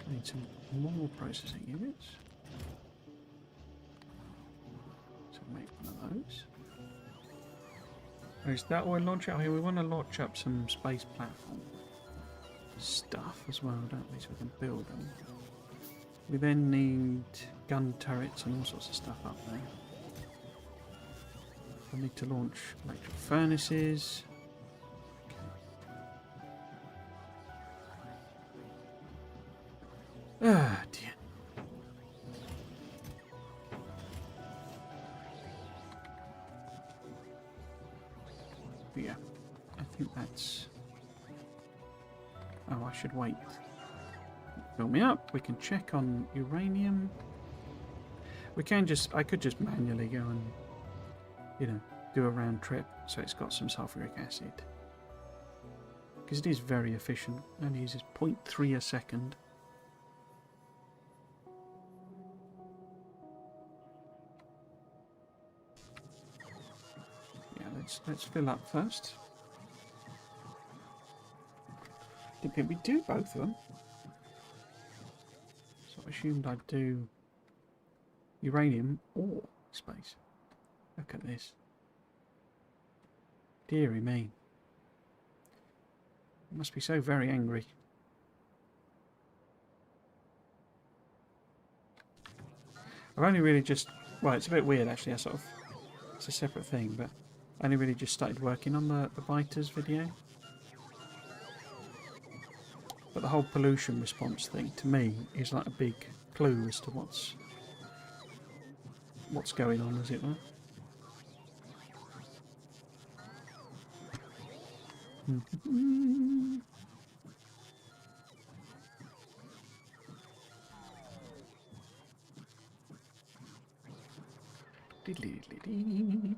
Speaker 1: I need some more processing units. So make one of those. Is that oil launcher? Oh, here we want to launch up some space platform stuff as well, don't we? So we can build them. We then need gun turrets and all sorts of stuff up there. I need to launch electric furnaces. Ah, dear. But yeah, I think that's... Oh, I should wait. Fill me up. We can check on uranium. We can just... I could just manually go and, you know, do a round trip so it's got some sulfuric acid. Because it is very efficient. It only uses 0.3 a second. Yeah, let's fill up first. Did we do both of them? So I assumed I'd do uranium or space. Look at this. Deary me. It must be so very angry. I've only really just... Well, it's a bit weird actually. It's a separate thing, but I only really just started working on the biters video. But the whole pollution response thing, to me, is like a big clue as to what's going on, as it were. Diddly-diddly-dee.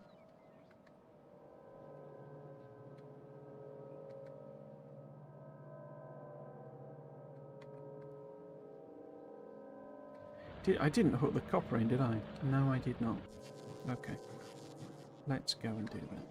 Speaker 1: I didn't hook the copper in, did I? No, I did not. Okay. Let's go and do that.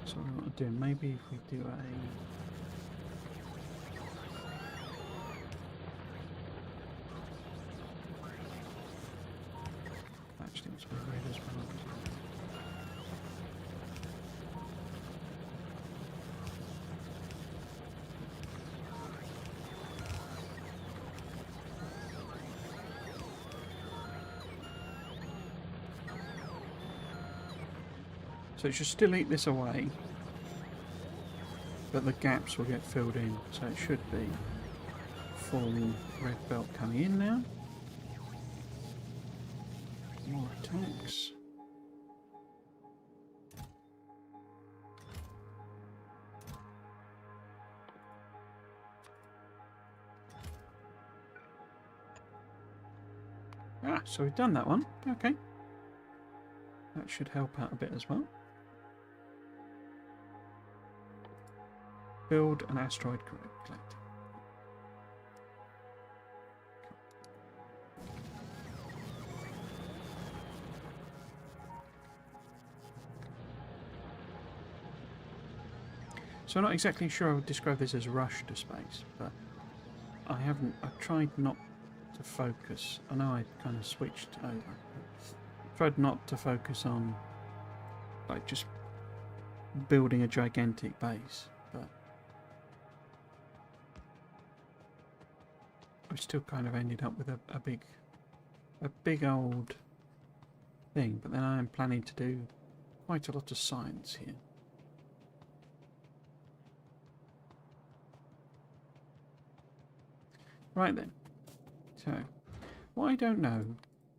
Speaker 1: So what I want to do, maybe if we do a... Actually, it's very weird as well. So it should still eat this away, but the gaps will get filled in, so it should be full red belt coming in now. More attacks. Ah, so we've done that one. Okay. That should help out a bit as well. Build an asteroid collector. So I'm not exactly sure I would describe this as rush to space, but I've tried not to focus. I know I kind of switched over. Tried not to focus on like just building a gigantic base, but we still kind of ended up with a big old thing. But then I am planning to do quite a lot of science here. Right then, so what I don't know,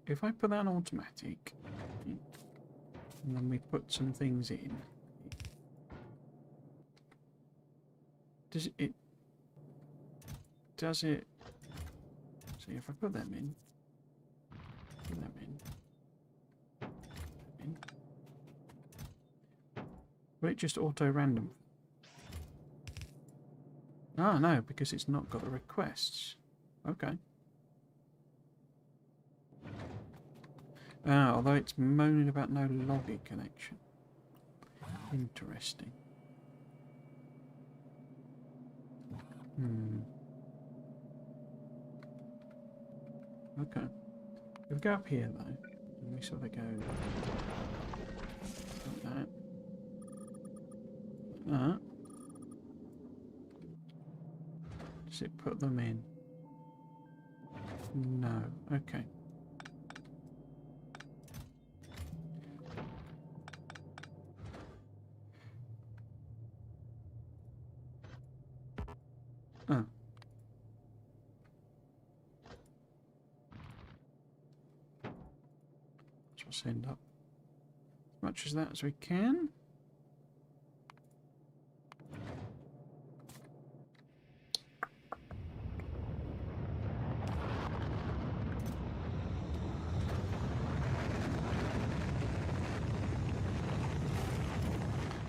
Speaker 1: if I put that on automatic, and then we put some things in, does it, see if I put them in, will it just auto-random? Ah, no, because it's not got the requests. Okay. Although it's moaning about no login connection. Interesting. Okay. If we go up here though, and we sort of go like that. Like that. Does it put them in? No. Okay. Oh. So we'll send up as much as that as we can.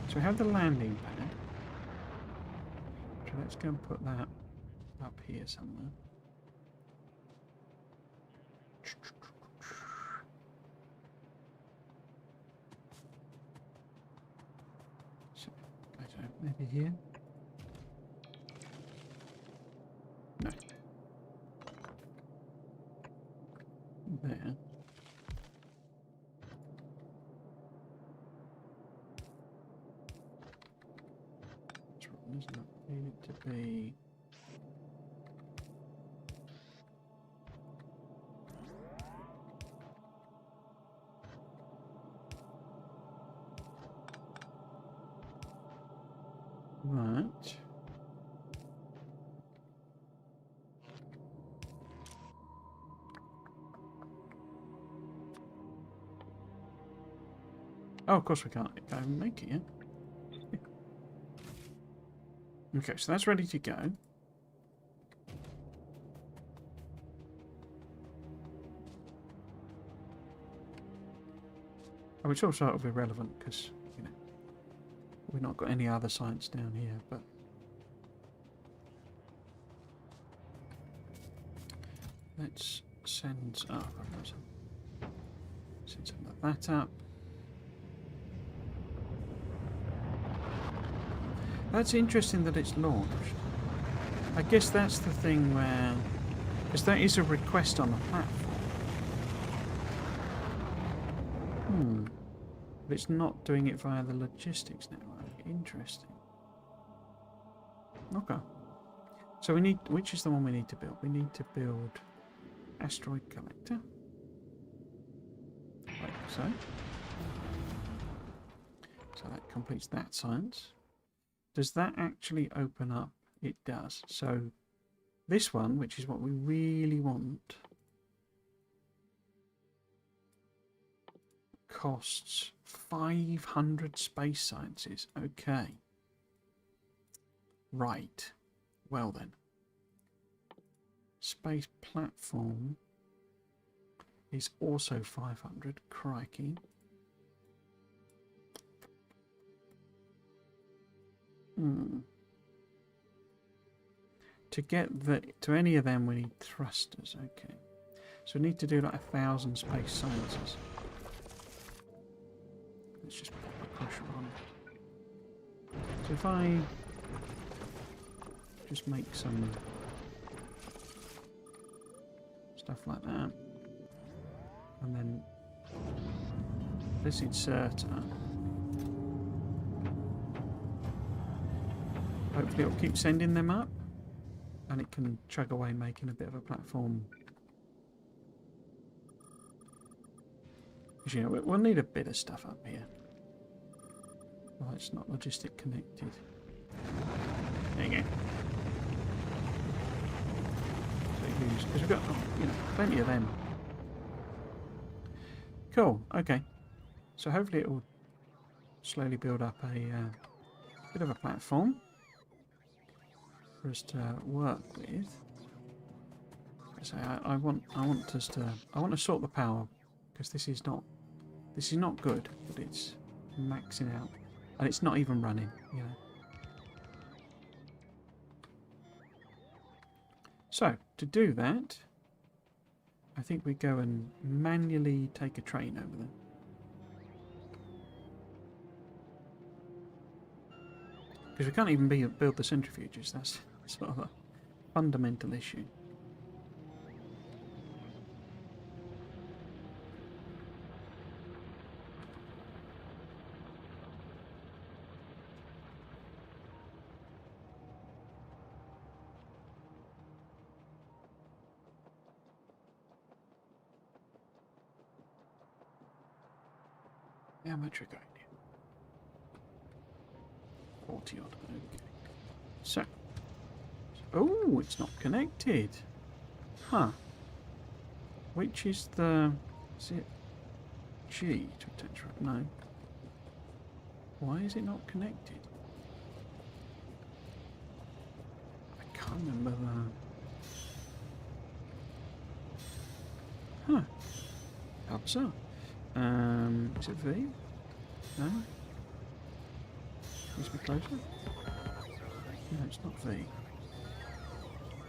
Speaker 1: So we have the landing pad. So let's go and put that up here somewhere. So, I don't know, maybe here? No. There. Does not need it to be. Right. Oh, of course we can't make it yet. Okay, so that's ready to go. Oh, which also will be relevant because, you know, we've not got any other science down here, but let's send send some of that up. That's interesting that it's launched. I guess that's the thing where, because that is a request on the platform. But it's not doing it via the logistics network. Interesting. Okay. So we need, which is the one we need to build? We need to build asteroid collector. Like so. So that completes that science. Does that actually open up? It does. So this one, which is what we really want, costs 500 space sciences. Okay. Right. Well then. Space platform is also 500. Crikey. to get to any of them, we need thrusters. Okay. So we need to do like 1,000 space silencers. Let's just put the crusher on. So if I just make some stuff like that, and then this inserter, hopefully it'll keep sending them up, and it can chug away making a bit of a platform. Because, you know, we'll need a bit of stuff up here. Well, it's not logistic connected. There you go. Because we've got, you know, plenty of them. Cool. Okay. So hopefully it will slowly build up a bit of a platform for us to work with. So I want to sort the power, because this is not good, but it's maxing out, and it's not even running, you know. So to do that, I think we go and manually take a train over there. Because we can't even build the centrifuges. That's sort of a fundamental issue. How much are we going here? 40 odd. Okay. So. Oh, it's not connected. Huh. Which is the... Is it G to attach? No. Why is it not connected? I can't remember the... Huh. How bizarre. Is it V? No? Needs to be closer? No, it's not V.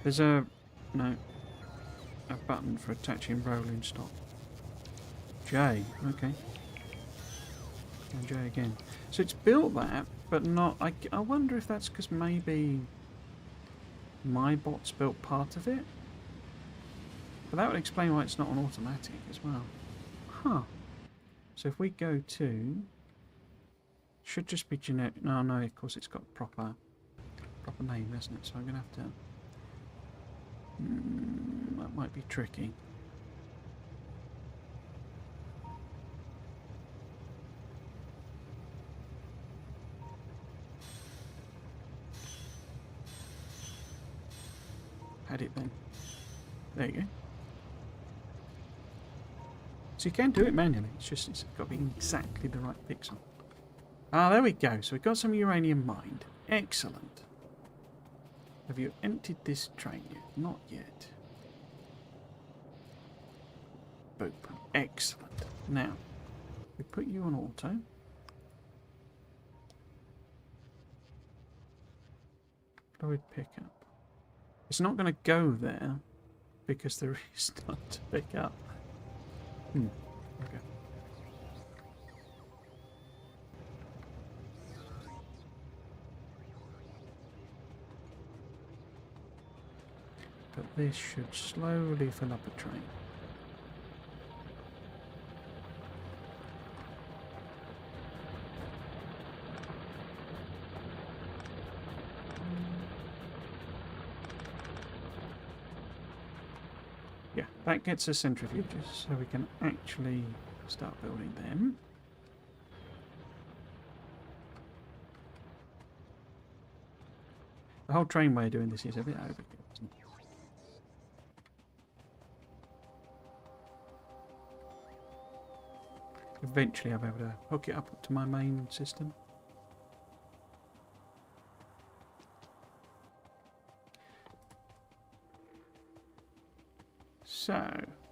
Speaker 1: There's a button for attaching rolling stock. J, okay. And J again. So it's built that, but not... I wonder if that's because maybe my bot's built part of it? But that would explain why it's not on automatic as well. Huh. So if we go to... Should just be generic... No, of course it's got proper name, hasn't it? So I'm going to have to... that might be tricky. Add it then. There you go. So you can do it manually, it's got to be exactly the right pixel. Ah, there we go. So we've got some uranium mined. Excellent. Have you emptied this train yet? Not yet. Boop. Excellent. Now, we put you on auto. Fluid pickup. It's not going to go there because there is none to pick up. Okay. But this should slowly fill up a train. Yeah, that gets us centrifuges, so we can actually start building them. The whole train way of doing this is a bit overkill, isn't it? Eventually I'll be able to hook it up to my main system. So,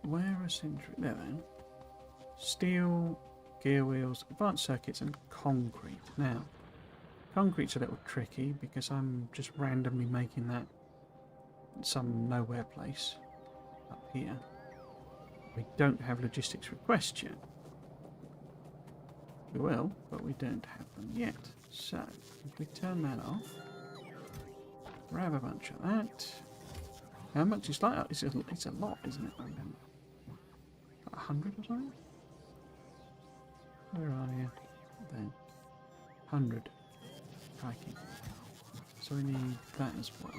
Speaker 1: where are centrifuges? There then. Steel, gear wheels, advanced circuits and concrete. Now, concrete's a little tricky because I'm just randomly making that some nowhere place up here. We don't have logistics requests yet. We will, but we don't have them yet. So, if we turn that off, grab a bunch of that. How much is like? It's a lot, isn't it? I remember. 100 or something? Where are you? There. 100. Crikey. So we need that as well.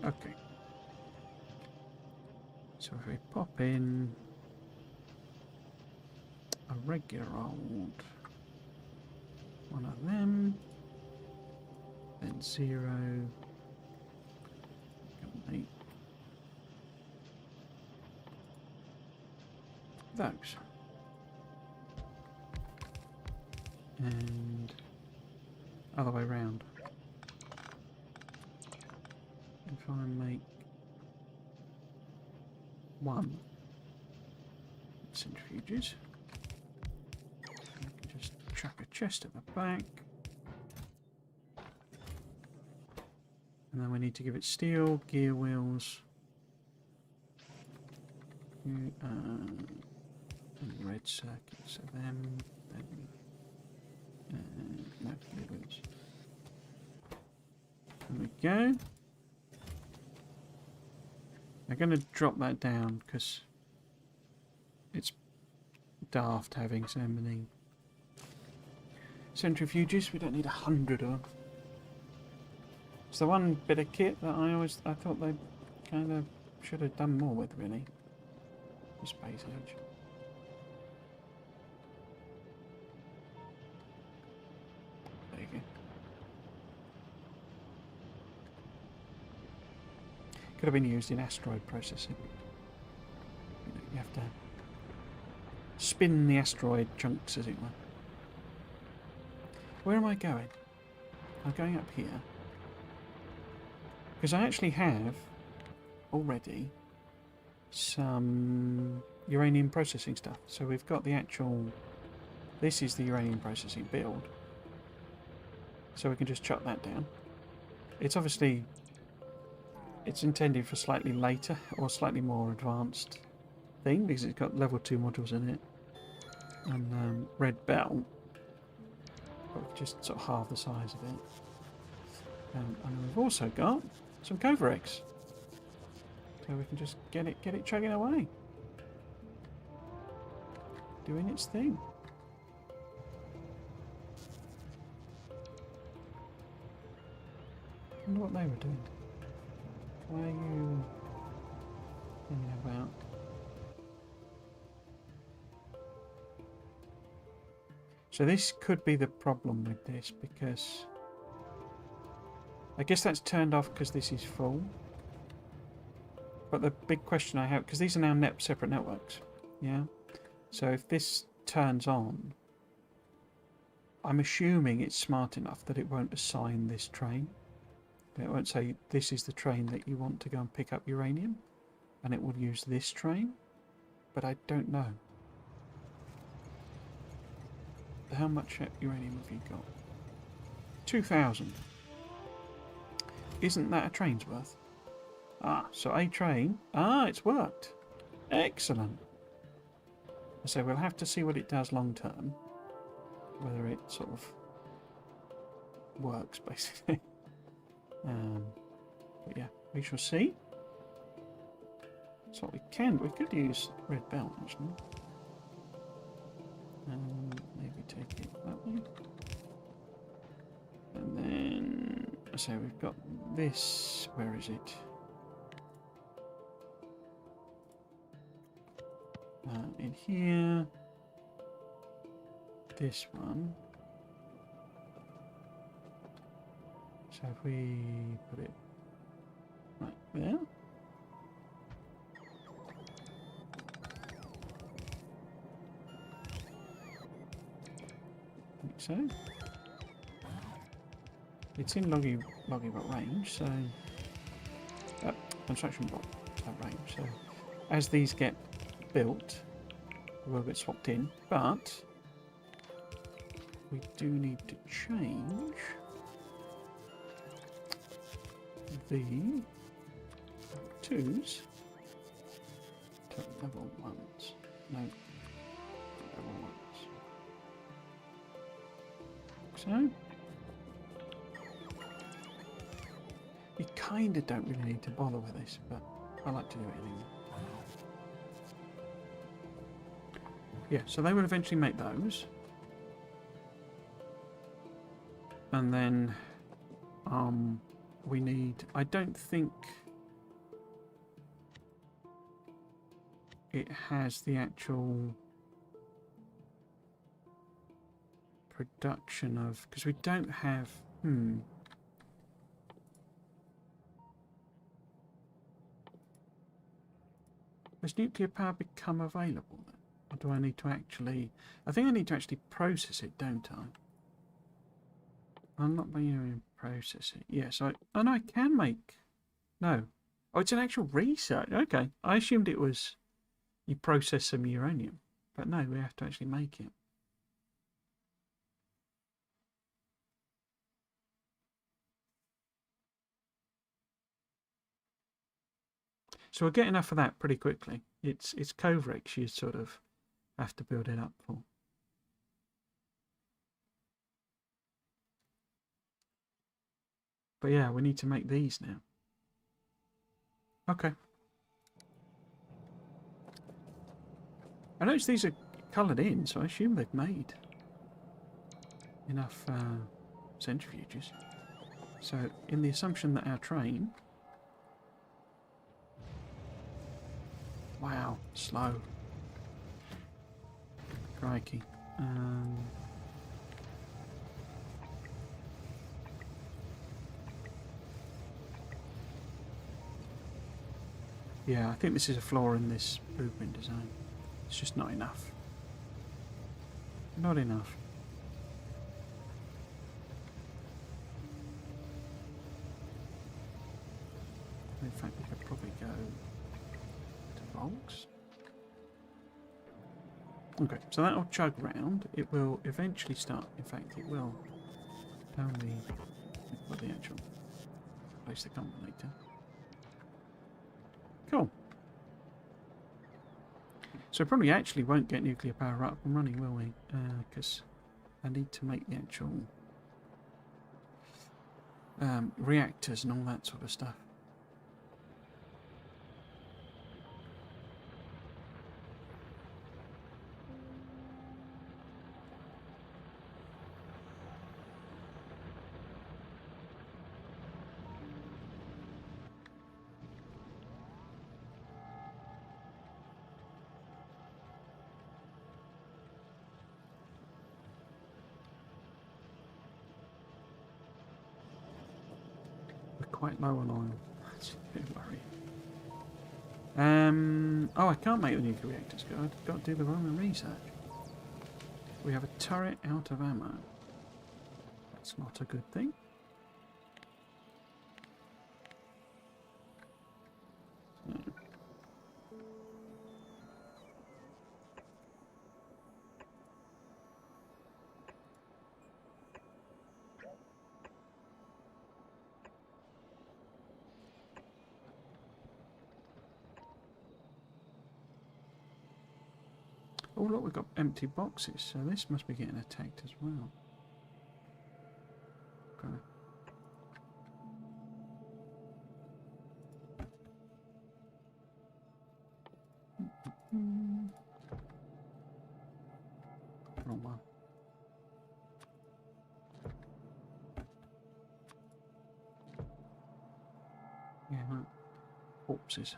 Speaker 1: Okay. So if we pop in a regular old one of them, then 0, 8. Those. And other way round. If I make 1 centrifuges, I can just chuck a chest at the back. And then we need to give it steel, gear wheels, and red circuits, so them, no, gear wheels. There we go. I'm going to drop that down because it's daft having so many centrifuges. We don't need 100 of them. It's the one bit of kit that I thought they kind of should have done more with, really. The Space Age. There you go. Could have been used in asteroid processing. You have to spin the asteroid chunks, as it were. Where am I going? I'm going up here. Because I actually have already some uranium processing stuff. So we've got the actual... This is the uranium processing build. So we can just chuck that down. It's obviously... It's intended for slightly later or slightly more advanced thing because it's got level 2 modules in it and red belt, but just sort of half the size of it. And we've also got some Cova eggs, so we can just get it chugging away, doing its thing. I wonder what they were doing. Why are you hanging about? So this could be the problem with this, because I guess that's turned off because this is full. But the big question I have, because these are now separate networks, yeah? So if this turns on, I'm assuming it's smart enough that it won't assign this train. It won't say, this is the train that you want to go and pick up uranium, and it will use this train, but I don't know. How much uranium have you got? 2,000. Isn't that a train's worth? Ah, so a train. Ah, it's worked. Excellent. So we'll have to see what it does long term. Whether it sort of works, basically. But yeah, we shall see. So we could use red belt actually. Maybe take it that way. And then, so we've got this, where is it? In here. This one. So if we put it right there. so. It's in loggy bot range, so construction bot range. So as these get built, we will get swapped in, but we do need to change the 2s to level 1s. No, level 1s. So you kind of don't really need to bother with this, but I like to do it anyway. Yeah, so they will eventually make those. And then we need, I don't think it has the actual production of, because we don't have, Does nuclear power become available then? Or do I need to actually, I think I need to actually process it, don't I? I'm not being able to process it. Yes, and I can make, no. Oh, it's an actual research. Okay, I assumed it was you process some uranium, but no, we have to actually make it. So we'll get enough of that pretty quickly. It's Kovrex you sort of have to build it up for. But yeah, we need to make these now. Okay. I notice these are coloured in, so I assume they've made enough centrifuges. So in the assumption that our train... Wow, slow. Crikey. Yeah, I think this is a flaw in this blueprint design. It's just not enough. Not enough. In fact, we could probably go to Volks. Okay, so that'll chug round. It will eventually start. In fact, it will only put the actual place the comparator. Cool. So probably actually won't get nuclear power up and running, will we? Because I need to make the actual reactors and all that sort of stuff. Quite low on oil. That's a bit worrying. Oh, I can't make the nuclear reactors. I've got to do the Roman research. We have a turret out of ammo. That's not a good thing. Oh look, we've got empty boxes, so this must be getting attacked as well. Okay. Wrong one. Yeah, no. Corpses.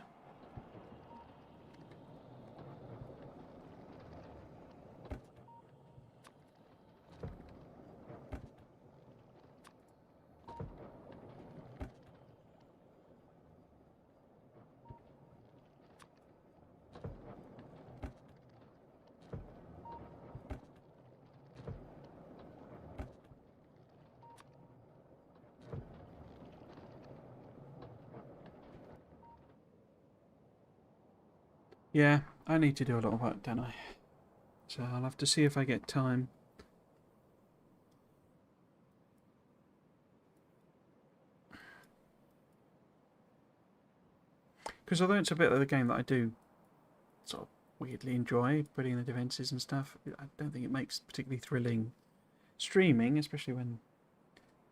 Speaker 1: Yeah, I need to do a lot of work, don't I? So I'll have to see if I get time. Because although it's a bit of the game that I do sort of weirdly enjoy, putting in the defences and stuff, I don't think it makes particularly thrilling streaming, especially when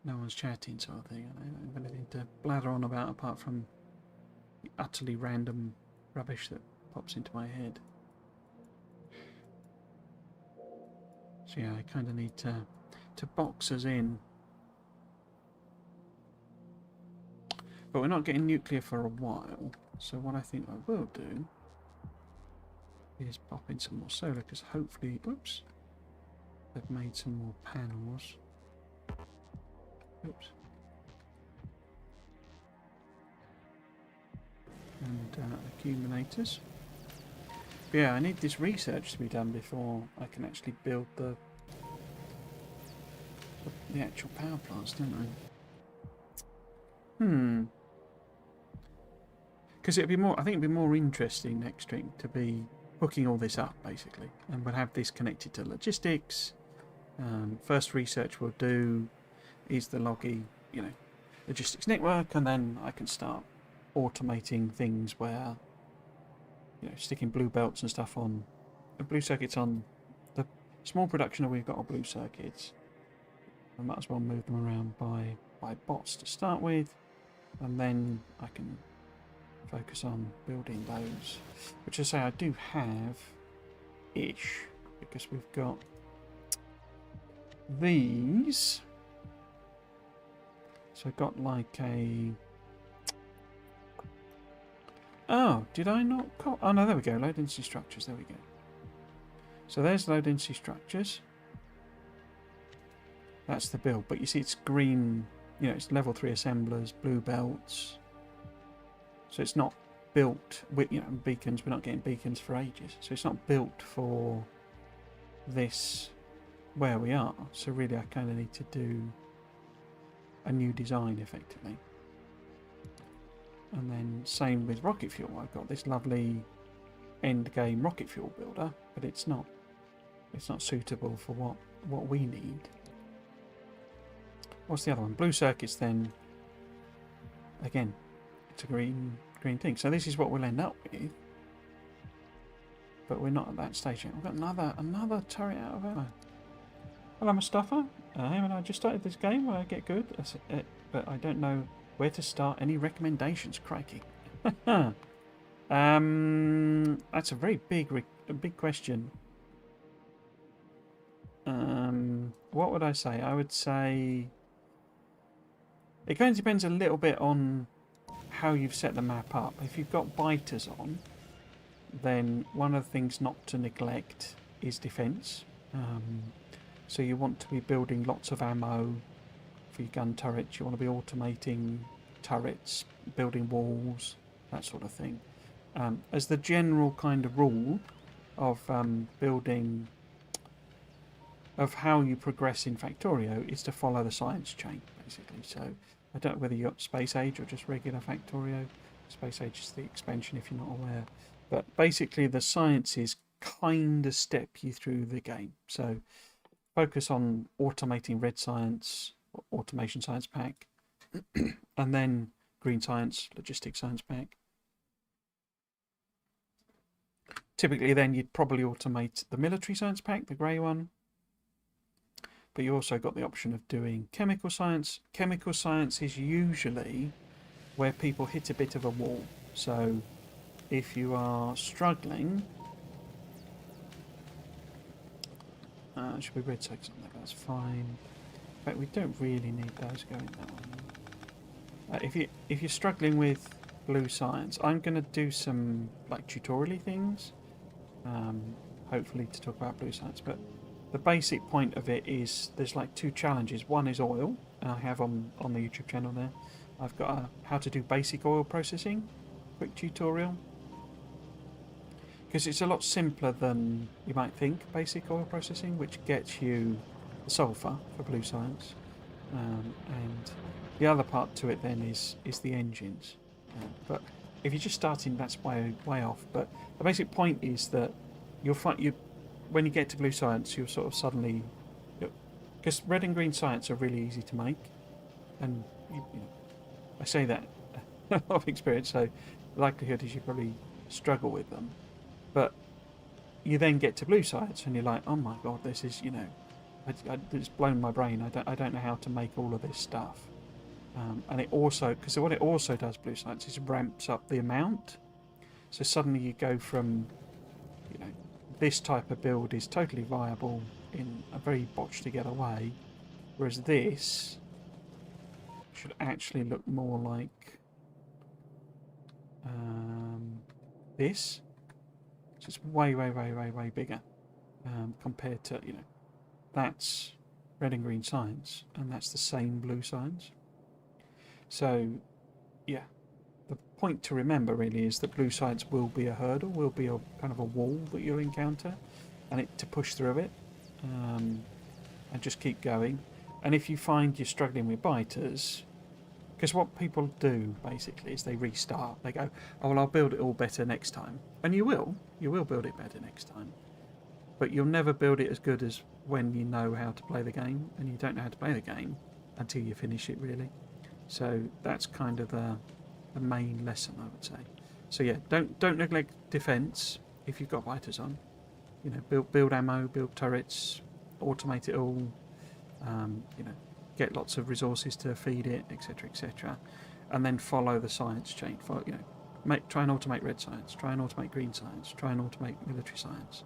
Speaker 1: no one's chatting sort of thing. I don't have anything to blather on about apart from the utterly random rubbish that pops into my head. So yeah, I kind of need to box us in. But we're not getting nuclear for a while, so what I think I will do is pop in some more solar, because hopefully, oops, they've made some more panels. Oops. And accumulators. But yeah, I need this research to be done before I can actually build the actual power plants, don't I? Because it'd be more, I think it'd be more interesting next stream to be hooking all this up basically, and we'll have this connected to logistics. First research we'll do is the loggy, logistics network, and then I can start automating things where, sticking blue belts and stuff on, blue circuits on the small production that we've got of blue circuits. I might as well move them around by bots to start with, and then I can focus on building those, which I say I do have ish, because we've got these. So I got like a, oh, did I not call? Oh no, there we go, low density structures, there we go. So there's low density structures. That's the build, but you see it's green, it's level 3 assemblers, blue belts. So it's not built with, beacons, we're not getting beacons for ages. So it's not built for this, where we are. So really I kind of need to do a new design effectively. And then same with rocket fuel. I've got this lovely end game rocket fuel builder, but it's not suitable for what we need. What's the other one? Blue circuits then. Again, it's a green thing. So this is what we'll end up with. But we're not at that stage yet. We've got another turret out of it. Hello, Mustafa. I just started this game where I get good, but I don't know where to start. Any recommendations? Crikey. That's a very big question. What would I say? I would say it kind of depends a little bit on how you've set the map up. If you've got biters on, then one of the things not to neglect is defense. So you want to be building lots of ammo for your gun turrets. You want to be automating turrets, building walls, that sort of thing. As the general kind of rule of building, of how you progress in Factorio, is to follow the science chain, basically. So I don't know whether you got Space Age or just regular Factorio. Space Age is the expansion if you're not aware. But basically the sciences kind of step you through the game. So focus on automating red science, automation science pack, and then green science, logistics science pack. Typically then you'd probably automate the military science pack, the grey one. But you also got the option of doing chemical science. Chemical science is usually where people hit a bit of a wall. So if you are struggling, should be red circuits on there, that's fine. In fact, we don't really need those going that way. If you're struggling with blue science, I'm going to do some like tutorial things, hopefully to talk about blue science. But the basic point of it is there's like 2 challenges. One is oil, and I have on the YouTube channel there. I've got a how to do basic oil processing quick tutorial, because it's a lot simpler than you might think, basic oil processing, which gets you the sulfur for blue science, and the other part to it then is the engines. But if you're just starting, that's way off. But the basic point is that you'll find when you get to blue science, you'll sort of suddenly, because red and green science are really easy to make, and I say that of experience, so the likelihood is you probably struggle with them. But you then get to blue science, and you're like, oh my god, this is it's blown my brain. I don't know how to make all of this stuff. And it also, because what it also does, blue science, is ramps up the amount. So suddenly you go from, this type of build is totally viable in a very botched together way, whereas this should actually look more like this. So it's way bigger compared to, that's red and green science, and that's the same blue science. So, yeah, the point to remember really is that blue science will be a hurdle, will be a kind of a wall that you'll encounter, and to push through it, and just keep going. And if you find you're struggling with biters, because what people do basically is they restart. They go, oh well, I'll build it all better next time, and you will build it better next time, but you'll never build it as good as when you know how to play the game, and you don't know how to play the game until you finish it really. So that's kind of the main lesson, I would say. So yeah, don't neglect defence if you've got biters on. Build ammo, build turrets, automate it all. Get lots of resources to feed it, etc., etc., and then follow the science chain. Try and automate red science. Try and automate green science. Try and automate military science,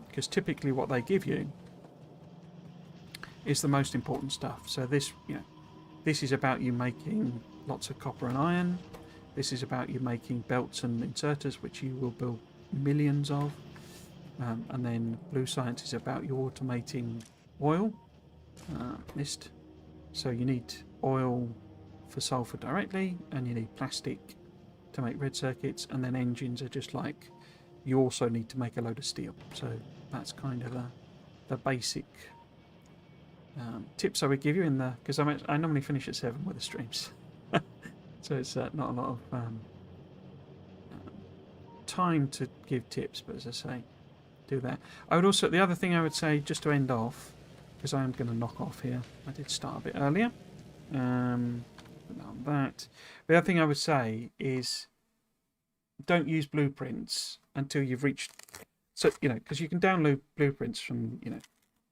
Speaker 1: because typically what they give you is the most important stuff. So this is about you making lots of copper and iron. This is about you making belts and inserters, which you will build millions of. And then blue science is about you automating oil, mist. So you need oil for sulfur directly, and you need plastic to make red circuits. And then engines are just like, you also need to make a load of steel. So that's kind of the basic tips I would give you in the, because I normally finish at 7 with the streams, so it's not a lot of time to give tips, but as I say, do that. I would also, the other thing I would say, just to end off, because I am going to knock off here, I did start a bit earlier, that. The other thing I would say is, don't use blueprints until you've reached, so because you can download blueprints from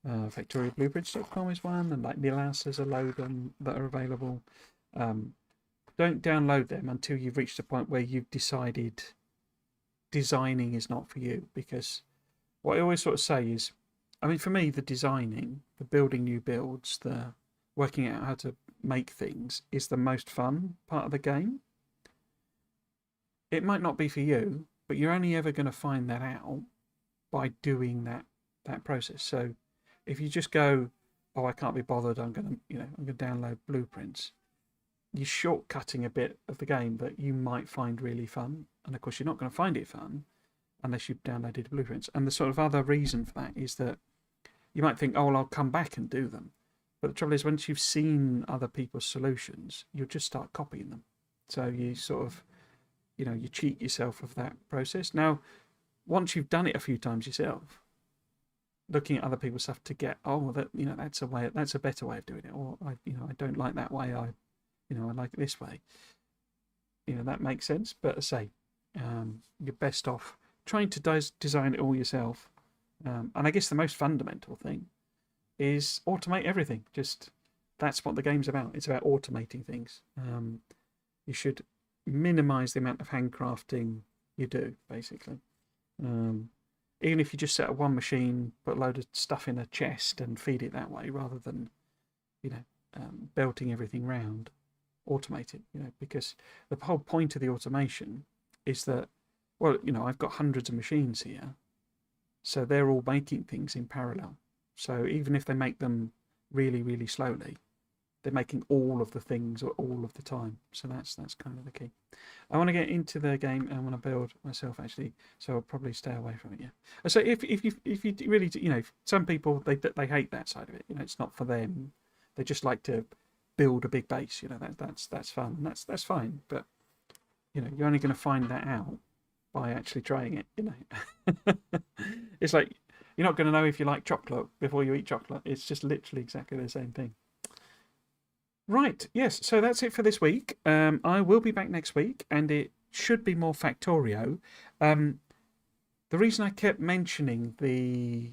Speaker 1: VictoriaBlueprints.com is one, and like Nilas has a load that are available. Don't download them until you've reached a point where you've decided designing is not for you, because what I always sort of say is, I mean, for me, the designing, the building new builds, the working out how to make things is the most fun part of the game. It might not be for you, but you're only ever going to find that out by doing that process. So if you just go, oh, I can't be bothered, I'm going to download blueprints, you're shortcutting a bit of the game that you might find really fun. And of course, you're not going to find it fun unless you've downloaded blueprints. And the sort of other reason for that is that you might think, oh, well, I'll come back and do them. But the trouble is, once you've seen other people's solutions, you'll just start copying them. So you sort of, you cheat yourself of that process. Now, once you've done it a few times yourself, looking at other people's stuff to get, oh, well, that's a better way of doing it, or I don't like that way. I like it this way. That makes sense. But I say, you're best off trying to design it all yourself. And I guess the most fundamental thing is automate everything. That's what the game's about. It's about automating things. You should minimize the amount of handcrafting you do, basically. Even if you just set up one machine, put a load of stuff in a chest and feed it that way, rather than belting everything round, automate it. Because the whole point of the automation is that, well, I've got hundreds of machines here, so they're all making things in parallel. So even if they make them really, really slowly, they're making all of the things all of the time. So that's kind of the key. I want to get into the game and I want to build myself, actually, so I'll probably stay away from it. Yeah. So if you really, some people they hate that side of it. It's not for them. They just like to build a big base. That's fun. And that's fine. But you know, you're only going to find that out by actually trying it, you know. It's like you're not going to know if you like chocolate before you eat chocolate. It's just literally exactly the same thing. Right, yes, so that's it for this week. I will be back next week, and it should be more Factorio. The reason I kept mentioning the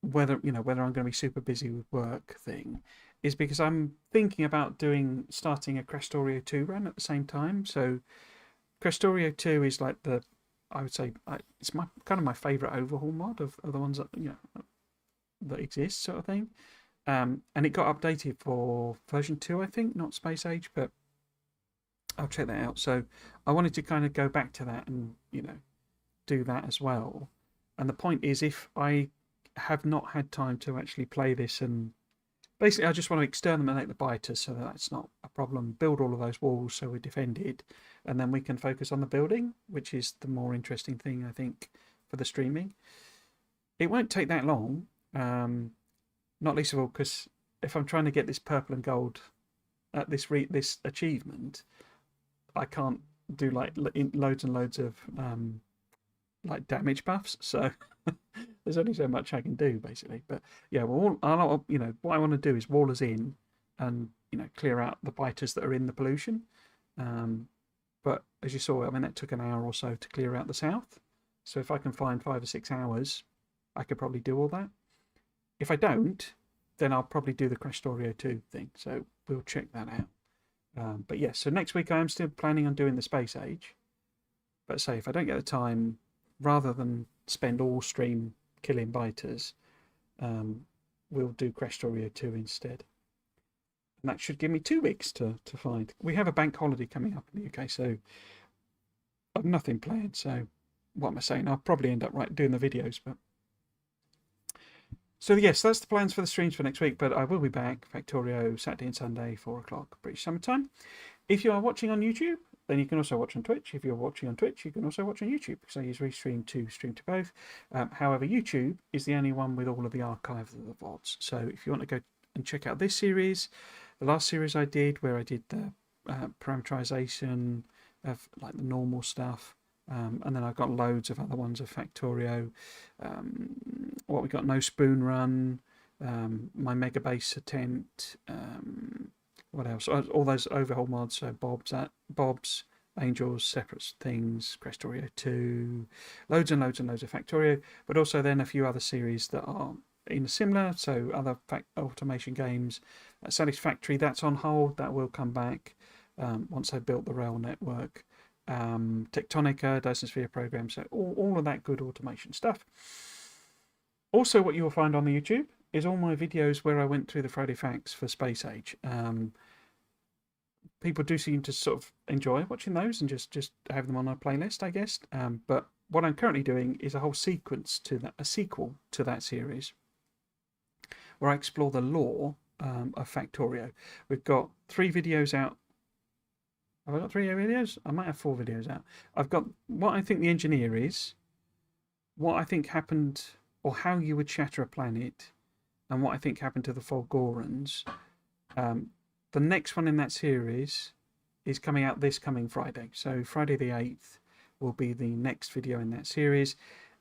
Speaker 1: whether I'm going to be super busy with work thing is because I'm thinking about starting a Crestorio 2 run at the same time. So Crestorio 2 is like I would say it's my kind of my favorite overhaul mod of the ones that that exist, sort of thing. And it got updated for version 2, I think, not Space Age, but I'll check that out. So I wanted to kind of go back to that and do that as well. And the point is, if I have not had time to actually play this, and basically I just want to exterminate the biters so that that's not a problem, build all of those walls so we're defended, and then we can focus on the building, which is the more interesting thing, I think, for the streaming. It won't take that long, not least of all because if I'm trying to get this purple and gold at this achievement, I can't do like loads and loads of like damage buffs, so there's only so much I can do basically. But yeah, well, what I want to do is wall us in and clear out the biters that are in the pollution. But as you saw, I mean, that took an hour or so to clear out the south. So if I can find 5 or 6 hours, I could probably do all that. If I don't, then I'll probably do the Crestorio 2 thing. So we'll check that out. But yes, so next week I am still planning on doing the Space Age. But say if I don't get the time, rather than spend all stream killing biters, we'll do Crestorio 2 instead. And that should give me 2 weeks to find. We have a bank holiday coming up in the UK, so I've nothing planned. So what am I saying? I'll probably end up doing the videos. But so yes, that's the plans for the streams for next week. But I will be back, Factorio, Saturday and Sunday, 4 o'clock, British summertime. If you are watching on YouTube, then you can also watch on Twitch. If you're watching on Twitch, you can also watch on YouTube, because I use Restream to stream to both. However, YouTube is the only one with all of the archive of the VODs. So if you want to go and check out this series, the last series I did, where I did the parameterization of like the normal stuff, and then I've got loads of other ones of Factorio. What we got, No Spoon Run, my Mega Base attempt. What else? All those overhaul mods. So Bob's, Angels, Separate Things, Crestorio 2, loads and loads and loads of Factorio, but also then a few other series that are in a similar. So other automation games. Satisfactory, that's on hold. That will come back once I've built the rail network. Tectonica, Dyson Sphere program. So all of that good automation stuff. Also, what you will find on the YouTube is all my videos where I went through the Friday facts for Space Age. People do seem to sort of enjoy watching those and just have them on a playlist, I guess. But what I'm currently doing is a whole sequence to that, a sequel to that series, where I explore the lore of Factorio. We've got 3 videos out. Have I got 3 videos? I might have 4 videos out. I've got what I think the engineer is, what I think happened, or how you would shatter a planet, and what I think happened to the Folgorans. The next one in that series is coming out this coming Friday. So Friday the 8th will be the next video in that series.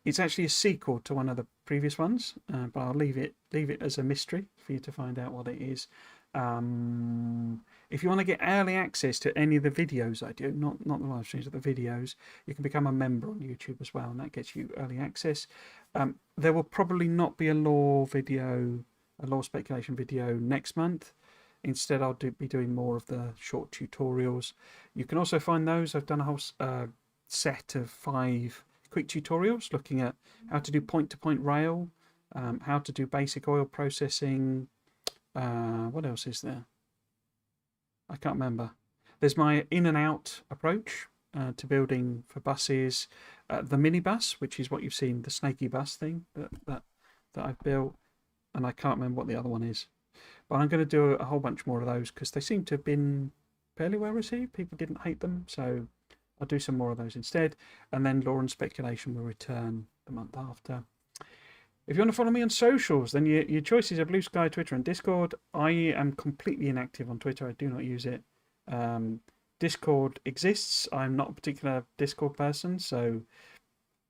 Speaker 1: It's actually a sequel to one of the previous ones, but I'll leave it as a mystery for you to find out what it is. If you want to get early access to any of the videos I do, not the live streams, but the videos, you can become a member on YouTube as well, and that gets you early access. There will probably not be a lore speculation video next month. Instead, I'll be doing more of the short tutorials. You can also find those. I've done a whole set of 5 quick tutorials looking at how to do point-to-point rail, how to do basic oil processing. What else is there? I can't remember. There's my in and out approach to building for buses, the minibus, which is what you've seen, the snaky bus thing that I've built, and I can't remember what the other one is. But I'm going to do a whole bunch more of those because they seem to have been fairly well received. People didn't hate them, so I'll do some more of those instead. And then lore and speculation will return the month after. If you want to follow me on socials, then your choices are Blue Sky, Twitter and Discord. I am completely inactive on Twitter. I do not use it. Discord exists. I'm not a particular Discord person, so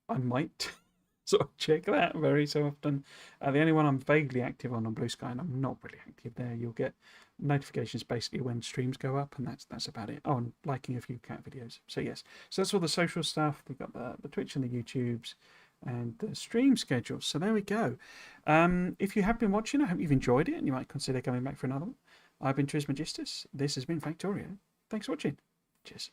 Speaker 1: I might sort of check that very so often. The only one I'm vaguely active on Blue Sky, and I'm not really active there. You'll get notifications basically when streams go up, and that's about it. Oh, and liking a few cat videos. So yes, so that's all the social stuff. We've got the Twitch and the YouTubes and the stream schedules. So there we go. If you have been watching, I hope you've enjoyed it, and you might consider coming back for another one. I've been Trismegistus. This has been Factorio. Thanks for watching. Cheers.